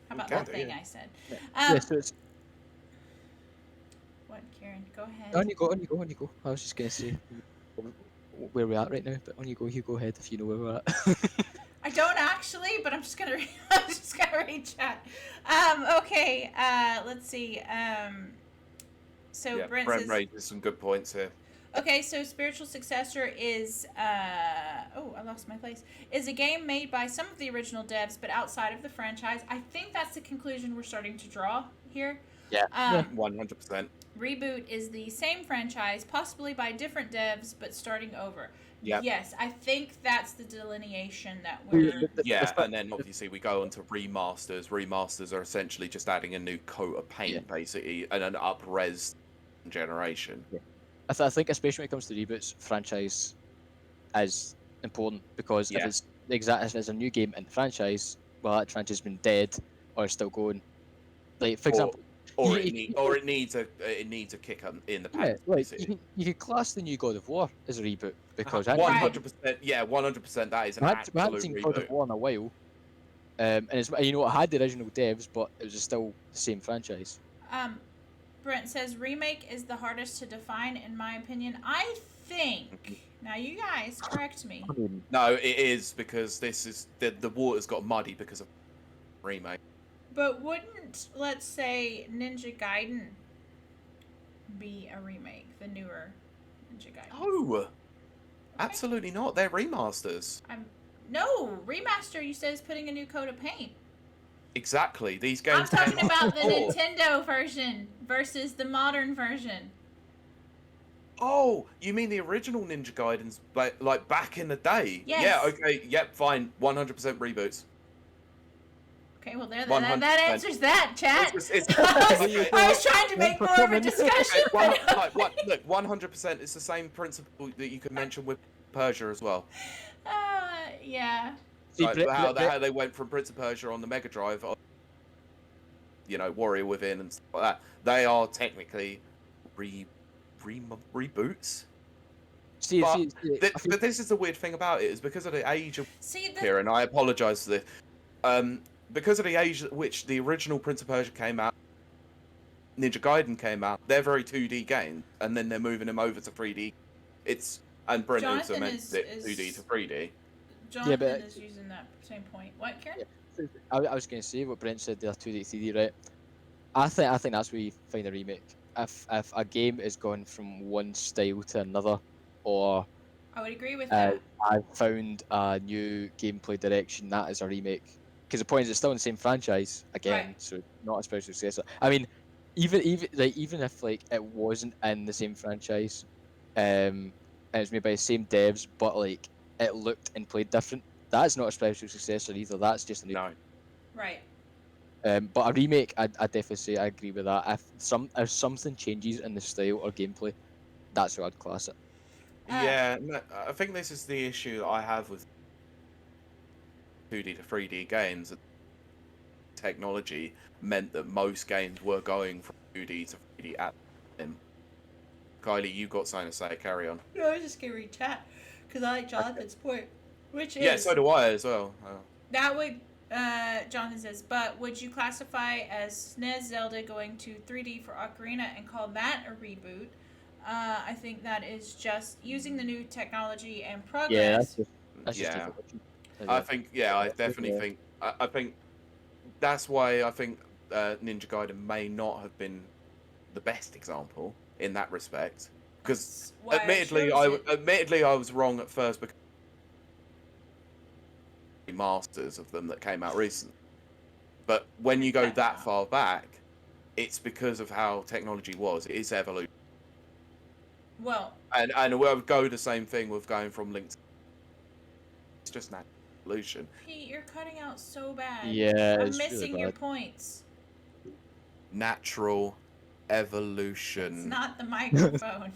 How about that thing I said? Yeah, so it's... What, Ciaran? Go ahead. On you go. I was just gonna say where we're at right now, but on you go ahead if you know where we're at. I don't actually, but I'm just gonna read chat. Okay. Let's see. So yeah, Brent raises some good points here. Okay, so Spiritual Successor is, oh, I lost my place, is a game made by some of the original devs, but outside of the franchise. I think that's the conclusion we're starting to draw here. Yeah, 100%. Reboot is the same franchise, possibly by different devs, but starting over. Yeah. Yes, I think that's the delineation that we're... Yeah, and then obviously we go on to remasters. Remasters are essentially just adding a new coat of paint, basically, and an up-res generation. Yeah. I think especially when it comes to reboots, franchise is important because Yeah. if it's a new game in the franchise, well, that franchise has been dead or is still going. Like for example, it needs a kick in the pants. you could class the new God of War as a reboot because 100%. Yeah, 100%. That is an we hadn't absolute seen reboot. God of War in a while, and it's it had the original devs, but it was still the same franchise. Brent says remake is the hardest to define, in my opinion. I think. Now you guys correct me. No, it is because this is the water's got muddy because of remake. But wouldn't, let's say, Ninja Gaiden be a remake? The newer Ninja Gaiden. No, absolutely not. They're remasters. No, remaster. You said is putting a new coat of paint. Exactly. These games. I'm talking about the Nintendo version versus the modern version. Oh, you mean the original Ninja Gaidens, like back in the day? Yes. Yeah. Okay. Yep. Fine. 100% reboots. Okay. Well, that answers that, chat. I was trying to make more of a discussion. Look, 100%. It's the same principle that you could mention with Persia as well. Yeah. Like how they went from Prince of Persia on the Mega Drive, Warrior Within and stuff like that. They are technically reboots. But this is the weird thing about it, is because of the age of here, and I apologise for this. Because of the age at which the original Prince of Persia came out, Ninja Gaiden came out, they're very 2D games, and then they're moving them over to 3D. And Brent also mentioned it 2D to 3D. Jonathan is using that same point. What, Ciaran? Yeah. I was going to say what Brent said there, 2D, 3D, right? I think that's where you find a remake. If a game is going from one style to another, or I would agree with that. I've found a new gameplay direction, that is a remake. Because the point is, it's still in the same franchise again, right. So not a special successor. I mean, even if like it wasn't in the same franchise, and it was made by the same devs, but like it looked and played different, that's not a special successor either. That's just a new. No. Right. But a remake, I definitely say I agree with that. If something changes in the style or gameplay, that's how I'd class it. Yeah, no, I think this is the issue that I have with 2D to 3D games. Technology meant that most games were going from 2D to 3D at them. Kylie, you got something to say? Carry on. No, I was just gonna read chat because I like Jonathan's point, which is so do I as well. That would. Jonathan says, but would you classify as SNES Zelda going to 3D for Ocarina and call that a reboot? I think that is just using the new technology and progress. That's just I think, I definitely think, I think that's why I think Ninja Gaiden may not have been the best example in that respect. Because admittedly, I was wrong at first because Remasters of them that came out recently. But when you go that far back, it's because of how technology was. It is evolution. Well, and we'll go the same thing with going from Link to... It's just natural evolution. Pete, you're cutting out so bad. Yeah, I'm missing your points. Natural evolution. It's not the microphone.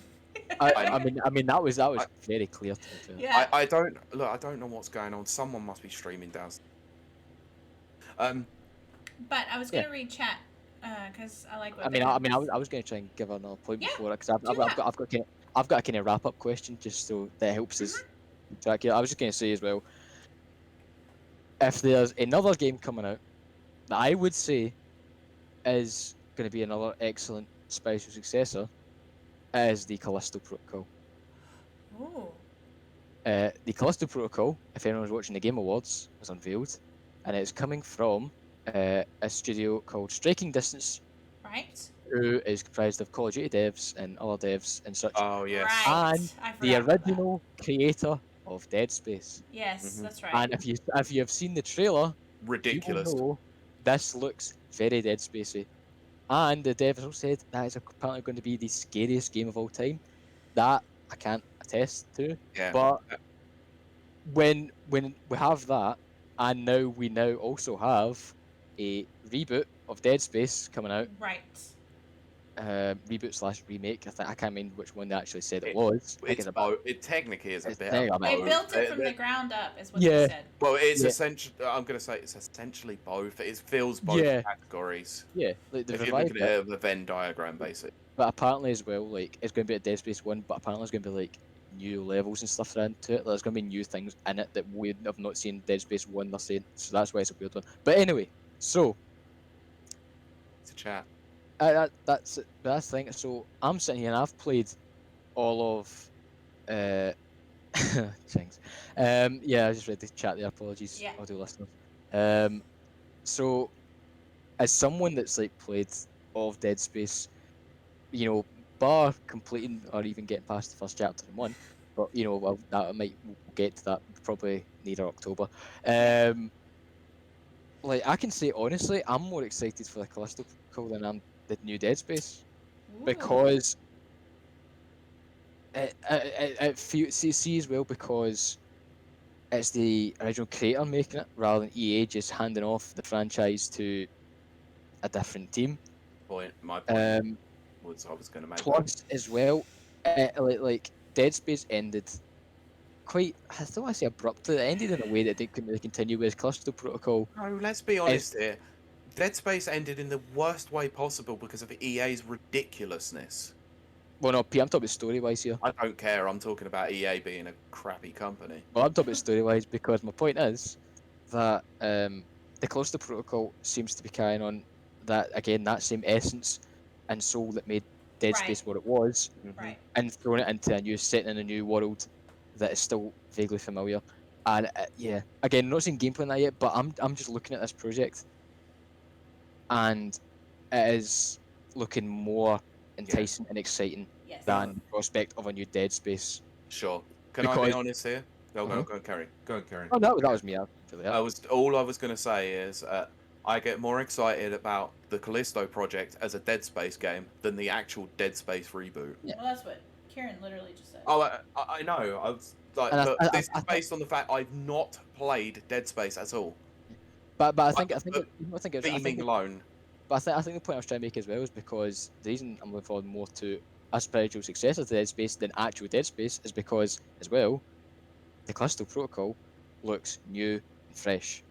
I mean that was very clear to me. Yeah. I don't know what's going on. Someone must be streaming downstairs. But I was gonna read chat because I like what. I was gonna try and give another point before it, because I've got a kind of wrap up question just so that helps us track here. I was just gonna say as well, if there's another game coming out that I would say is going to be another excellent special successor, is the Callisto Protocol. Oh. The Callisto Protocol, if anyone's watching the Game Awards, was unveiled, and it's coming from a studio called Striking Distance, right? Who is comprised of Call of Duty devs and other devs and such. Oh yes. Right. And the original creator of Dead Space. Yes, that's right. And if you have seen the trailer, ridiculous. You will know this looks very Dead Spacey. And the devs also said that is apparently going to be the scariest game of all time. That I can't attest to. Yeah. But when we have that, and now we also have a reboot of Dead Space coming out. Right. reboot / remake. I can't remember which one they actually said it It- was. I think It's it's about. both. It technically is a It's bit there, of I They mean, both. built it from the ground up, is what Yeah. they said. Well, it's Yeah. essentially. I'm going to say it's essentially both. It fills both Yeah. categories. Yeah, like they've If you look revived at it, it as a Venn diagram, basically. but apparently as well, like it's going to be a Dead Space 1, but apparently there's going to be like new levels and stuff into it. There's going to be new things in it that we have not seen in Dead Space 1. They're saying, so that's why it's a weird one. But anyway, so It's a chat. that's the thing. So I'm sitting here and I've played all of things. Yeah, I just read the chat there. Apologies, Yeah. audio listeners. So as someone that's like played all of Dead Space, you know, bar completing or even getting past the first chapter in one, but you know, well, that we'll get to that probably near October. Like I can say honestly, I'm more excited for the Callisto Protocol than I'm the new Dead Space Ooh. because it feels see as well because it's the original creator making it rather than EA just handing off the franchise to a different team. My point Um, was I was going to make. Plus as well, like Dead Space ended quite, I don't want to say abruptly. It ended in a way that they couldn't really continue with. Callisto Protocol. No, let's be honest here. Dead Space ended in the worst way possible because of EA's ridiculousness. Well, no, P, I'm talking about story-wise here. I don't care. I'm talking about EA being a crappy company. Well, I'm talking about story-wise because my point is that the Callisto Protocol seems to be carrying on that again, that same essence and soul that made Dead Right. Space what it was, Right. and throwing it into a new setting in a new world that is still vaguely familiar. And yeah, again, not seeing gameplay in that yet, but I'm just looking at this project, and it is looking more enticing and exciting Yes. than the prospect of a new Dead Space. Sure. Can I Because- be honest here? Go, Uh-huh. go, carry. Go, carry. Oh, that was me. Actually, All I was going to say is I get more excited about the Callisto project as a Dead Space game than the actual Dead Space reboot. Yeah. Well, that's what Ciaran literally just said. Oh, I know. I was like, And look, this is based on the fact I've not played Dead Space at all. But I think it's Theming alone. But I think the point I was trying to make as well is because the reason I'm looking forward more to a spiritual successor to Dead Space than actual Dead Space is because, as well, the Callisto Protocol looks new and fresh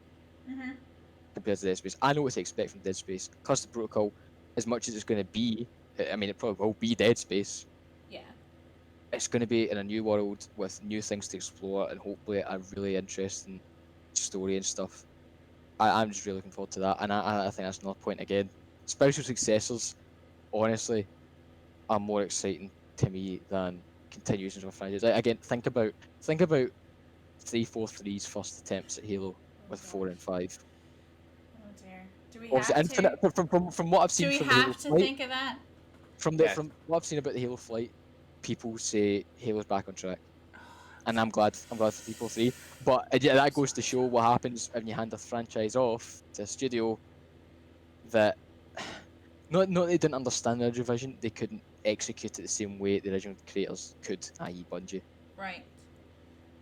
Mm-hmm. compared to Dead Space. I know what to expect from Dead Space. Callisto Protocol, as much as it's going to be, I mean, it probably will be Dead Space. Yeah. It's going to be in a new world with new things to explore and hopefully a really interesting story and stuff. I'm just really looking forward to that, and I think that's another point again. Spiritual successors, honestly, are more exciting to me than continuations of a franchise. Like, again, think about 343's first attempts at Halo with 4 and 5. Oh dear. Do we Obviously, have Infinite, to? from what I've seen Do we from the Halo have to flight, think of that? from what I've seen about the Halo flight, people say Halo's back on track, and I'm glad for people 3. But yeah, that goes to show what happens when you hand a franchise off to a studio that not they didn't understand the original vision, they couldn't execute it the same way the original creators could, i.e. Bungie. Right.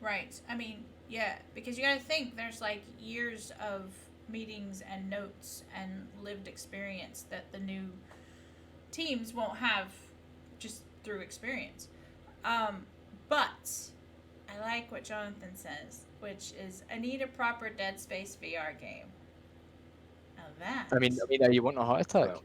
Right. I mean, yeah, because you got to think there's like years of meetings and notes and lived experience that the new teams won't have just through experience. But I like what Jonathan says, which is I need a proper Dead Space VR game. Now that. I mean, you want a heart attack?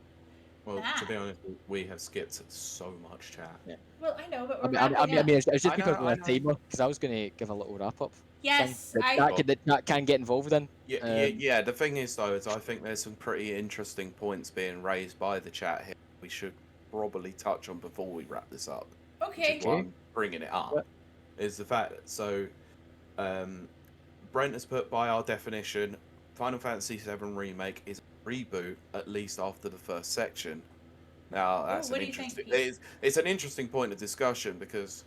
Well, to be honest, we have skipped so much chat. Yeah. Well, I know, but I we're mean, wrapping up. it's just I because know, we're I a know. timer. Because I was going to give a little wrap up. Yes, that can get involved in. Yeah. The thing is, though, is I think there's some pretty interesting points being raised by the chat here. We should probably touch on before we wrap this up. Okay. Which is why I'm bringing it up. Yeah. Is the fact that Brent has put by our definition, Final Fantasy VII Remake is a reboot at least after the first section. Now that's what an do you think? interesting. It's an interesting point of discussion because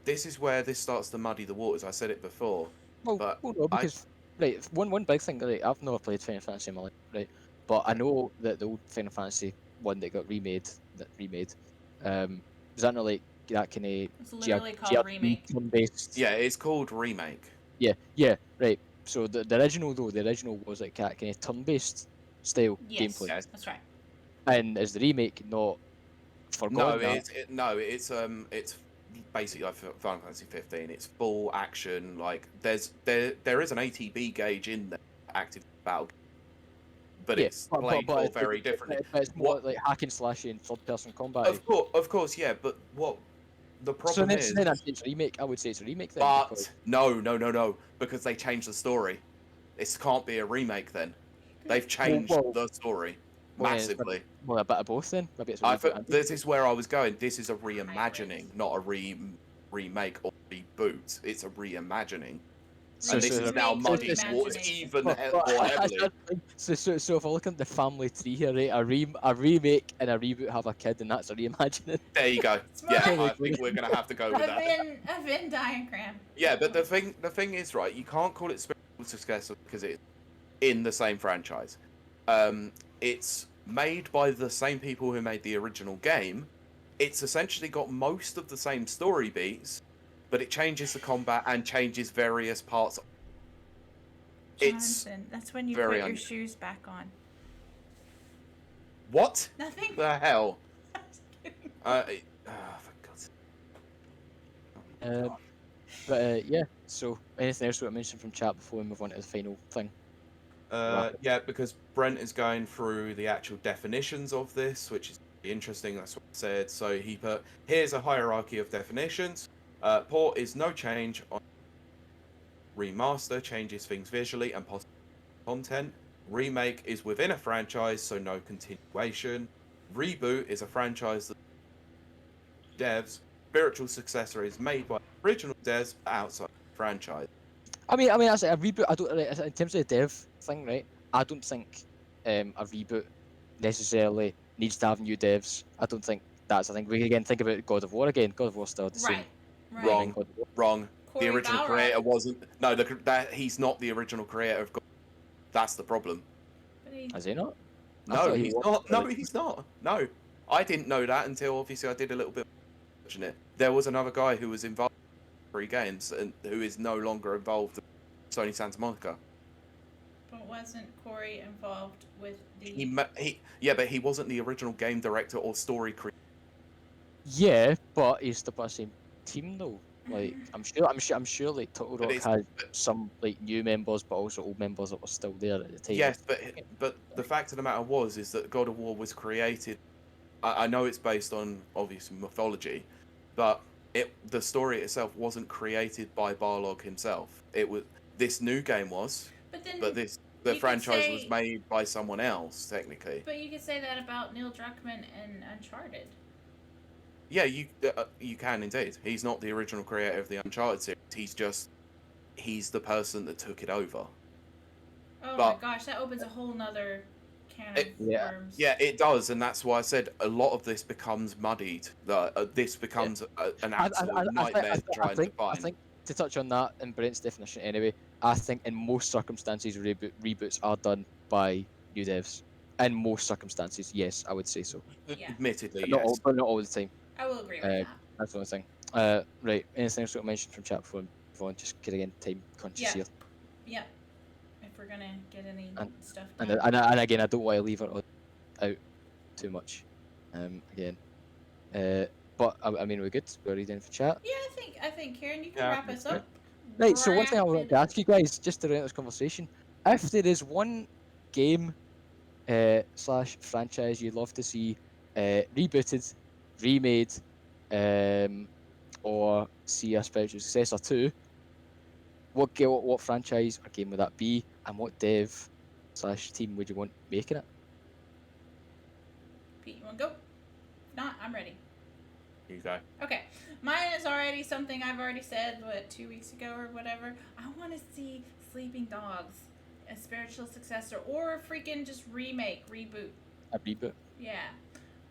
this is where this starts to muddy the waters. I said it before. Well, no, because right, one big thing. Right, I've never played Final Fantasy in my life, right? But I know that the old Final Fantasy one that got remade, was that not like that kind of It's literally called remake. based? Yeah, it's called Remake. Yeah, right. So the original was like that kind of turn-based style Yes, gameplay. that's right. and is the remake not forgotten? It's basically like Final Fantasy 15. It's full action. Like there is an ATB gauge in there, active battle, but it's played for very differently. It's more like hack and slash and third person combat. Of course, yeah. But what the So problem is? then it's a remake. I would say it's a remake then. But Because... no, because they changed the story. This can't be a remake then. They've changed the story massively. Well, a bit of both then. Maybe it's a I reboot thought and this is where I was going. This is a reimagining, not a remake or reboot. It's a reimagining. So And this is now muddy waters even more heavily. So if I look at the family tree here, right, a remake and a reboot have a kid, and that's a reimagining. There you go. It's more Yeah, like I think we're gonna have to go with that. a Venn diagram. Yeah, but the thing is, right, you can't call it spiritual successor because it's in the same franchise. It's made by the same people who made the original game. It's essentially got most of the same story beats, but it changes the combat and changes various parts. Jonathan, that's when you put your shoes back on. What? Nothing. The hell? For God's But yeah. So anything else we want to mention from chat before we move on to the final thing? Yeah, because Brent is going through the actual definitions of this, which is interesting. That's what I said. So he put, here's a hierarchy of definitions. Port is no change on remaster, changes things visually and possible content. Remake is within a franchise, so no continuation. Reboot is a franchise that devs. Spiritual successor is made by original devs outside the franchise. I mean, as a reboot, I don't. In terms of the dev thing, right? I don't think a reboot necessarily needs to have new devs. I don't think that's a thing. We again think about God of War again. God of War still the same. Right. Wrong. Corey The original Balrog. creator wasn't. No, he's not the original creator of God. That's the problem. Is he not? No, he's not. No, he's not. No, I didn't know that until obviously I did a little bit of watching it. There was another guy who was involved in 3 games and who is no longer involved with Sony Santa Monica. But wasn't Corey involved with the? But he wasn't the original game director or story creator. Yeah, but he's still part of the same team though. Like I'm sure like Total Rock had some like new members, but also old members that were still there at the time. Yes, but the fact of the matter is that God of War was created. I know it's based on obviously mythology, but the story itself wasn't created by Balrog himself. This new game was, but the franchise was made by someone else technically. But you could say that about Neil Druckmann and Uncharted. Yeah, you can indeed. He's not the original creator of the Uncharted series. He's the person that took it over. Oh my gosh, that opens a whole nother can of worms. Yeah, it does, and that's why I said a lot of this becomes muddied. This becomes an absolute nightmare to try and define. I think to touch on that in Brent's definition anyway, I think in most circumstances reboots are done by new devs. In most circumstances, yes, I would say so. Yeah. Admittedly, but yes. not all the time. I will agree with that. That's the only thing. Right, anything else to mention from chat before on just get again time conscious here. Yeah. If we're gonna get any stuff And done. and again, I don't want to leave it out too much. Again. But I mean, we're good. We're ready then for chat. Yeah, I think Ciaran, you can wrap us up. Right. So one thing I wanted to ask you guys, just to round this conversation, if there is one game / franchise you'd love to see rebooted, remade, or see a spiritual successor to, what franchise or game would that be, and what dev / team would you want making it? Pete, you want to go? If not, I'm ready. You go. Okay. Mine is already something I've already said, 2 weeks ago or whatever. I want to see Sleeping Dogs, a spiritual successor, or a freaking just reboot. A reboot. Yeah.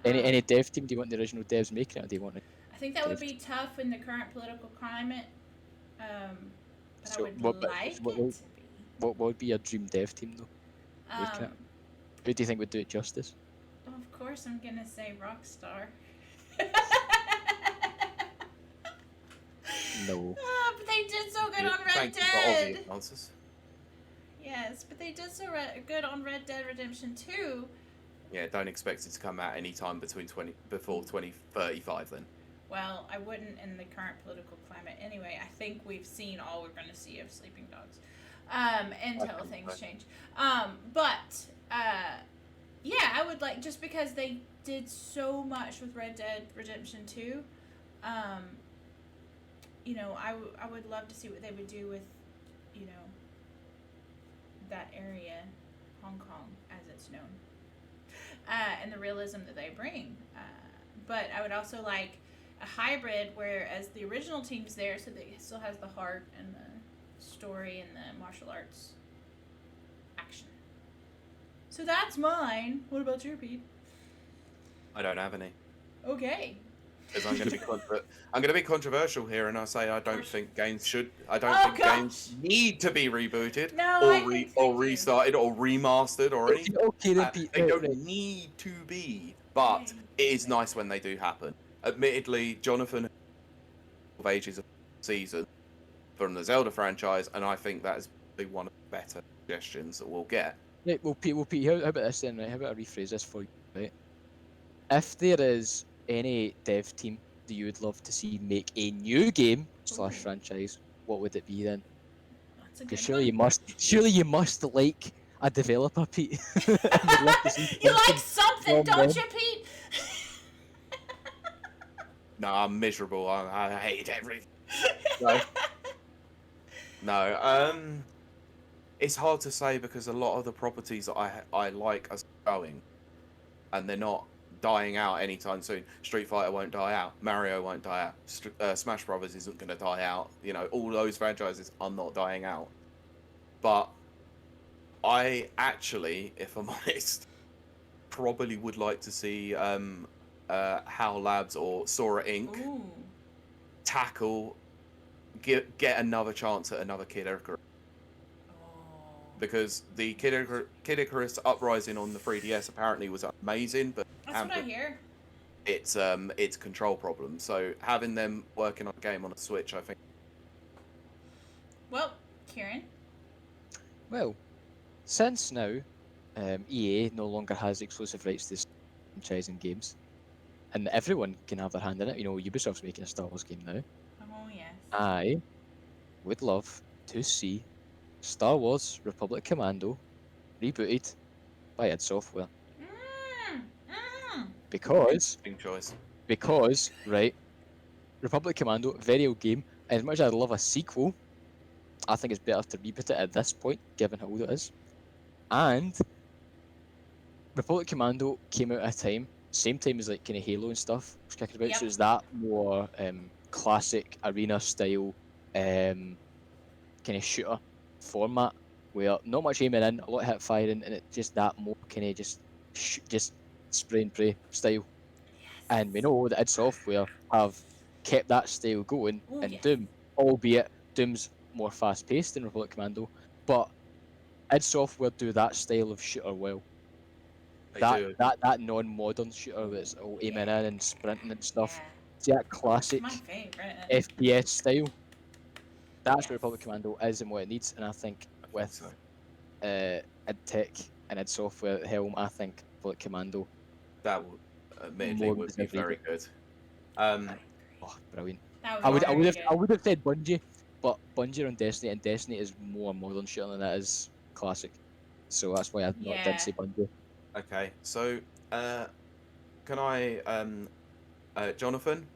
Any dev team? Do you want the original devs making it, or do you want it? I think that would be tough in the current political climate. But So I would like it to be. What would be your dream dev team though? Making it? Who do you think would do it justice? Of course, I'm gonna say Rockstar. No. But they did so good on Red Thank you for Dead. obvious answers. Yes, but they did so good on Red Dead Redemption 2 Yeah, don't expect it to come out any time before 2035 then. Well, I wouldn't in the current political climate. Anyway, I think we've seen all we're going to see of Sleeping Dogs until things change. But, yeah, I would like, just because they did so much with Red Dead Redemption 2, you know, I would love to see what they would do with, you know, that area, Hong Kong, as it's known, and the realism that they bring. But I would also like a hybrid, whereas the original team's there, so they still has the heart and the story and the martial arts action. So that's mine. What about you, Pete? I don't have any. Okay. Because I'm going to be controversial here, and I say I don't think games should. I don't think gosh. games need to be rebooted No, or restarted or remastered or anything. Okay, then, Pete. They don't right. need to be, but it is nice when they do happen. Admittedly, Jonathan of Ages of Season from the Zelda franchise, and I think that is probably one of the better suggestions that we'll get. Right, well, Pete, how about this then, right? How about I rephrase this for you, right? If there is any dev team that you would love to see make a new game / franchise, what would it be then? That's a Because good surely you must like a developer, Pete. And would love to see You like something something, from don't them. you, Pete? No, I'm miserable. I hate everything. No. It's hard to say because a lot of the properties that I like are going, and they're not dying out anytime soon. Street Fighter won't die out. Mario won't die out. Smash Brothers isn't going to die out. You know, all those franchises are not dying out. But I actually, if I'm honest, probably would like to see HAL Labs or Sora Inc. Ooh. tackle, get another chance at another Kid Icarus. Because the Kid Icarus Uprising on the 3DS apparently was amazing, but That's what I hear. It's control problems. So having them working on a game on a Switch, I think. Well, Ciaran. Well, since now EA no longer has exclusive rights to franchising games, and everyone can have their hand in it. You know, Ubisoft's making a Star Wars game now. Oh yes. I would love to see Star Wars Republic Commando rebooted by id Software. Because choice. Because, right, Republic Commando, very old game. As much as I'd love a sequel, I think it's better to reboot it at this point, given how old it is. And Republic Commando came out at a time, same time as like kind of Halo and stuff was kicking about. So it's that more classic arena style kind of shooter format where not much aiming in, a lot of hip firing, and it's just that more kind of just spray and pray style. And we know that id Software have kept that style going in Doom, albeit Doom's more fast paced than Republic Commando, but id Software do that style of shooter well. That non-modern shooter that's all aiming in and sprinting and stuff. See that classic FPS style. That's what Republic Commando is and what it needs, and I think with id Tech and id Software at the helm, I think Republic Commando that would admittedly would be very good. Oh, brilliant! I would have said Bungie, but Bungie on Destiny, and Destiny is more modern shooter than it is classic, so that's why I did say Bungie. Okay, so can I, Jonathan?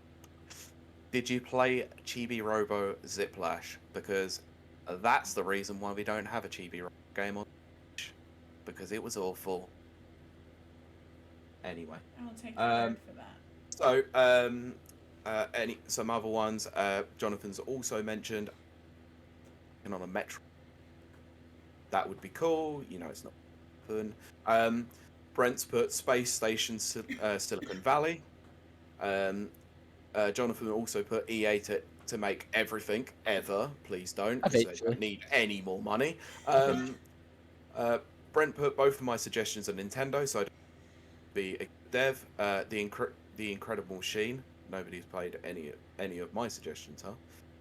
Did you play Chibi Robo Ziplash? Because that's the reason why we don't have a Chibi Robo game on Switch, because it was awful. Anyway. I'll take your word for that. So, some other ones. Jonathan's also mentioned on a Metro. That would be cool. You know, it's not fun. Brent's put Space Station Silicon Valley. Jonathan also put EA to make everything ever. Please don't, because they don't need any more money. Brent put both of my suggestions on Nintendo, so I'd be a dev. The Incredible Machine. Nobody's played any of my suggestions, huh?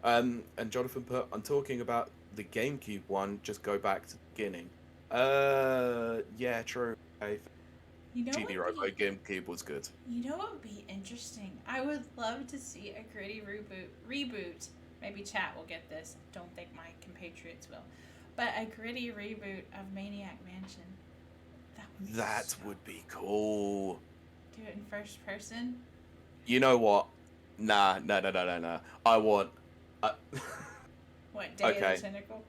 And Jonathan put, I'm talking about the GameCube one. Just go back to the beginning. Yeah, true. Okay. You know GB what? Robo GameCube was good. You know what would be interesting? I would love to see a gritty reboot. Maybe chat will get this. Don't think my compatriots will. But a gritty reboot of Maniac Mansion. That would be cool. Do it in first person. You know what? Nah. I want. What, Day of the Tentacle?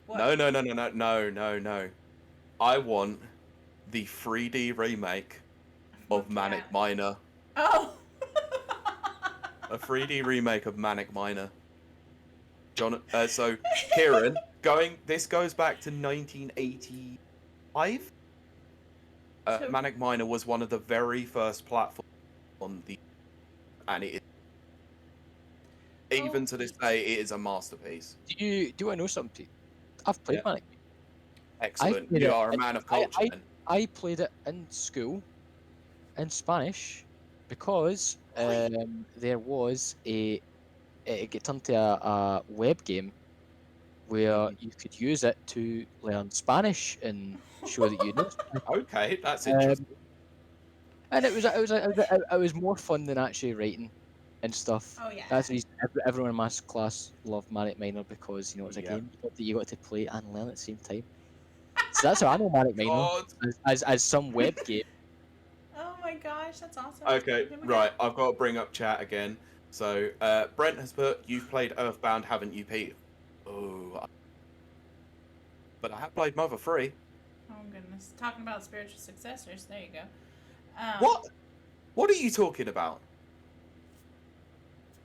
What? No. I want the 3D remake of Manic Miner. Oh! A 3D remake of Manic Miner. So Ciaran, this goes back to 1985. Manic Miner was one of the very first platforms on the, and it is, even to this day, it is a masterpiece. Do I know something? I've played Manic. Excellent. You are a man of culture. I played it in school in Spanish because there was it got turned to a web game where you could use it to learn Spanish and show that you know. Okay, that's interesting. And it was more fun than actually writing and stuff. Oh yeah. That's the reason everyone in my class loved Manic Miner, because it was a game that you got to play and learn at the same time. So that's how I know Manic Miner as some web game. Oh my gosh, that's awesome. Okay, right. I've got to bring up chat again. So Brent has put, "You've played Earthbound, haven't you, Pete?" Oh, but I have played Mother 3. Oh goodness, talking about spiritual successors. There you go. What? What are you talking about?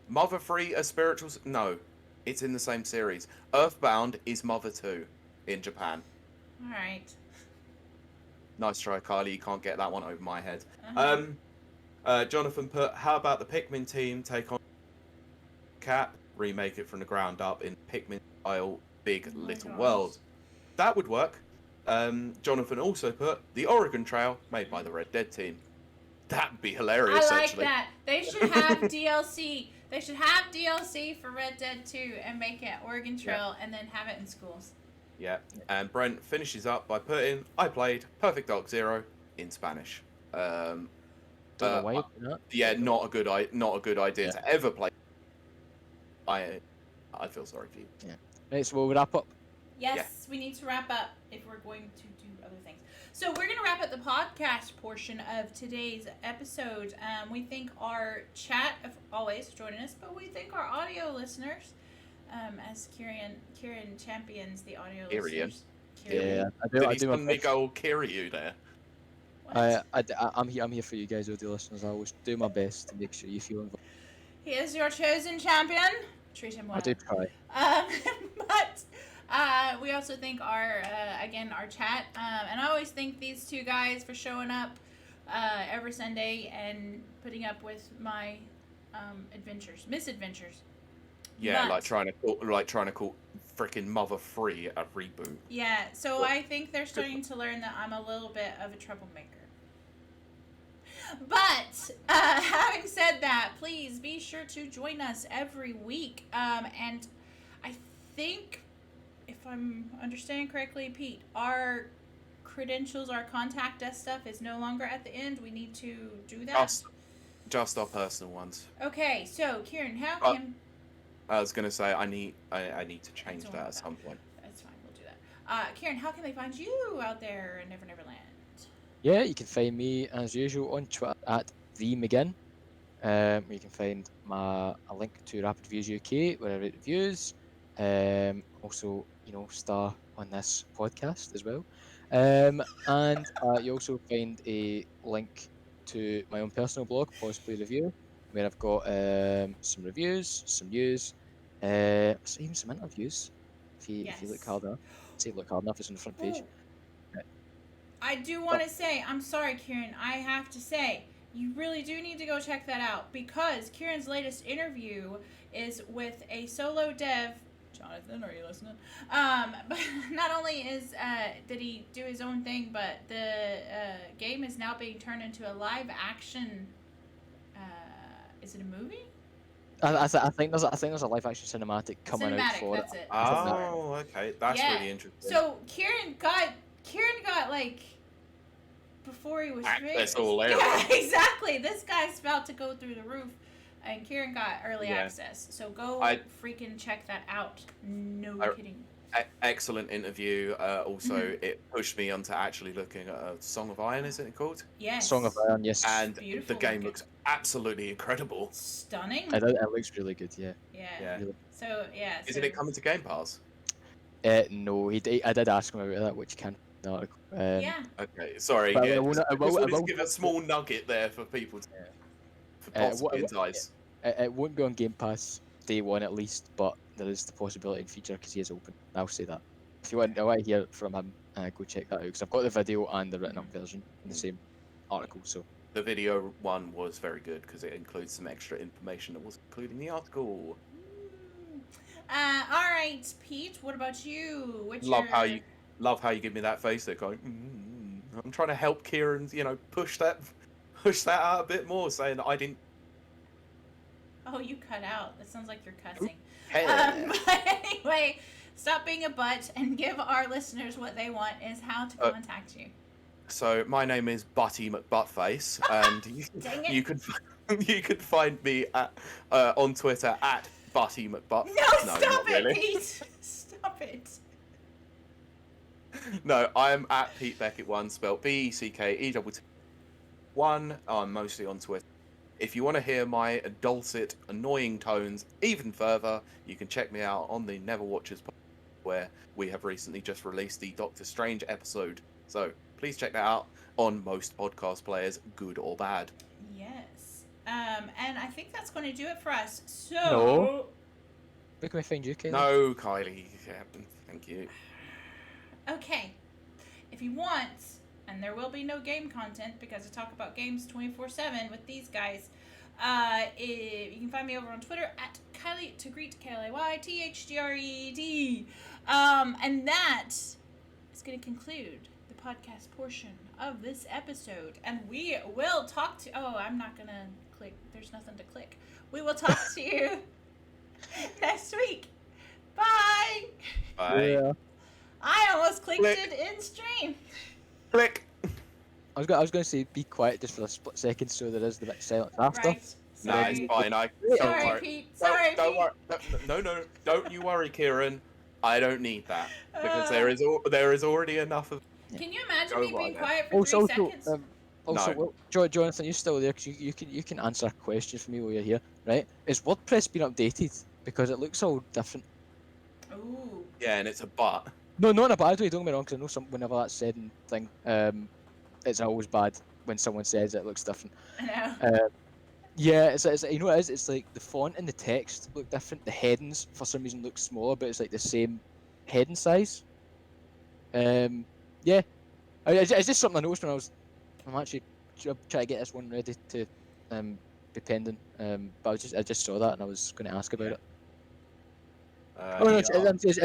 Mother 3 a spiritual? No, it's in the same series. Earthbound is Mother 2 in Japan. All right. Nice try, Kylie. You can't get that one over my head. Uh-huh. Jonathan put, "How about the Pikmin team take on Cat, remake it from the ground up in Pikmin style, Big Little World?" That would work. Jonathan also put, "The Oregon Trail made by the Red Dead team." That'd be hilarious. I like actually. that. They should have DLC. They should have DLC for Red Dead 2 and make it Oregon Trail and then have it in schools. Yeah, and Brent finishes up by putting, "I played Perfect Dark Zero in Spanish." Don't know why. Yeah, not a good idea to ever play. I feel sorry for you. Yeah. Right, so we'll wrap up. Yes, we need to wrap up if we're going to do other things. So we're going to wrap up the podcast portion of today's episode. We thank our chat, of always joining us, but we thank our audio listeners, as Ciaran champions the audio listeners. Yeah, I do. Did he suddenly go Kiryu there? I'm here for you guys, audio listeners. I always do my best to make sure you feel involved. He is your chosen champion. Treat him well. I do try. But we also thank our chat. And I always thank these two guys for showing up every Sunday and putting up with my misadventures. Yeah, like trying to call freaking Mother 3 a reboot. Yeah, so I think they're starting to learn that I'm a little bit of a troublemaker. But having said that, please be sure to join us every week. And I think, if I'm understanding correctly, Pete, our credentials, our contact us stuff is no longer at the end. We need to do that. Just our personal ones. Okay, so Ciaran, how can... I was gonna say I need to change that at some point. That's fine, we'll do that. Ciaran, how can they find you out there in Never Never Land? Yeah, you can find me as usual on Twitter at @TheMcGinn. You can find a link to Rapid Reviews UK where I write reviews. Also, star on this podcast as well. And you also find a link to my own personal blog, Possibly Review, where I've got some reviews, some news, even some interviews. If you look hard enough, look hard enough, it's on the front page. I do want to say, I'm sorry, Ciaran, I have to say, you really do need to go check that out, because Kieran's latest interview is with a solo dev. Jonathan, are you listening? But not only did he do his own thing, but the game is now being turned into a live action. Is it a movie? I think there's a live action cinematic coming out for that's it. Oh, okay, that's really interesting. So Ciaran got like before he was Access famous. all Yeah, area. exactly. This guy's about to go through the roof, and Ciaran got early Yeah. access. So go freaking check that out. No kidding. Excellent interview. Also, it pushed me onto actually looking at a Song of Iron, isn't it called? Yes. Song of Iron, yes. And Beautiful the game looking. looks absolutely incredible. Stunning. It looks really good, yeah. Yeah. Really. So yeah. Isn't it coming to Game Pass? No, I did ask him about that, which can article. Yeah. Okay, sorry. But Yeah, I will- just I will- wanted I to will- give a small nugget there for people to for Uh, possibly what- entice. It won't be on Game Pass day one at least, but there is the possibility in future because he is open. I'll say that. If you want, I want to hear from him. Go check that out because I've got the video and the written up version in the same article. So The video one was very good because it includes some extra information that was included in the article. All right, Pete. What about you? Love how you give me that face. They're going. I'm trying to help Ciaran, push that out a bit more, saying that I didn't. Oh, you cut out. That sounds like you're cussing. Hey. But anyway, stop being a butt and give our listeners what they want is how to contact you. So my name is Butty McButtface, and Dang it. you can find me on Twitter at Butty McButt. No, stop not it, really. Pete. Stop it. No, I'm at Pete Beckett1, spelled BECKETT1. I'm mostly on Twitter. If you want to hear my dulcet, annoying tones even further, you can check me out on the Never Watchers podcast, where we have recently just released the Doctor Strange episode. So please check that out on most podcast players, good or bad. Yes. And I think that's going to do it for us. So. No. Where can we find you, Kiley? No, Kylie. Yeah, thank you. Okay. If you want, and there will be no game content because I talk about games 24/7 with these guys, you can find me over on Twitter at Kiley to greet KLAYTHGRED. And that is going to conclude the podcast portion of this episode. And we will talk to. Oh, I'm not going to click. There's nothing to click. We will talk to you next week. Bye. Bye. Yeah. I almost clicked Click. it in stream. Click. I was going to say be quiet just for a split second so there is the bit of silence after. Right. No, Sorry. it's fine. Don't Sorry, worry. Pete. Don't- Sorry, don't Pete. worry. No. Don't you worry, Ciaran. I don't need that because there is already enough of. Can you imagine Go me being on, quiet for Also, 3 seconds? No. Jonathan, you're still there because you can answer questions for me while you're here, right? Is WordPress been updated? Because it looks all different. Ooh. Yeah, and it's a butt. No, not in a bad way. Don't get me wrong, because I know whenever that's said and thing, it's always bad when someone says it looks different. I know. Yeah, it's you know what it is? It's like the font and the text look different. The headings for some reason look smaller, but it's like the same heading size. Yeah, it's just something I noticed when I'm actually trying to get this one ready to be pending. But I just saw that and I was going to ask about it. Oh no, it's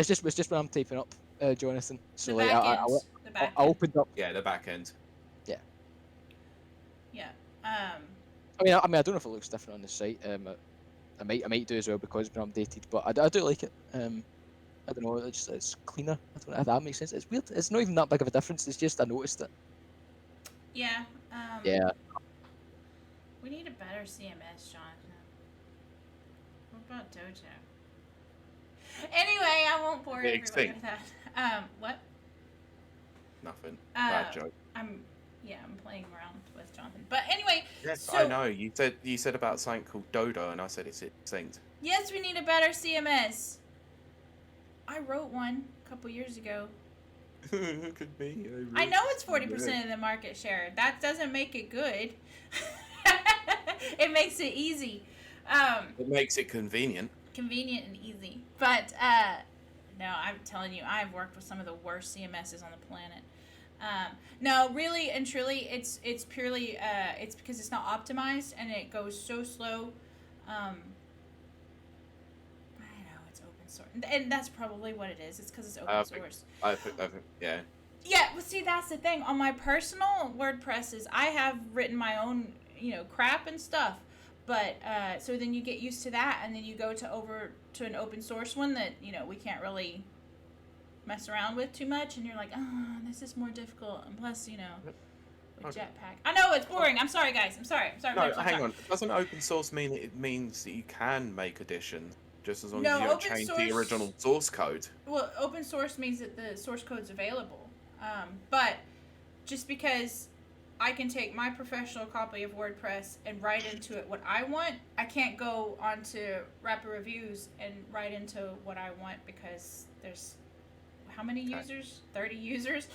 just when I'm typing up, Jonathan. So The like back I end. opened up. Yeah, the back end. Yeah. I mean, I don't know if it looks different on the site. I might do as well because it's been updated, but I do like it. I don't know. It's cleaner. I don't know if that makes sense. It's weird. It's not even that big of a difference. It's just I noticed it. Yeah. Yeah. We need a better CMS, Jonathan. What about Dojo? Anyway, I won't bore Yeah, everybody extinct. with that. What? Nothing. Bad joke. I'm playing around with Jonathan. But anyway, Yes, so, I know. You said about something called Dodo, and I said it's extinct. yes, we need a better CMS. I wrote one a couple years ago. Look at me. I know it's 40% of the market share. That doesn't make it good. It makes it easy. It makes it convenient. Convenient and easy. But no, I'm telling you, I've worked with some of the worst CMSs on the planet. No, really and truly, it's purely it's because it's not optimized and it goes so slow. I know it's open source, and that's probably what it is. It's because it's open source. Yeah. Yeah, well, see, that's the thing. On my personal WordPresses, I have written my own, crap and stuff. But so then you get used to that, and then you go to an open source one that we can't really mess around with too much, and you're like, oh, this is more difficult, and plus With Jetpack. I know it's boring. I'm sorry, guys. I'm sorry. No, hang on. Doesn't open source mean it means that you can make additions just as long as you don't change the original source code? Well, open source means that the source code's available. But just because I can take my professional copy of WordPress and write into it what I want, I can't go onto Rapid Reviews and write into what I want because there's how many users? 30 users?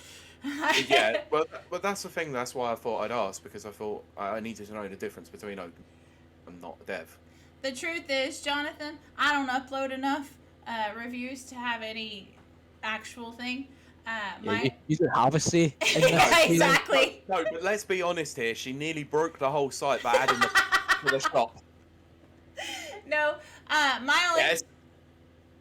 Yeah, well, that's the thing. That's why I thought I'd ask, because I thought I needed to know the difference between open and not a dev. The truth is, Jonathan, I don't upload enough reviews to have any actual thing. You don't have a say. Exactly. No, but let's be honest here. She nearly broke the whole site by adding the shop. No,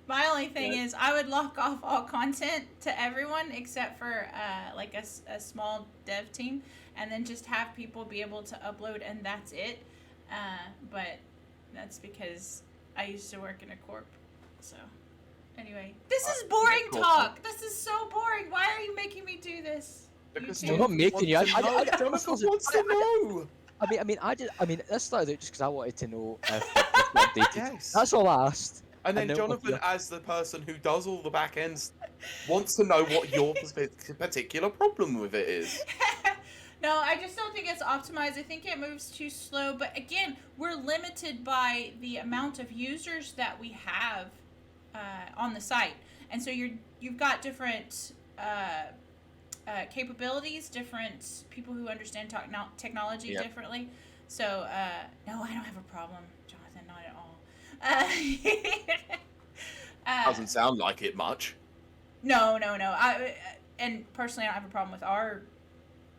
my only thing is I would lock off all content to everyone except for like a small dev team, and then just have people be able to upload, and that's it. But that's because I used to work in a corp, so. Anyway, this is boring talk. This is so boring. Why are you making me do this? Because I'm not making you. Jonathan wants to know. I mean, this started out just because I wanted to know if it was updated. Yes. That's all I asked. And then Jonathan, as the person who does all the back ends, wants to know what your particular problem with it is. No, I just don't think it's optimized. I think it moves too slow. But again, we're limited by the amount of users that we have on the site, and so you've got different capabilities, different people who understand technology differently. So no, I don't have a problem, Jonathan, not at all. Doesn't sound like it much. No. And personally, I don't have a problem with our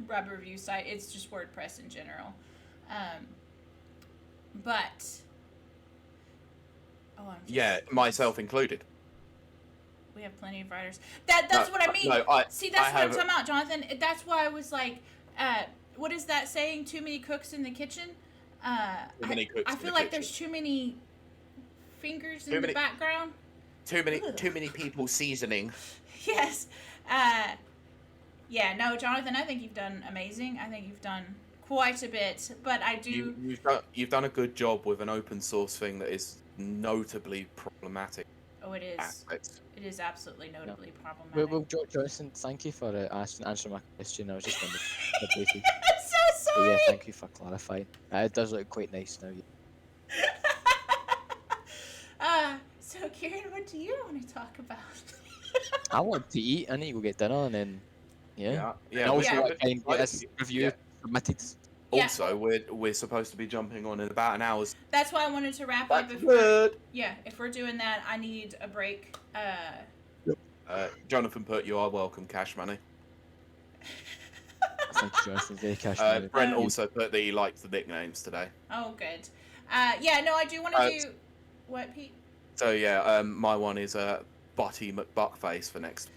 Rapid Review site. It's just WordPress in general. But myself included. We have plenty of writers. That's what I mean. See, that's what I'm talking about, Jonathan. That's why I was like, what is that saying? Too many cooks in the kitchen. Too many cooks. I feel like there's too many fingers in the background. Too many people seasoning. Yes. Yeah. No, Jonathan. I think you've done amazing. I think you've done quite a bit. But I do. You've done a good job with an open source thing that is notably problematic. Oh, it is. Aspects. It is absolutely notably problematic. Well, Jonathan, thank you for answering my question. I was just wondering. I'm so sorry. But yeah, thank you for clarifying. It does look quite nice now. So Ciaran, what do you want to talk about? I want to eat. I need to go get dinner, and then yeah. And also, I can get this review submitted. Also, we're supposed to be jumping on in about an hour. That's why I wanted to wrap up. If we're doing that, I need a break. Jonathan put, "You are welcome, cash money." Thank you, Jonathan. Very cash money. Brent also put that he likes the nicknames today. Oh, good. No, I do want to do what, Pete? So my one is Butty McBuckface for next.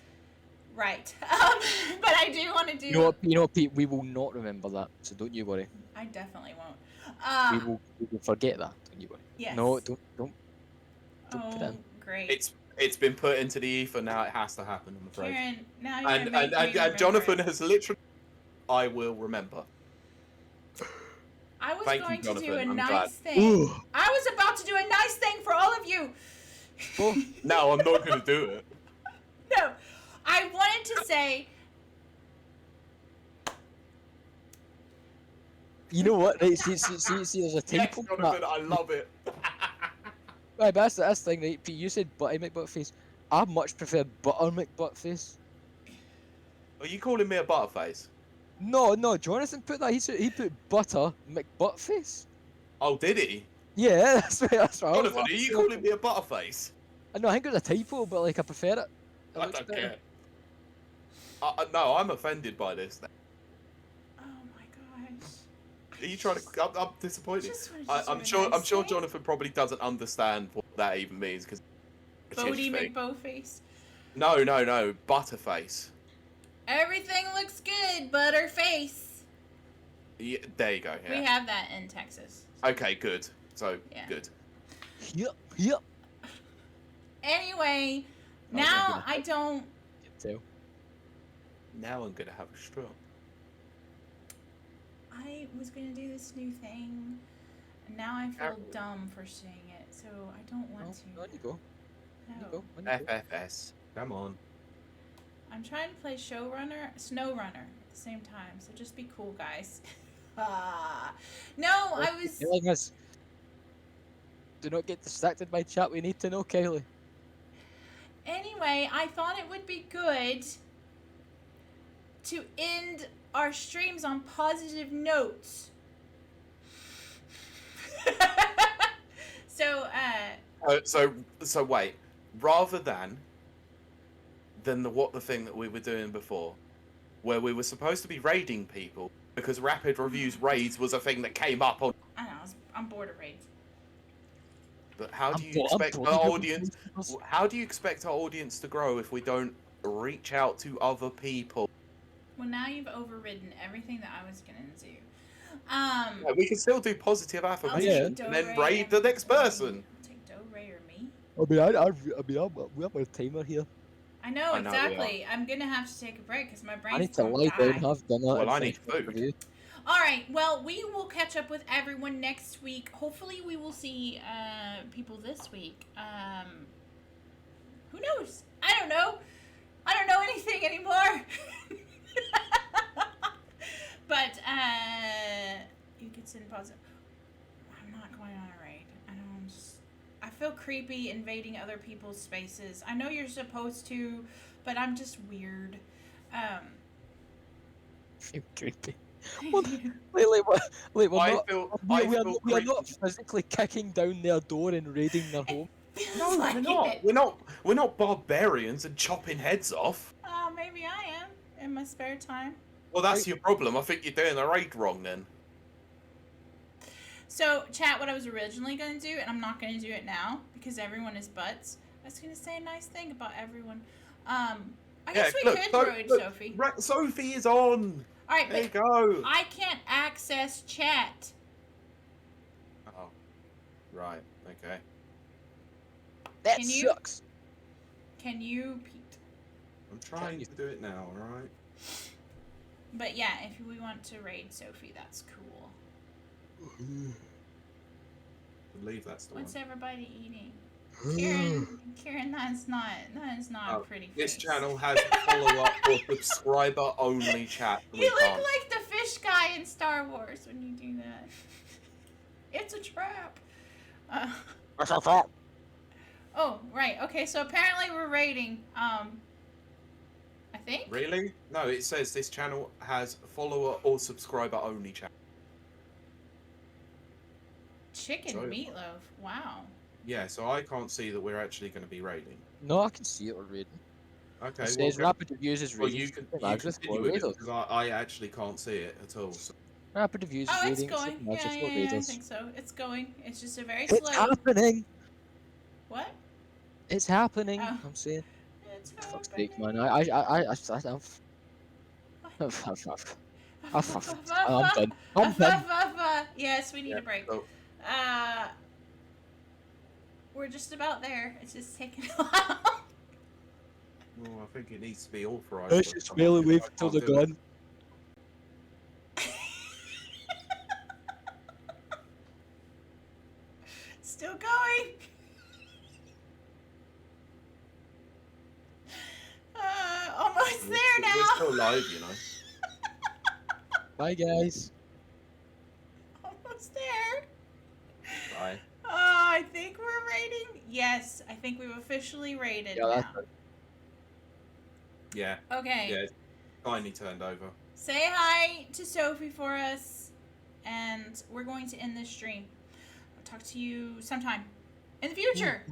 Right. But I do want to do. You know what, Pete? We will not remember that, so don't you worry. I definitely won't. We will forget that. Don't you worry. Yes. No, don't put it in. Great. It's been put into the ether now. It has to happen. I'm afraid. Ciaran, now you're gonna make me and remember Jonathan it. has literally. I will remember. I was Thank going you, to do Jonathan. a I'm nice glad. thing. Ooh. I was about to do a nice thing for all of you. Oh. No, I'm not going to do it. No, I wanted to say. You know what? Right, see, there's a typo. Yes, Jonathan, I love it. Right, but that's the thing, right? Pete, you said Butty McButtface. I much prefer Butter McButtface. Are you calling me a butterface? No, Jonathan put that. He put Butter McButtface. Oh, did he? Yeah, that's right. Jonathan, are you calling me a butterface? No, I think it was a typo, but like I prefer it. I don't care. No, I'm offended by this. Oh my gosh. Are you trying to? I'm disappointed. Just wanted to I'm do a sure. nice I'm sure thing. Jonathan probably doesn't understand what that even means because. Bodie McBowface. No, butterface. Everything looks good, Butterface. Yeah, there you go. Yeah. We have that in Texas. Okay, good. So Yeah. good. Yep. Anyway, now I don't. So. Now I'm gonna have a straw. I was gonna do this new thing, and now I feel dumb for saying it, so I don't want to. No, on you go. No. On you go. On you go. FFS. Come on. I'm trying to play SnowRunner at the same time, so just be cool, guys. No, I was. Killing us. Do not get distracted by chat. We need to know, Kiley. Anyway, I thought it would be good to end our streams on positive notes. So, So wait. Rather than the thing that we were doing before, where we were supposed to be raiding people because Rapid Reviews raids was a thing that came up on. I know, I'm bored of raids. But how do you expect our audience? How do you expect our audience to grow if we don't reach out to other people? Well, now you've overridden everything that I was gonna do. Yeah, we can still do positive affirmation and then raid the next person. I'll take Do, Ray, or me. We have a timer here. I know, exactly. I'm gonna have to take a break because my brain's I need to lie down, have dinner. Well, I need food. All right. Well, we will catch up with everyone next week. Hopefully, we will see people this week. Who knows? I don't know. I don't know anything anymore. But you could send positive. I'm not going on a raid. I feel creepy invading other people's spaces. I know you're supposed to, but I'm just weird. You're creepy. Wait, we are not physically kicking down their door and raiding their home. No, like we're not. We're not barbarians and chopping heads off. Maybe I am in my spare time. Well, that's your problem. I think you're doing the raid wrong then. So, chat, what I was originally going to do, and I'm not going to do it now because everyone is butts. I was going to say a nice thing about everyone. I guess we could raid Sophie. Sophie is on. All right, there you go. I can't access chat. Oh, right. Okay. That sucks. Can you, Pete? I'm trying to do it now. All right. But yeah, if we want to raid Sophie, that's cool. I believe that's the What's one. everybody eating? Ciaran, that is not a pretty face. This channel has follow-up or subscriber-only chat. You look like the fish guy in Star Wars when you do that. It's a trap. What's a trap? Oh, right. Okay, so apparently we're raiding. I think. Really? No, it says this channel has follower or subscriber-only chat. Chicken meatloaf. Wow. Yeah, so I can't see that we're actually going to be raiding. No, I can see it. We're raiding. Okay. It says Rapid Reviews is Well, raiding. you continue with it because I actually can't see it at all. So. Rapid Reviews is raiding. Oh, it's going. Yeah, I think so. It's going. It's just a very slow. It's happening. What? It's happening. Oh. I'm saying. It's For fuck's sake, man. I'm done. I'm done. Yes, we need a break. So, we're just about there. It's just taking a while. well, I think it needs to be authorized. Let's just really wait until they're gone. Still going. Almost there now. We're still live, you know. Bye, guys. Almost there. Bye. I think we're raiding. Yes, I think we've officially raided now. Yeah. Okay. Yeah. Finally turned over. Say hi to Sophie for us, and we're going to end this stream. I'll talk to you sometime in the future.